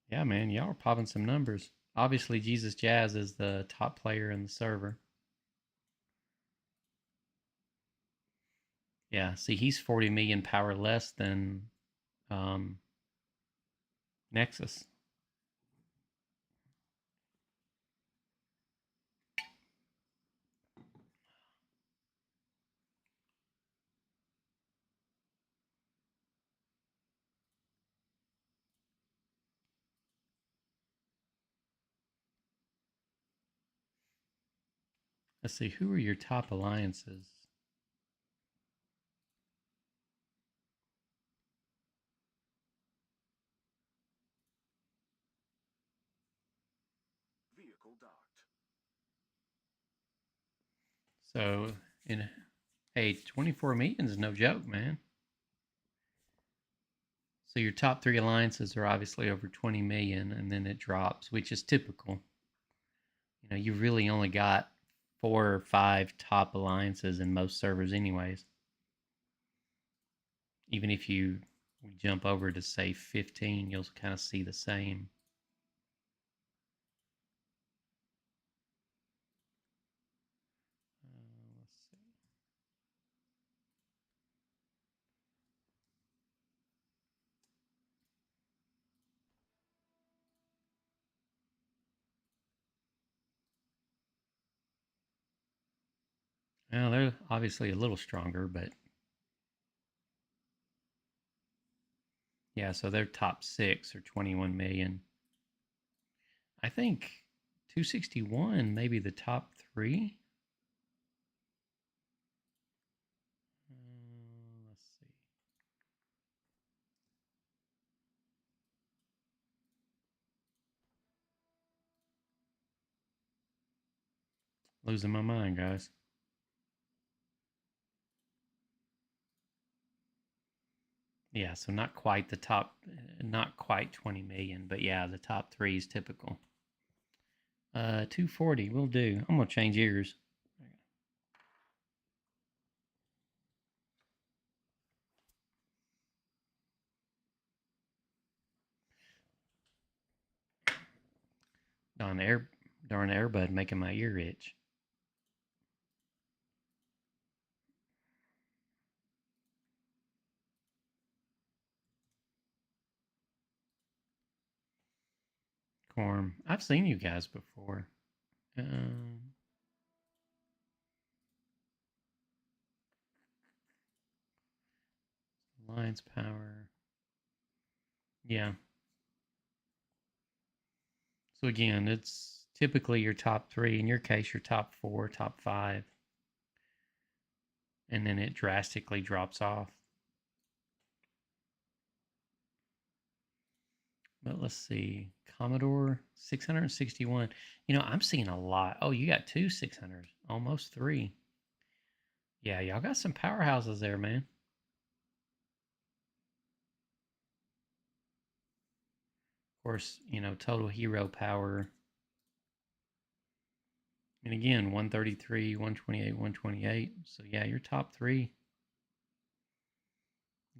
[SPEAKER 1] Yeah, man, y'all are popping some numbers. Obviously, Jesus Jazz is the top player in the server. Yeah, see, he's 40 million power less than Nexus. Let's see, who are your top alliances?
[SPEAKER 6] Vehicle docked.
[SPEAKER 1] So, hey, 24 million is no joke, man. So your top 3 alliances are obviously over 20 million, and then it drops, which is typical. You know, you really only got 4 or 5 top alliances in most servers anyways. Even if you jump over to say 15, you'll kind of see the same. Let's see. Well, they're obviously a little stronger, but yeah, so their top 6 are 21 million. I think 261 maybe the top 3. Let's see. Losing my mind, guys. Yeah, so not quite the top, not quite 20 million, but yeah, the top 3 is typical. 240 will do. I'm gonna change ears. Darn Airbud making my ear itch. Corm, I've seen you guys before. Alliance power. Yeah. So again, it's typically your top 3. In your case, your top 4, top 5. And then it drastically drops off. But let's see. Commodore 661. You know, I'm seeing a lot. Oh, you got 2 600s. Almost 3. Yeah, y'all got some powerhouses there, man. Of course, you know, total hero power. And again, 133, 128, 128. So yeah, your top 3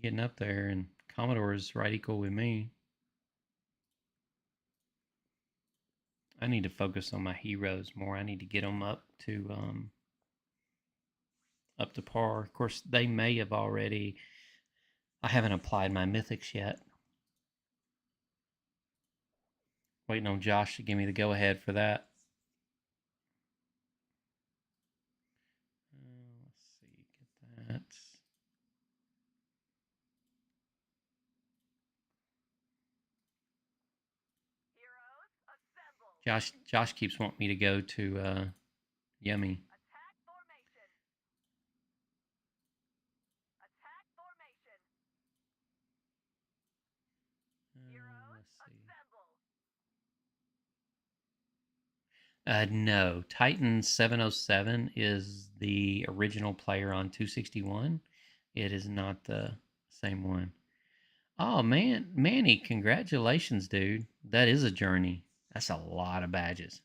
[SPEAKER 1] getting up there, and Commodore is right equal with me. I need to focus on my heroes more. I need to get them up to par. Of course, they may have already. I haven't applied my mythics yet. Waiting on Josh to give me the go ahead for that. Let's see, get that.
[SPEAKER 8] Heroes, assemble.
[SPEAKER 1] Josh keeps wanting me to go to Yummy.
[SPEAKER 8] Attack formation. Heroes,
[SPEAKER 1] Let's see.
[SPEAKER 8] assemble.
[SPEAKER 1] No, Titan 707 is the original player on 261. It is not the same one. Oh man, Manny, congratulations, dude. That is a journey. That's a lot of badges.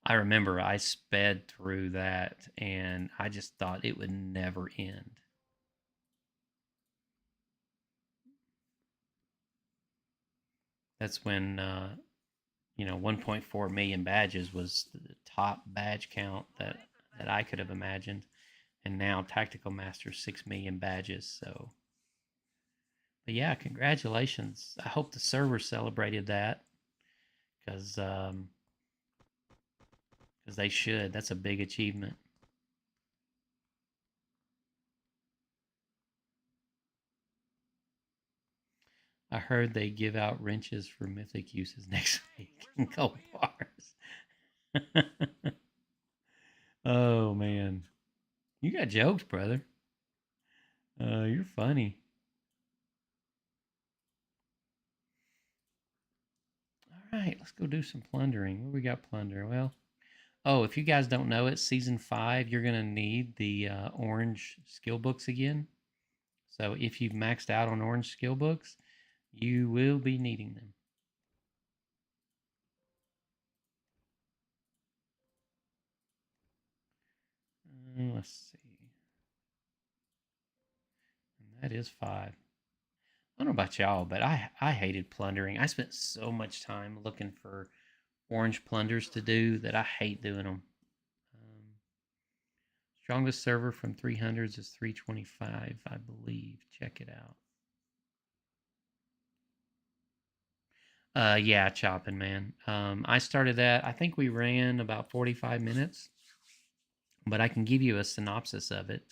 [SPEAKER 1] I remember I sped through that and I just thought it would never end. That's when 1.4 million badges was the top badge count that I could have imagined, and now Tactical Master's 6 million badges. So, but yeah, congratulations. I hope the server celebrated that because they should. That's a big achievement. I heard they give out wrenches for mythic uses next week in gold bars. Oh man, you got jokes, brother. You're funny. All right, let's go do some plundering. What we got plundering? Well, oh, if you guys don't know it, season 5, you're gonna need the orange skill books again. So if you've maxed out on orange skill books, you will be needing them. Let's see. And that is 5. I don't know about y'all, but I hated plundering. I spent so much time looking for orange plunders to do that I hate doing them. Strongest server from 300s is 325, I believe. Check it out. Yeah, chopping, man. I started that. I think we ran about 45 minutes, but I can give you a synopsis of it.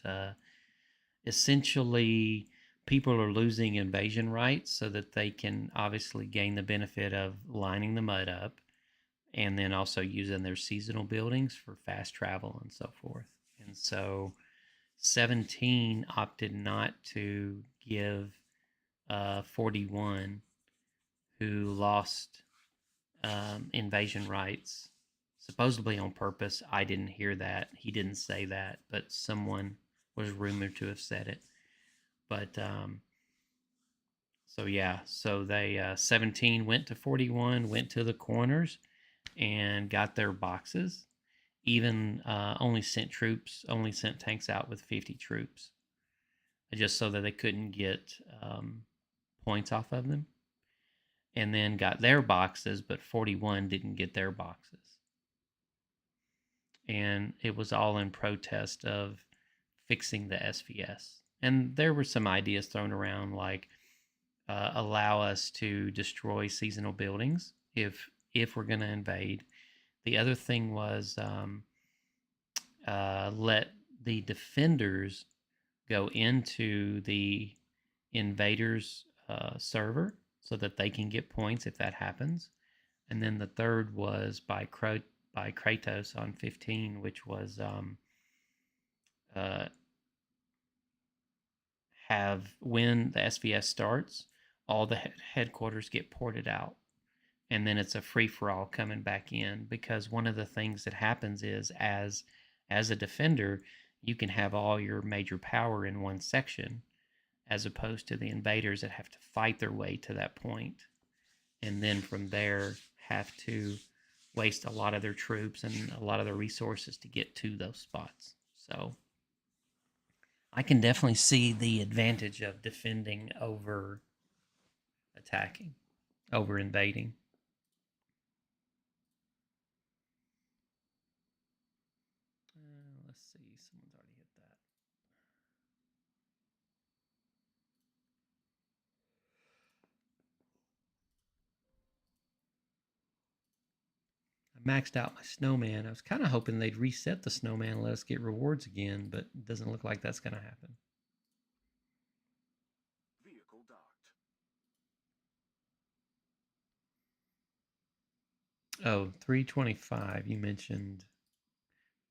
[SPEAKER 1] Essentially, people are losing invasion rights so that they can obviously gain the benefit of lining the mud up and then also using their seasonal buildings for fast travel and so forth. And so 17 opted not to give 41, who lost invasion rights, supposedly on purpose. I didn't hear that. He didn't say that, but someone was rumored to have said it. But so yeah, so they 17 went to 41, went to the corners, and got their boxes. Even only sent tanks out with 50 troops, just so that they couldn't get points off of them. And then got their boxes, but 41 didn't get their boxes. And it was all in protest of fixing the SVS. And there were some ideas thrown around like allow us to destroy seasonal buildings if we're going to invade. The other thing was let the defenders go into the invaders server so that they can get points if that happens. And then the third was by Kratos on 15, which was have when the SVS starts, all the headquarters get ported out. And then it's a free-for-all coming back in, because one of the things that happens is as a defender, you can have all your major power in one section, as opposed to the invaders that have to fight their way to that point, and then from there have to waste a lot of their troops and a lot of their resources to get to those spots. So I can definitely see the advantage of defending over attacking, over invading. Let's see, someone's already hit that. I maxed out my snowman. I was kind of hoping they'd reset the snowman and let us get rewards again, but it doesn't look like that's going to happen.
[SPEAKER 6] Vehicle docked.
[SPEAKER 1] Oh, 325. You mentioned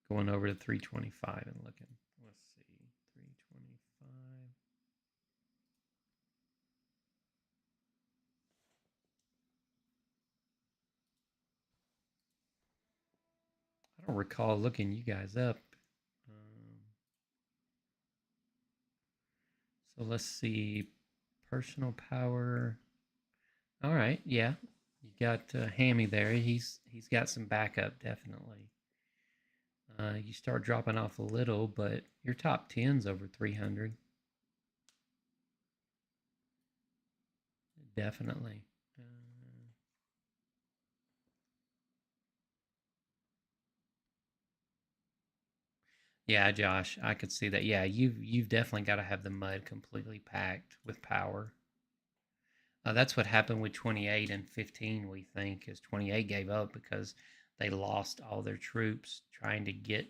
[SPEAKER 1] going over to 325 and looking. Let's see. 325. don't recall looking you guys up. So let's see. Personal power. All right, yeah. You got Hammy there. He's got some backup, definitely. You start dropping off a little, but your top 10's over 300. Definitely. Yeah, Josh, I could see that. Yeah, you've definitely got to have the mud completely packed with power. That's what happened with 28 and 15. We think is 28 gave up because they lost all their troops trying to get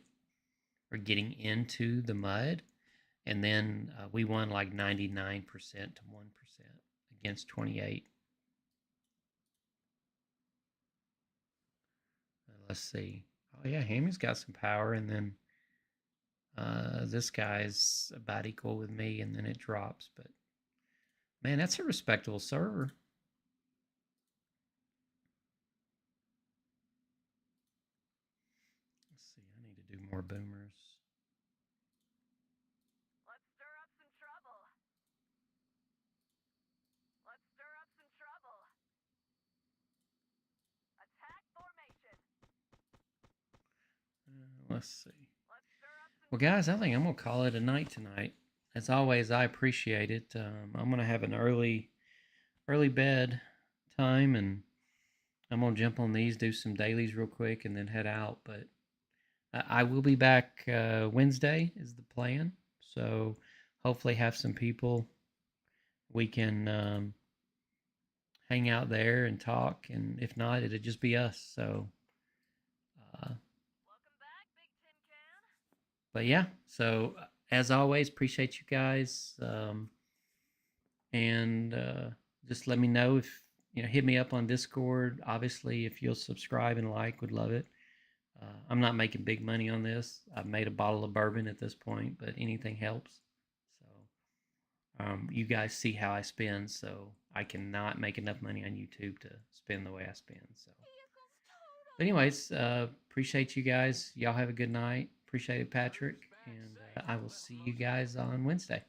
[SPEAKER 1] or getting into the mud, and then we won like 99% to 1% against 28. Let's see. Oh yeah, Hammy's got some power, and then this guy's about equal with me, and then it drops. But man, that's a respectable server. Let's see. I need to do more boomers.
[SPEAKER 4] Let's stir up some trouble. Let's stir up some trouble. Attack formation.
[SPEAKER 1] Let's see. Well, guys, I think I'm gonna call it a night tonight. As always, I appreciate it. I'm gonna have an early bed time, and I'm gonna jump on these, do some dailies real quick, and then head out. But I will be back Wednesday is the plan. So hopefully have some people. We can hang out there and talk, and if not, it'll just be us. So.
[SPEAKER 4] Welcome back, Big Tin Can.
[SPEAKER 1] But yeah, so as always, appreciate you guys. And just let me know if, hit me up on Discord. Obviously, if you'll subscribe and like, would love it. I'm not making big money on this. I've made a bottle of bourbon at this point, but anything helps. So you guys see how I spend, so I cannot make enough money on YouTube to spend the way I spend. So, but anyways, appreciate you guys. Y'all have a good night. Appreciate it, Patrick. And I will see you guys on Wednesday.